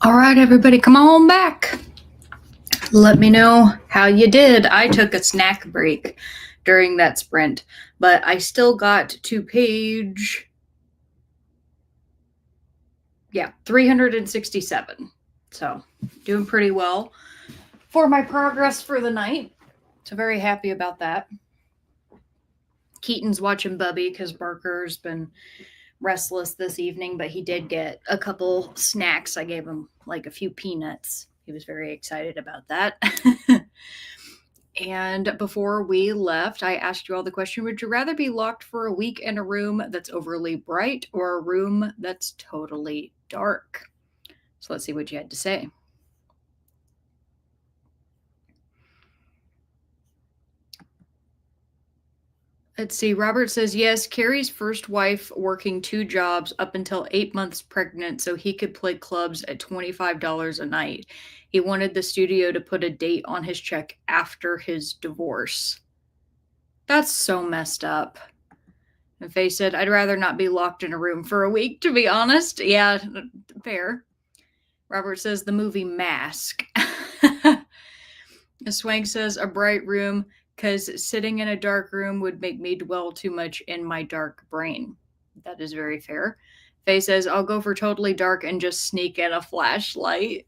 All right, everybody, come on back. Let me know how you did. I took a snack break during that sprint, but I still got to page 367. So, doing pretty well for my progress for the night. So, very happy about that. Keaton's watching Bubby because Barker's been restless this evening, but he did get a couple snacks. I gave him like a few peanuts. He was very excited about that. And before we left, I asked you all the question, would you rather be locked for a week in a room that's overly bright or a room that's totally dark? So let's see what you had to say. Let's see. Robert says, yes, Carrie's first wife working 2 jobs up until 8 months pregnant so he could play clubs at $25 a night. He wanted the studio to put a date on his check after his divorce. That's so messed up. And Faye said, I'd rather not be locked in a room for a week, to be honest. Yeah, fair. Robert says, the movie Mask. Swank says, a bright room, because sitting in a dark room would make me dwell too much in my dark brain. That is very fair. Faye says, I'll go for totally dark and just sneak in a flashlight.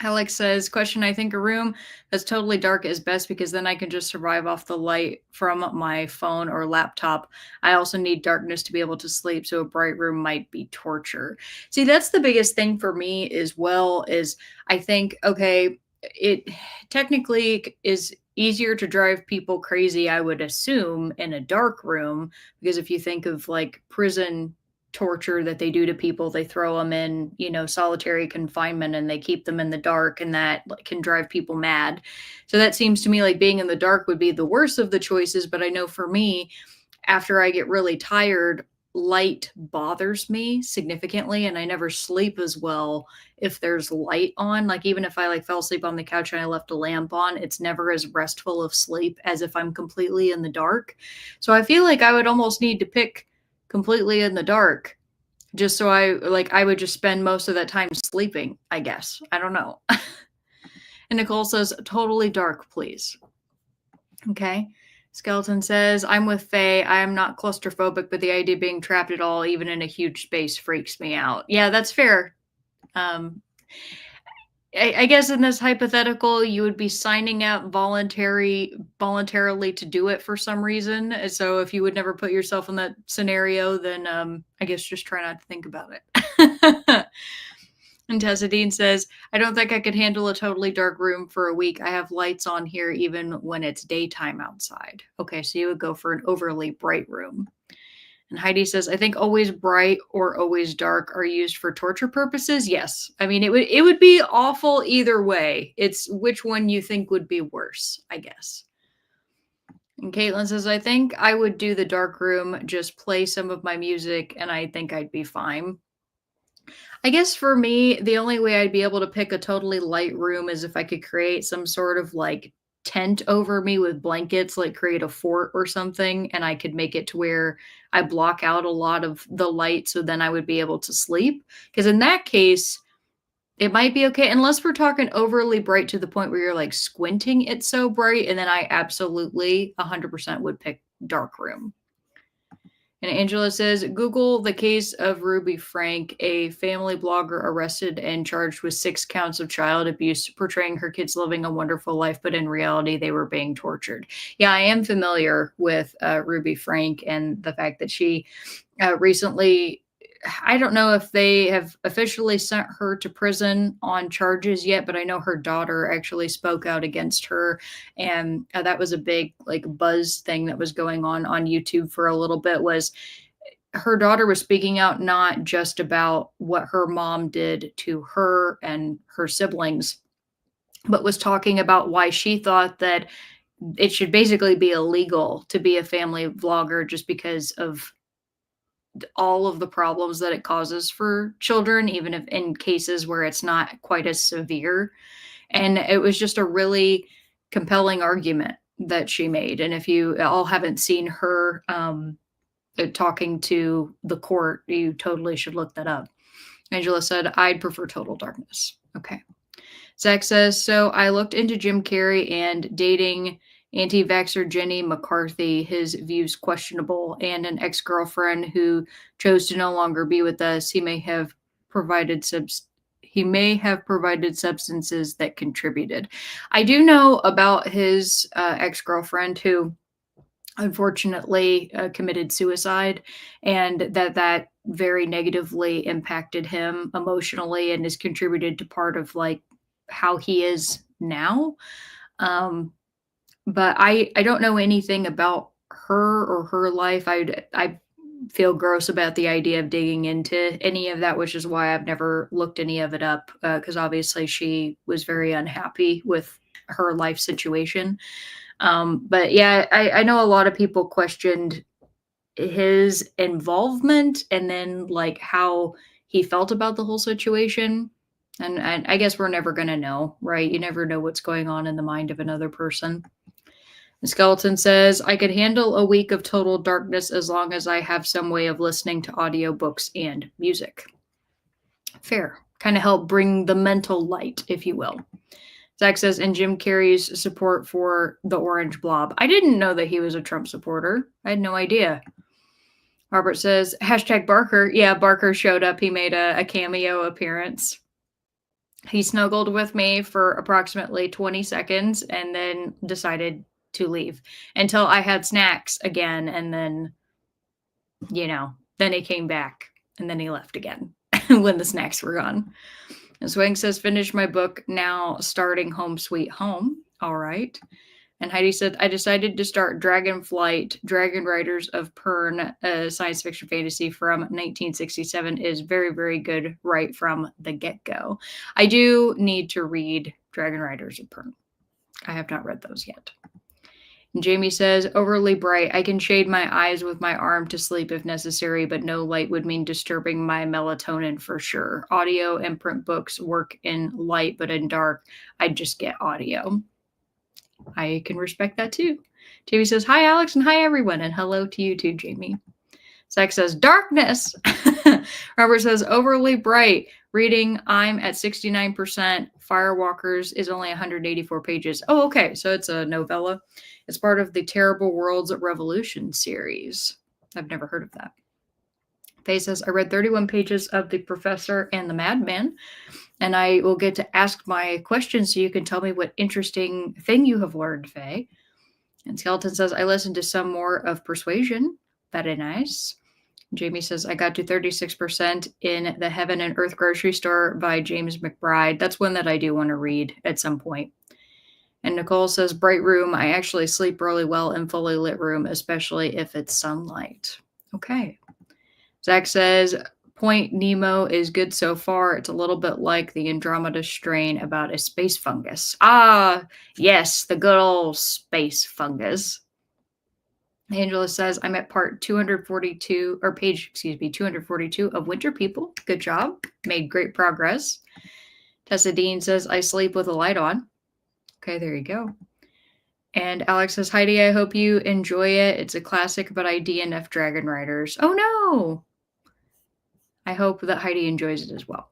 Alex says, question, I think a room that's totally dark is best because then I can just survive off the light from my phone or laptop. I also need darkness to be able to sleep, so a bright room might be torture. See, that's the biggest thing for me as well, is I think, okay, it technically is easier to drive people crazy, I would assume, in a dark room, because if you think of like prison torture that they do to people, they throw them in, solitary confinement and they keep them in the dark, and that can drive people mad. So that seems to me like being in the dark would be the worst of the choices. But I know for me, after I get really tired, light bothers me significantly, and I never sleep as well if there's light on. Like even if I like fell asleep on the couch and I left a lamp on, it's never as restful of sleep as if I'm completely in the dark. So I feel like I would almost need to pick completely in the dark, just so I would just spend most of that time sleeping, I guess. I don't know. And Nicole says, totally dark, please. Okay. Skeleton says, I'm with Faye. I am not claustrophobic, but the idea of being trapped at all, even in a huge space, freaks me out. Yeah, that's fair. I guess in this hypothetical, you would be signing out voluntarily to do it for some reason. So if you would never put yourself in that scenario, then I guess just try not to think about it. And Tessadine says, I don't think I could handle a totally dark room for a week. I have lights on here even when it's daytime outside. Okay, so you would go for an overly bright room. And Heidi says, I think always bright or always dark are used for torture purposes. Yes. I mean, it would be awful either way. It's which one you think would be worse, I guess. And Caitlin says, I think I would do the dark room, just play some of my music, and I think I'd be fine. I guess for me, the only way I'd be able to pick a totally light room is if I could create some sort of like tent over me with blankets, like create a fort or something, and I could make it to where I block out a lot of the light so then I would be able to sleep. Because in that case, it might be okay, unless we're talking overly bright to the point where you're like squinting, it's so bright, and then I absolutely 100% would pick dark room. And Angela says, Google the case of Ruby Frank, a family blogger arrested and charged with 6 counts of child abuse, portraying her kids living a wonderful life, but in reality, they were being tortured. Yeah, I am familiar with Ruby Frank and the fact that she recently, I don't know if they have officially sent her to prison on charges yet, but I know her daughter actually spoke out against her. And that was a big like buzz thing that was going on YouTube for a little bit, was her daughter was speaking out not just about what her mom did to her and her siblings, but was talking about why she thought that it should basically be illegal to be a family vlogger just because of all of the problems that it causes for children, even if in cases where it's not quite as severe. And it was just a really compelling argument that she made. And if you all haven't seen her talking to the court, you totally should look that up. Angela said, I'd prefer Total Darkness. Okay. Zach says, so I looked into Jim Carrey and dating anti-vaxxer Jenny McCarthy, his views questionable, and an ex-girlfriend who chose to no longer be with us. He may have provided substances that contributed. I do know about his ex-girlfriend who unfortunately committed suicide, and that very negatively impacted him emotionally and has contributed to part of like how he is now. But I don't know anything about her or her life. I feel gross about the idea of digging into any of that, which is why I've never looked any of it up, because obviously she was very unhappy with her life situation. But yeah, I know a lot of people questioned his involvement and then like how he felt about the whole situation. And I guess we're never going to know, right? You never know what's going on in the mind of another person. The skeleton says, I could handle a week of total darkness as long as I have some way of listening to audiobooks and music. Fair. Kind of help bring the mental light, if you will. Zach says, and Jim Carrey's support for the Orange Blob. I didn't know that he was a Trump supporter. I had no idea. Robert says, hashtag Barker. Yeah, Barker showed up. He made a cameo appearance. He snuggled with me for approximately 20 seconds and then decided to leave until I had snacks again. And then, then he came back and then he left again when the snacks were gone. And Swing says, finish my book now, starting Home Sweet Home. All right. And Heidi said, I decided to start Dragonflight, Dragon Riders of Pern, a science fiction fantasy from 1967 is very, very good right from the get-go. I do need to read Dragon Riders of Pern. I have not read those yet. And Jamie says, overly bright. I can shade my eyes with my arm to sleep if necessary, but no light would mean disturbing my melatonin for sure. Audio and print books work in light, but in dark, I'd just get audio. I can respect that too. Jamie says, hi, Alex, and hi, everyone. And hello to you too, Jamie. Zach says, darkness. Robert says, overly bright. Reading, I'm at 69%. Firewalkers is only 184 pages. Oh, okay. So it's a novella. It's part of the Terrible Worlds Revolution series. I've never heard of that. Faye says, I read 31 pages of The Professor and the Madman, and I will get to ask my questions so you can tell me what interesting thing you have learned, Faye. And Skeleton says, I listened to some more of Persuasion. Very nice. Jamie says, I got to 36% in The Heaven and Earth Grocery Store by James McBride. That's one that I do want to read at some point. And Nicole says, bright room. I actually sleep really well in fully lit room, especially if it's sunlight. Okay. Zach says, Point Nemo is good so far. It's a little bit like the Andromeda strain about a space fungus. Ah, yes, the good old space fungus. Angela says, I'm at part 242, or page, 242 of Winter People. Good job. Made great progress. Tessa Dean says, I sleep with a light on. Okay, there you go. And Alex says, Heidi, I hope you enjoy it. It's a classic, but I DNF Dragon Riders. Oh, no. I hope that Heidi enjoys it as well.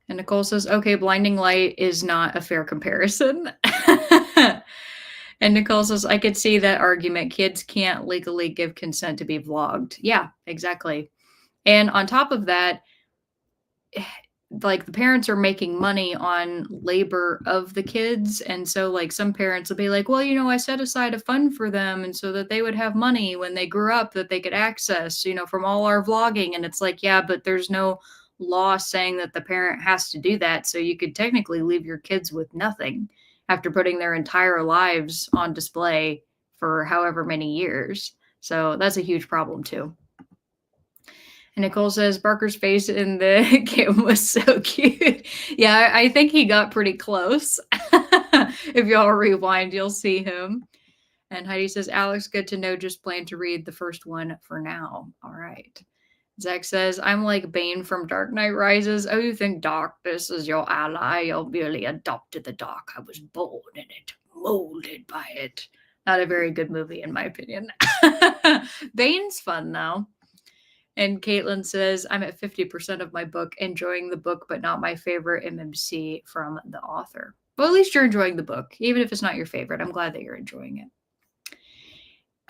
And Nicole says, okay, blinding light is not a fair comparison. And Nicole says, I could see that argument. Kids can't legally give consent to be vlogged. Yeah, exactly. And on top of that, like the parents are making money on labor of the kids. And so like some parents will be like, well, I set aside a fund for them. And so that they would have money when they grew up that they could access, from all our vlogging. And it's like, yeah, but there's no law saying that the parent has to do that. So you could technically leave your kids with nothing after putting their entire lives on display for however many years. So that's a huge problem too. And Nicole says, Barker's face in the game was so cute. Yeah, I think he got pretty close. If y'all rewind, you'll see him. And Heidi says, Alex, good to know. Just plan to read the first one for now. All right. Zach says, I'm like Bane from Dark Knight Rises. Oh, you think darkness is your ally? You merely adopted the dark. I was born in it, molded by it. Not a very good movie, in my opinion. Bane's fun, though. And Caitlin says, I'm at 50% of my book, enjoying the book, but not my favorite MMC from the author. Well, at least you're enjoying the book, even if it's not your favorite. I'm glad that you're enjoying it.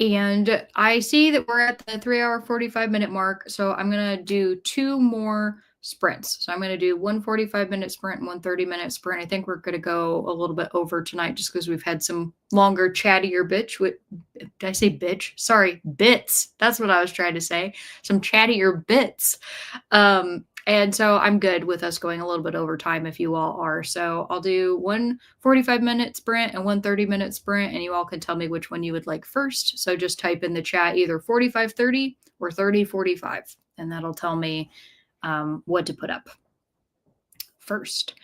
And I see that we're at the 3 hour, 45-minute mark. So I'm going to do 2 more sprints. So I'm going to do one 45-minute sprint and one 30-minute sprint. I think we're going to go a little bit over tonight just because we've had some longer, chattier did I say bitch? Sorry, bits. That's what I was trying to say. Some chattier bits. And so I'm good with us going a little bit over time if you all are. So I'll do one 45-minute sprint and one 30-minute sprint, and you all can tell me which one you would like first. So just type in the chat either 45-30 or 30-45, and that'll tell me what to put up first.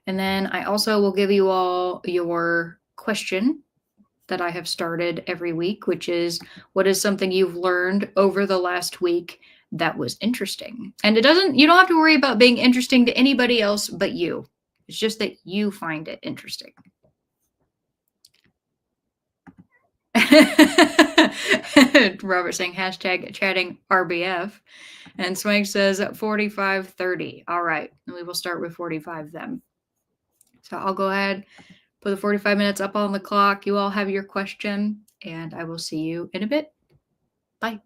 And then I also will give you all your question that I have started every week, which is, what is something you've learned over the last week that was interesting? And you don't have to worry about being interesting to anybody else but you. It's just that you find it interesting. Robert saying hashtag chatting RBF. And Swank says 45-30. All right. And we will start with 45 then. So I'll go ahead, put the 45 minutes up on the clock. You all have your question, and I will see you in a bit. Bye.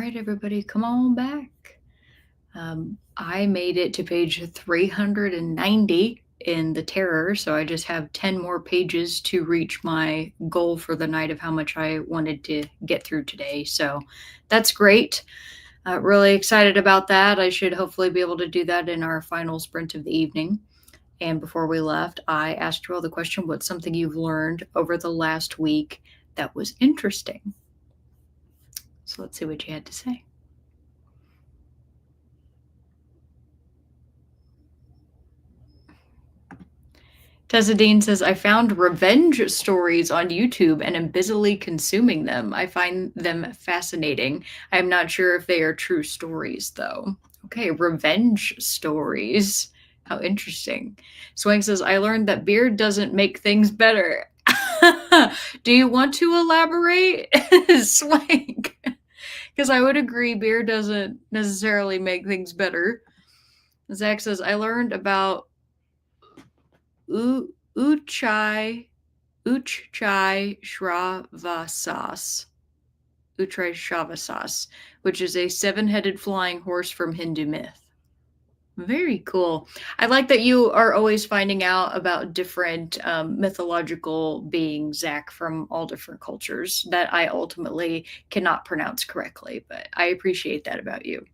right, everybody, come on back. I made it to page 390 in The Terror, so I just have 10 more pages to reach my goal for the night of how much I wanted to get through today. So that's great. Really excited about that. I should hopefully be able to do that in our final sprint of the evening. And before we left, I asked you all the question, what's something you've learned over the last week that was interesting? So let's see what you had to say. Tessa Dean says, I found revenge stories on YouTube and am busily consuming them. I find them fascinating. I'm not sure if they are true stories, though. Okay, revenge stories. How interesting. Swank says, I learned that beer doesn't make things better. Do you want to elaborate, Swank? Because I would agree, beer doesn't necessarily make things better. Zach says, I learned about Uchai Shravasas, which is a seven-headed flying horse from Hindu myth. Very cool. I like that you are always finding out about different mythological beings, Zach, from all different cultures that I ultimately cannot pronounce correctly, but I appreciate that about you.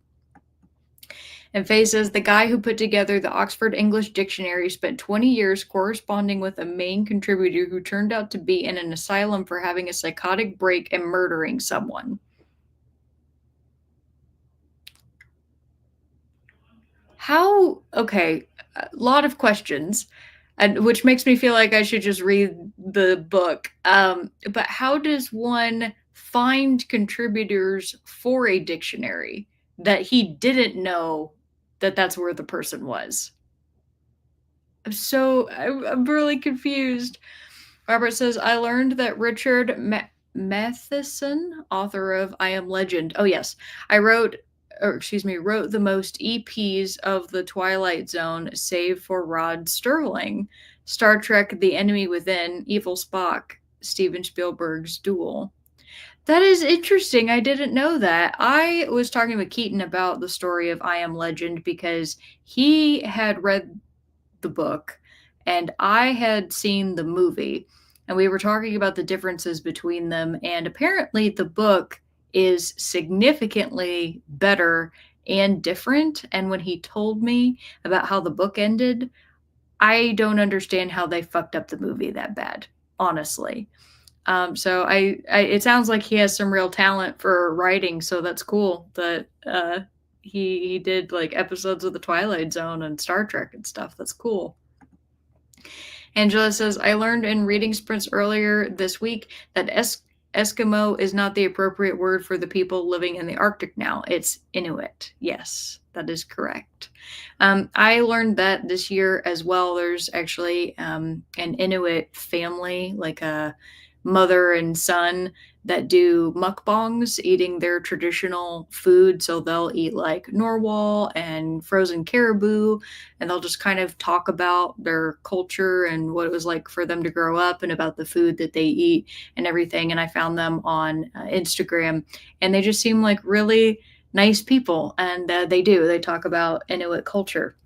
And Faye says the guy who put together the Oxford English Dictionary spent 20 years corresponding with a main contributor who turned out to be in an asylum for having a psychotic break and murdering someone. How? Okay, a lot of questions, and which makes me feel like I should just read the book. But how does one find contributors for a dictionary that he didn't know that that's where the person was? I'm really confused. Robert says, I learned that Richard Matheson, author of I Am Legend. Oh, yes. Wrote the most EPs of The Twilight Zone, save for Rod Sterling. Star Trek The Enemy Within, Evil Spock, Steven Spielberg's Duel. That is interesting. I didn't know that. I was talking with Keaton about the story of I Am Legend because he had read the book and I had seen the movie, and we were talking about the differences between them, and apparently the book is significantly better and different. And when he told me about how the book ended, I don't understand how they fucked up the movie that bad, honestly. So it sounds like he has some real talent for writing, so that's cool that he did like episodes of The Twilight Zone and Star Trek and stuff. That's cool. Angela says, I learned in reading sprints earlier this week that Eskimo is not the appropriate word for the people living in the Arctic now. It's Inuit. Yes, that is correct. I learned that this year as well. There's actually an Inuit family, like a mother and son, that do mukbangs eating their traditional food. So they'll eat like narwhal and frozen caribou, and they'll just kind of talk about their culture and what it was like for them to grow up and about the food that they eat and everything. And I found them on Instagram, and they just seem like really nice people. And they talk about Inuit culture.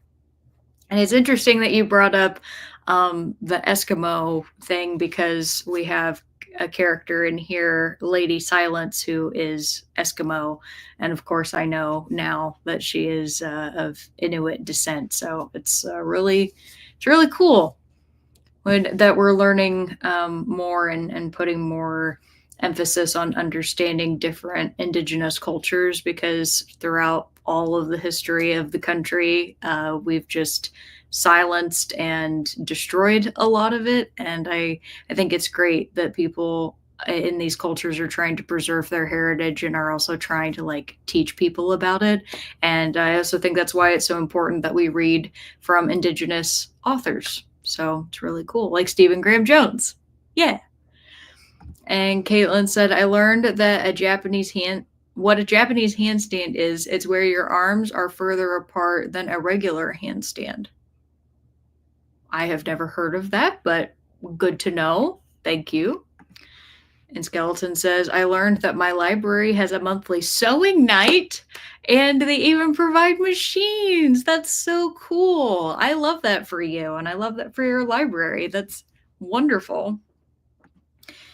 And it's interesting that you brought up the Eskimo thing, because we have a character in here, Lady Silence, who is Eskimo. And of course, I know now that she is of Inuit descent. So it's really cool that we're learning more and putting more emphasis on understanding different indigenous cultures, because throughout all of the history of the country, we've just silenced and destroyed a lot of it. And I think it's great that people in these cultures are trying to preserve their heritage and are also trying to like teach people about it. And I also think that's why it's so important that we read from indigenous authors. So it's really cool, like Stephen Graham Jones. Yeah. And Caitlin said, I learned that what a Japanese handstand is, it's where your arms are further apart than a regular handstand. I have never heard of that, but good to know. Thank you. And Skeleton says, I learned that my library has a monthly sewing night and they even provide machines. That's so cool. I love that for you. And I love that for your library. That's wonderful.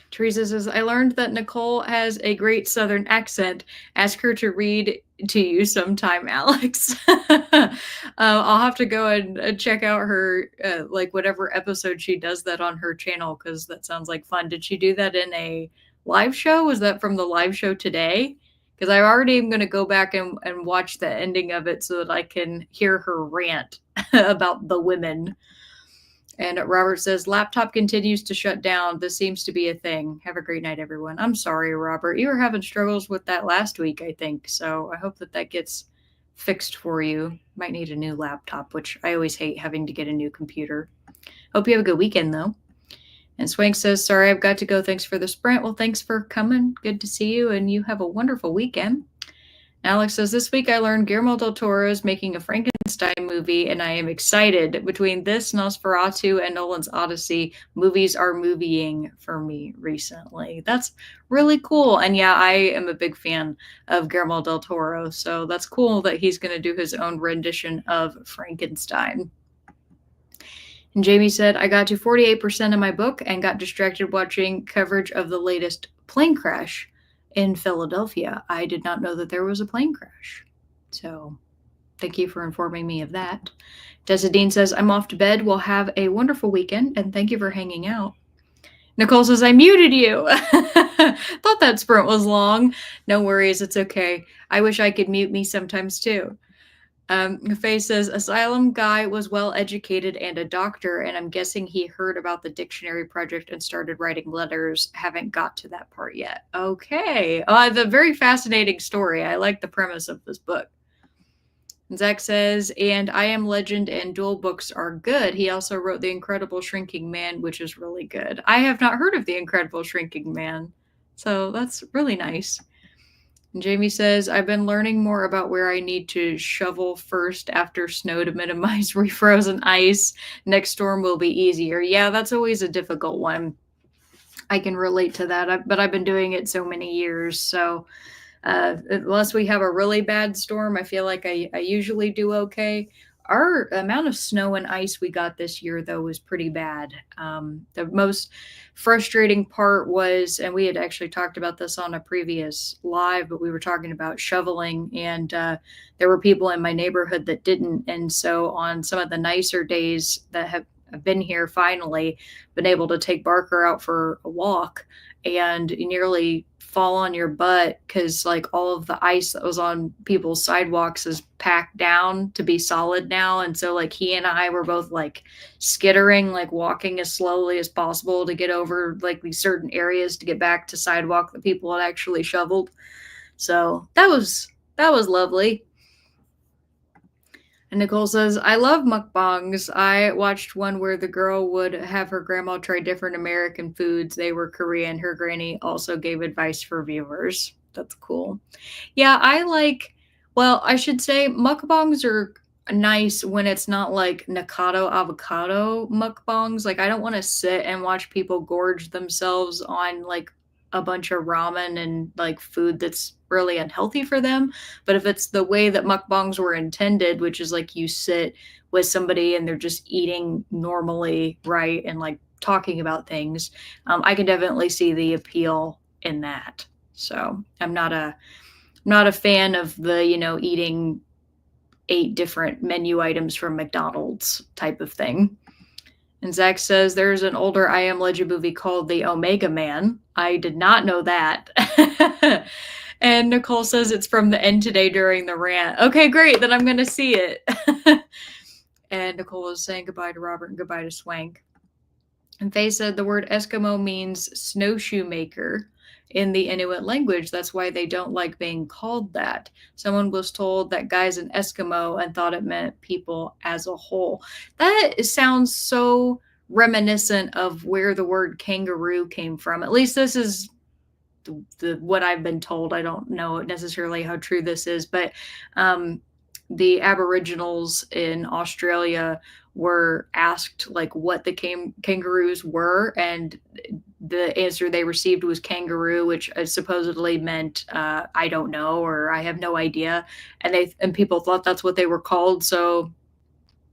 Teresa says, I learned that Nicole has a great Southern accent. Ask her to read to you sometime, Alex. I'll have to go and check out her, like whatever episode she does that on her channel, because that sounds like fun. Did she do that in a live show? Was that from the live show today? Because I already am going to go back and watch the ending of it so that I can hear her rant about the women. And Robert says, laptop continues to shut down. This seems to be a thing. Have a great night, everyone. I'm sorry, Robert. You were having struggles with that last week, I think. So I hope that that gets fixed for you. Might need a new laptop, which I always hate having to get a new computer. Hope you have a good weekend, though. And Swank says, sorry, I've got to go. Thanks for the sprint. Well, thanks for coming. Good to see you. And you have a wonderful weekend. Alex says, this week I learned Guillermo del Toro is making a Frankenstein movie, and I am excited. Between this, Nosferatu, and Nolan's Odyssey, movies are movieing for me recently. That's really cool. And yeah, I am a big fan of Guillermo del Toro, so that's cool that he's going to do his own rendition of Frankenstein. And Jamie said, I got to 48% of my book and got distracted watching coverage of the latest plane crash in Philadelphia. I did not know that there was a plane crash. So thank you for informing me of that. Desidine says, I'm off to bed. We'll have a wonderful weekend, and thank you for hanging out. Nicole says, I muted you. Thought that sprint was long. No worries. It's okay. I wish I could mute me sometimes too. Faye says, Asylum Guy was well educated and a doctor, and I'm guessing he heard about the dictionary project and started writing letters. Haven't got to that part yet. Okay. The very fascinating story. I like the premise of this book. And Zach says, and I Am Legend and Duel books are good. He also wrote The Incredible Shrinking Man, which is really good. I have not heard of The Incredible Shrinking Man, so that's really nice. And Jamie says, I've been learning more about where I need to shovel first after snow to minimize refrozen ice. Next storm will be easier. Yeah, that's always a difficult one. I can relate to that, but I've been doing it so many years. So unless we have a really bad storm, I feel like I usually do okay. Our amount of snow and ice we got this year, though, was pretty bad. The most frustrating part was, and we had actually talked about this on a previous live, but we were talking about shoveling, and there were people in my neighborhood that didn't. And so on some of the nicer days that have been here, finally been able to take Barker out for a walk and nearly fall on your butt because like all of the ice that was on people's sidewalks is packed down to be solid now. And so like he and I were both like skittering, like walking as slowly as possible to get over like these certain areas to get back to sidewalk that people had actually shoveled. So that was lovely. And Nicole says, I love mukbangs. I watched one where the girl would have her grandma try different American foods. They were Korean. Her granny also gave advice for viewers. That's cool. Yeah, I should say mukbangs are nice when it's not like Nakado avocado mukbangs. Like, I don't want to sit and watch people gorge themselves on like a bunch of ramen and like food that's really unhealthy for them. But if it's the way that mukbangs were intended, which is like you sit with somebody and they're just eating normally, right, and like talking about things, I can definitely see the appeal in that. So I'm not a fan of the, eating 8 different menu items from McDonald's type of thing. And Zach says there's an older I Am Legend movie called The Omega Man. I did not know that. And Nicole says it's from the end today during the rant. Okay, great. Then I'm going to see it. And Nicole is saying goodbye to Robert and goodbye to Swank. And Faye said the word Eskimo means snowshoe maker in the Inuit language. That's why they don't like being called that. Someone was told that guy's an Eskimo and thought it meant people as a whole. That sounds so reminiscent of where the word kangaroo came from. At least this is what I've been told. I don't know necessarily how true this is, but the Aboriginals in Australia were asked like what the kangaroos were, and the answer they received was kangaroo, which supposedly meant I don't know or I have no idea, and people thought that's what they were called, so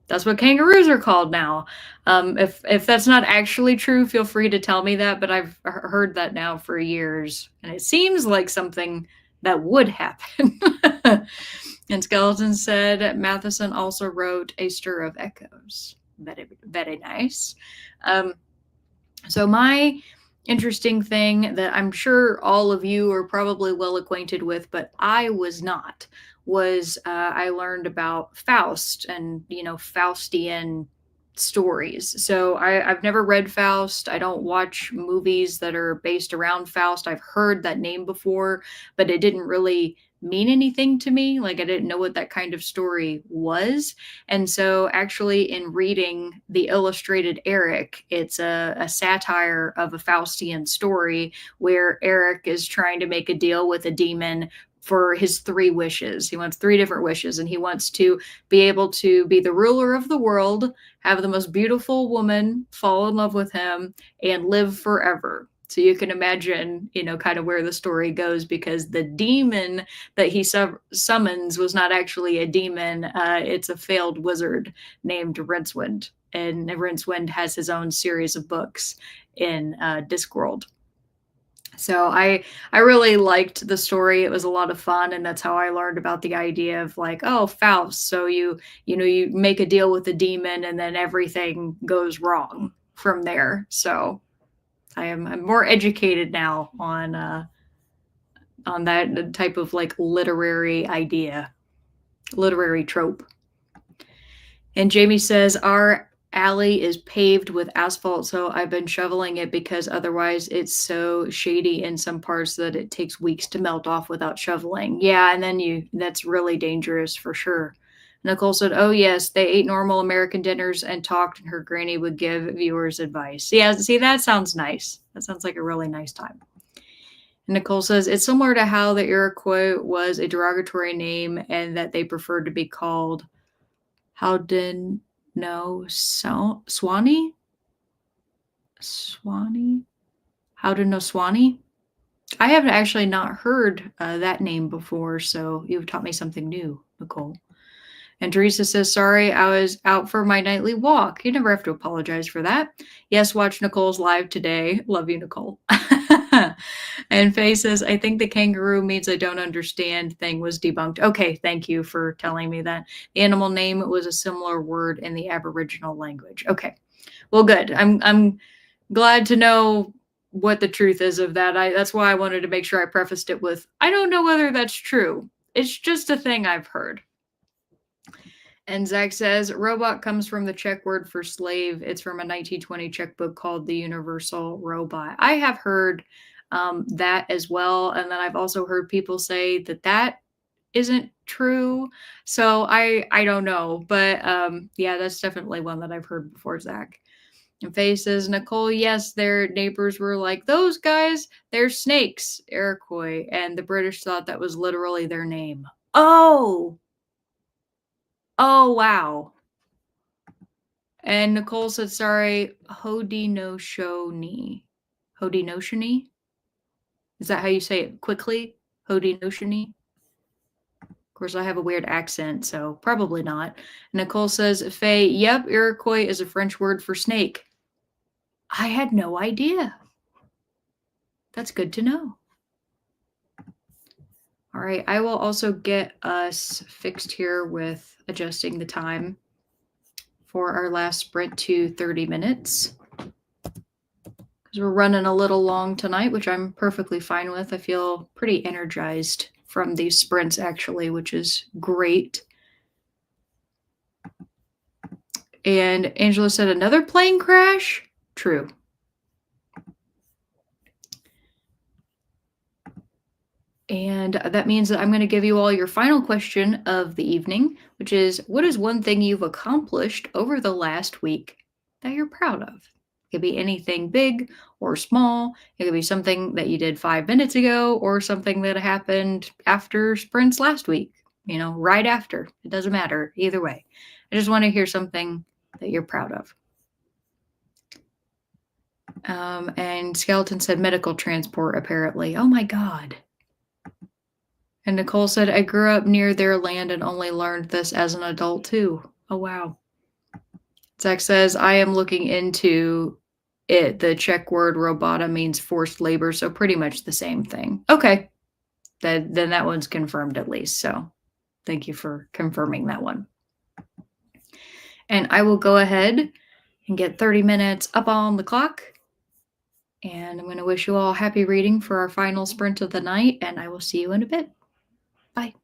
that's what kangaroos are called now. If that's not actually true, feel free to tell me that. But I've heard that now for years, and it seems like something that would happen. And Skeleton said Matheson also wrote A Stir of Echoes. Very, very nice. So my interesting thing that I'm sure all of you are probably well acquainted with, but I was not, was I learned about Faust and, Faustian stories. So I've never read Faust. I don't watch movies that are based around Faust. I've heard that name before, but it didn't really mean anything to me. Like I didn't know what that kind of story was. And so, actually, in reading the illustrated Eric, it's a satire of a Faustian story where Eric is trying to make a deal with a demon for his three wishes. He wants three different wishes, and he wants to be able to be the ruler of the world, have the most beautiful woman fall in love with him, and live forever. So you can imagine, kind of where the story goes, because the demon that he summons was not actually a demon. It's a failed wizard named Rincewind. And Rincewind has his own series of books in Discworld. So I really liked the story. It was a lot of fun, and that's how I learned about the idea of like, oh, Faust. So you make a deal with the demon, and then everything goes wrong from there. So I'm more educated now on that type of like literary idea, literary trope. And Jamie says, our alley is paved with asphalt, so I've been shoveling it because otherwise it's so shady in some parts that it takes weeks to melt off without shoveling. Yeah, and then that's really dangerous for sure. Nicole said, oh, yes, they ate normal American dinners and talked, and her granny would give viewers advice. Yeah, see, that sounds nice. That sounds like a really nice time. And Nicole says, it's similar to how the Iroquois was a derogatory name and that they preferred to be called Haudenosaunee? Swanee? Haudenosaunee? I have actually not heard that name before, so you've taught me something new, Nicole. And Teresa says, sorry, I was out for my nightly walk. You never have to apologize for that. Yes, watch Nicole's live today. Love you, Nicole. And Faye says, I think the kangaroo means I don't understand thing was debunked. Okay, thank you for telling me that. The animal name was a similar word in the Aboriginal language. Okay, well, good. I'm glad to know what the truth is of that. That's why I wanted to make sure I prefaced it with, I don't know whether that's true. It's just a thing I've heard. And Zach says, robot comes from the Czech word for slave. It's from a 1920 Czech book called The Universal Robot. I have heard that as well. And then I've also heard people say that isn't true. So I don't know. But yeah, that's definitely one that I've heard before, Zach. And Faye says, Nicole, yes, their neighbors were like, those guys, they're snakes, Iroquois. And the British thought that was literally their name. Oh, wow. And Nicole said, sorry, Haudenosaunee. Haudenosaunee? Is that how you say it quickly? Haudenosaunee? Of course, I have a weird accent, so probably not. Nicole says, Faye, yep, Iroquois is a French word for snake. I had no idea. That's good to know. All right, I will also get us fixed here with adjusting the time for our last sprint to 30 minutes. Because we're running a little long tonight, which I'm perfectly fine with. I feel pretty energized from these sprints, actually, which is great. And Angela said, another plane crash? True. And that means that I'm going to give you all your final question of the evening, which is, what is one thing you've accomplished over the last week that you're proud of? It could be anything big or small. It could be something that you did 5 minutes ago or something that happened after sprints last week, right after. It doesn't matter either way. I just want to hear something that you're proud of. And Skeleton said medical transport, apparently. Oh my God. And Nicole said, I grew up near their land and only learned this as an adult too. Oh, wow. Zach says, I am looking into it. The Czech word robota means forced labor, so pretty much the same thing. Okay. Then that one's confirmed at least. So thank you for confirming that one. And I will go ahead and get 30 minutes up on the clock. And I'm going to wish you all happy reading for our final sprint of the night, and I will see you in a bit. Bye.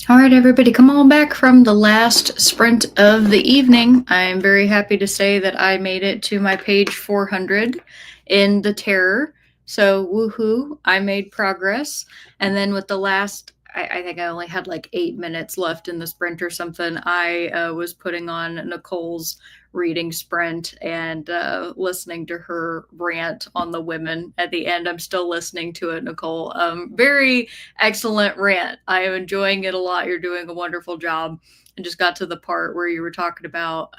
All right, everybody, come on back from the last sprint of the evening. I'm very happy to say that I made it to my page 400 in the Terror. So, woohoo, I made progress. And then with the last, I think I only had like 8 minutes left in the sprint or something. I was putting on Nicole's reading sprint and listening to her rant on the women at the end. I'm still listening to it, Nicole. Very excellent rant. I am enjoying it a lot. You're doing a wonderful job. And just got to the part where you were talking about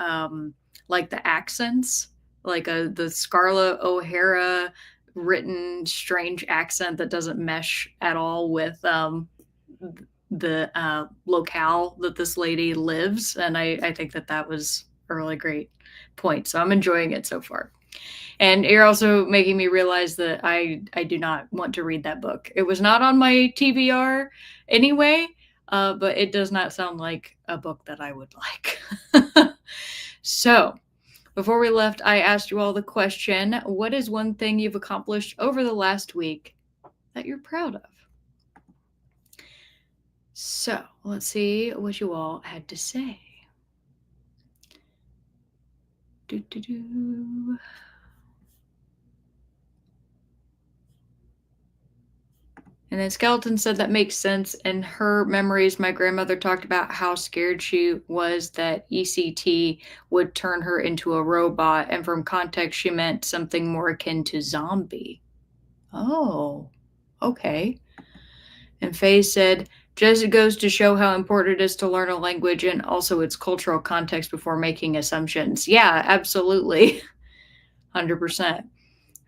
like the accents, like the Scarlett O'Hara written strange accent that doesn't mesh at all with the locale that this lady lives. And I think that was a really great point. So I'm enjoying it so far. And you're also making me realize that I do not want to read that book. It was not on my TBR anyway, but it does not sound like a book that I would like. So, before we left, I asked you all the question, what is one thing you've accomplished over the last week that you're proud of? So, let's see what you all had to say. And then Skeleton said that makes sense. In her memories, my grandmother talked about how scared she was that ECT would turn her into a robot. And from context, she meant something more akin to zombie. Oh, okay. And Faye said, just it goes to show how important it is to learn a language and also its cultural context before making assumptions. Yeah, absolutely. 100%.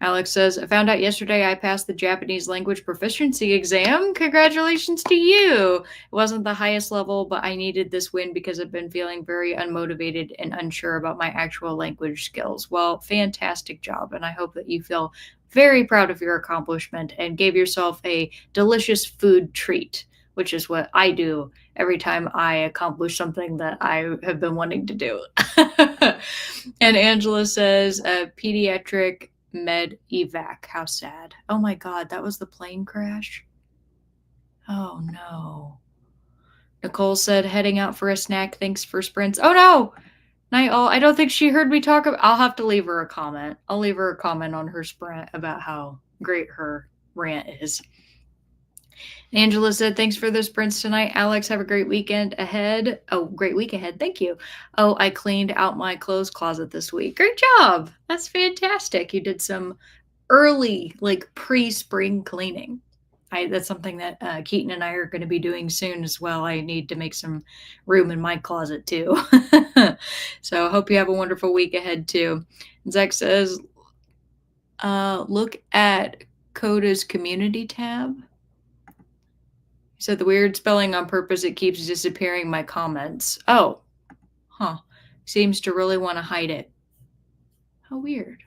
Alex says, I found out yesterday I passed the Japanese language proficiency exam. Congratulations to you. It wasn't the highest level, but I needed this win because I've been feeling very unmotivated and unsure about my actual language skills. Well, fantastic job. And I hope that you feel very proud of your accomplishment and gave yourself a delicious food treat, which is what I do every time I accomplish something that I have been wanting to do. And Angela says, pediatric med evac. How sad. Oh my God, that was the plane crash? Oh no. Nicole said, heading out for a snack. Thanks for sprints. Oh no! Night all. I don't think she heard me talk about. I'll have to leave her a comment. I'll leave her a comment on her sprint about how great her rant is. Angela said, thanks for the sprints tonight. Alex, have a great weekend ahead. Oh, great week ahead. Thank you. Oh, I cleaned out my clothes closet this week. Great job. That's fantastic. You did some early, like pre-spring cleaning. That's something that Keaton and I are going to be doing soon as well. I need to make some room in my closet too. So I hope you have a wonderful week ahead too. Zach says, look at Coda's community tab. He said the weird spelling on purpose, it keeps disappearing my comments. Oh, huh. Seems to really want to hide it. How weird.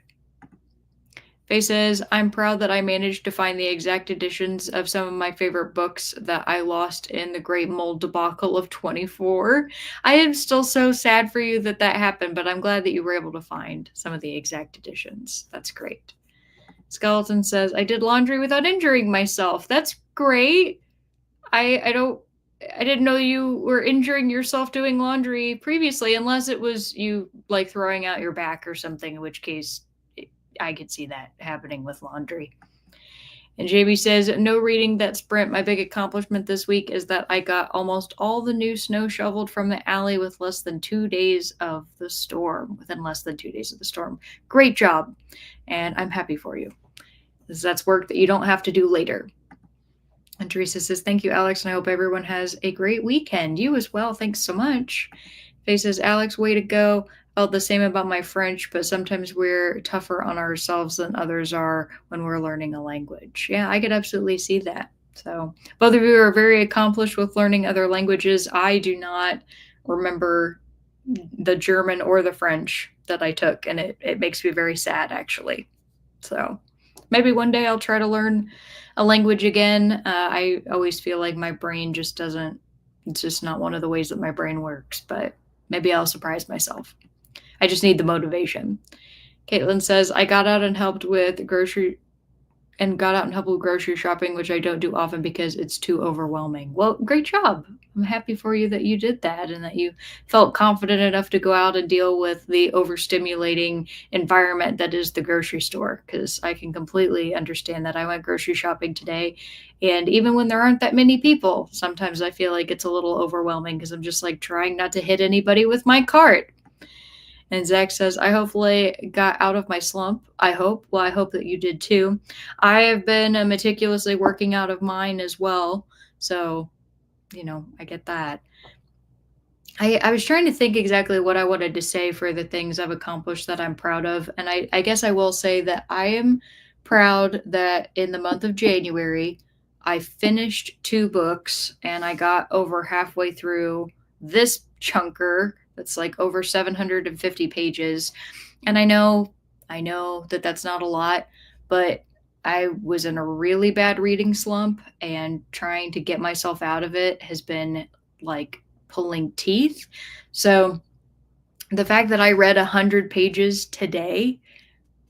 Faye says, I'm proud that I managed to find the exact editions of some of my favorite books that I lost in the Great Mold debacle of 24. I am still so sad for you that happened, but I'm glad that you were able to find some of the exact editions. That's great. Skeleton says, I did laundry without injuring myself. That's great. I didn't know you were injuring yourself doing laundry previously, unless it was you like throwing out your back or something, in which case I could see that happening with laundry. And JB says, no reading that sprint. My big accomplishment this week is that I got almost all the new snow shoveled from the alley with less than 2 days of the storm, within less than 2 days of the storm. Great job. And I'm happy for you. That's work that you don't have to do later. And Teresa says, thank you, Alex, and I hope everyone has a great weekend. You as well. Thanks so much. Faye says, Alex, way to go. Felt the same about my French, but sometimes we're tougher on ourselves than others are when we're learning a language. Yeah, I could absolutely see that. So both of you are very accomplished with learning other languages. I do not remember the German or the French that I took, and it makes me very sad, actually. So maybe one day I'll try to learn a language again. I always feel like my brain just doesn't, it's just not one of the ways that my brain works, but maybe I'll surprise myself. I just need the motivation. Caitlin says, I got out and helped with grocery and got out and helped with grocery shopping, which I don't do often because it's too overwhelming. Well, great job. I'm happy for you that you did that and that you felt confident enough to go out and deal with the overstimulating environment that is the grocery store. Because I can completely understand that. I went grocery shopping today, and even when there aren't that many people, sometimes I feel like it's a little overwhelming because I'm just like trying not to hit anybody with my cart. And Zach says, I hopefully got out of my slump. I hope. Well, I hope that you did too. I have been meticulously working out of mine as well. So, I get that. I was trying to think exactly what I wanted to say for the things I've accomplished that I'm proud of. And I guess I will say that I am proud that in the month of January, I finished 2 books and I got over halfway through this chunker that's like over 750 pages. And I know that that's not a lot, but I was in a really bad reading slump, and trying to get myself out of it has been like pulling teeth. So the fact that I read 100 pages today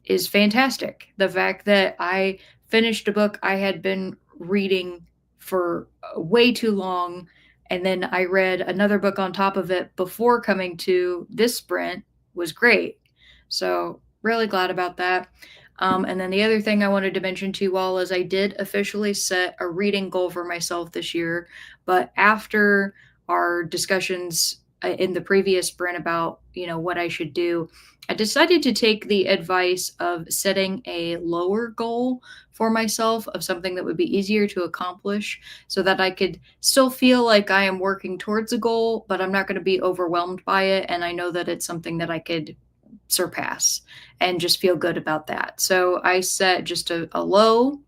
is fantastic. The fact that I finished a book I had been reading for way too long, and then I read another book on top of it before coming to this sprint was great. So, really glad about that. And then the other thing I wanted to mention to you all is I did officially set a reading goal for myself this year. But after our discussions in the previous sprint about, what I should do, I decided to take the advice of setting a lower goal for myself of something that would be easier to accomplish so that I could still feel like I am working towards a goal, but I'm not going to be overwhelmed by it. And I know that it's something that I could surpass and just feel good about that. So I set just a low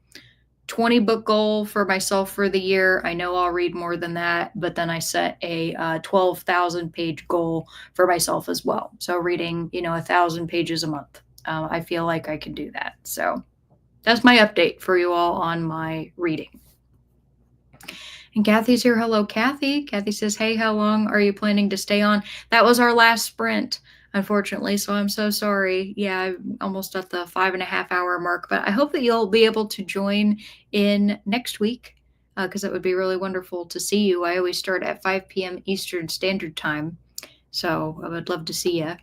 20 book goal for myself for the year. I know I'll read more than that, but then I set a 12,000 page goal for myself as well. So reading, 1,000 pages a month. I feel like I can do that. So that's my update for you all on my reading. And Kathy's here. Hello, Kathy. Kathy says, hey, how long are you planning to stay on? That was our last sprint, unfortunately. So I'm so sorry. Yeah, I'm almost at the 5.5 hour mark, but I hope that you'll be able to join in next week because that would be really wonderful to see you. I always start at 5 p.m. Eastern Standard Time. So I would love to see you.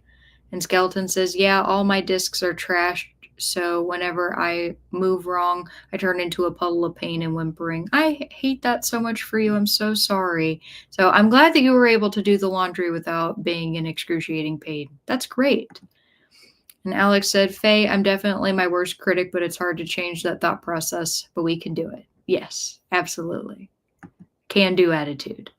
And Skeleton says, yeah, all my discs are trashed. So whenever I move wrong, I turn into a puddle of pain and whimpering. I hate that so much for you. I'm so sorry. So I'm glad that you were able to do the laundry without being in excruciating pain. That's great. And Alex said, Faye, I'm definitely my worst critic, but it's hard to change that thought process, but we can do it. Yes, absolutely. Can do attitude.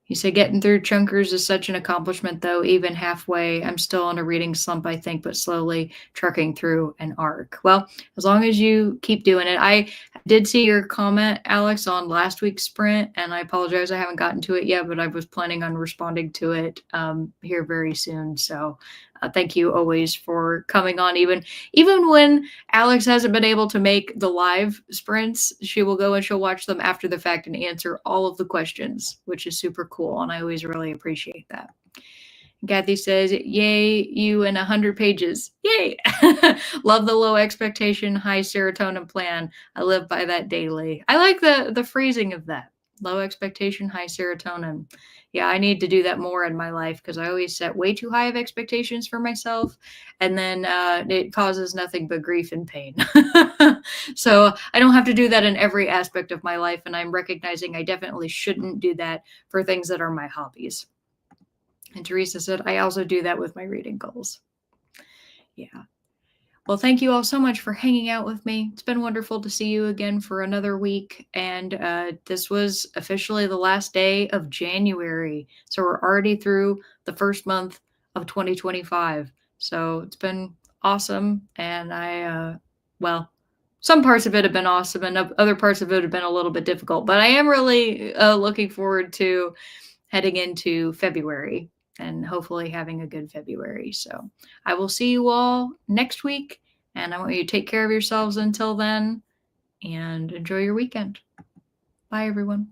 He said, getting through chunkers is such an accomplishment, though. Even halfway, I'm still in a reading slump, I think, but slowly trucking through an arc. Well, as long as you keep doing it. I did see your comment, Alex, on last week's sprint, and I apologize I haven't gotten to it yet, but I was planning on responding to it here very soon. So thank you always for coming on. Even when Alex hasn't been able to make the live sprints, she will go and she'll watch them after the fact and answer all of the questions, which is super cool. And I always really appreciate that. Kathy says, yay, you in 100 pages. Yay. Love the low expectation, high serotonin plan. I live by that daily. I like the phrasing of that. Low expectation, high serotonin. Yeah, I need to do that more in my life because I always set way too high of expectations for myself. And then it causes nothing but grief and pain. So I don't have to do that in every aspect of my life. And I'm recognizing I definitely shouldn't do that for things that are my hobbies. And Teresa said, I also do that with my reading goals. Yeah. Well, thank you all so much for hanging out with me. It's been wonderful to see you again for another week. And this was officially the last day of January. So we're already through the first month of 2025. So it's been awesome. And well, some parts of it have been awesome and other parts of it have been a little bit difficult. But I am really looking forward to heading into February and hopefully having a good February. So I will see you all next week. And I want you to take care of yourselves until then and enjoy your weekend. Bye, everyone.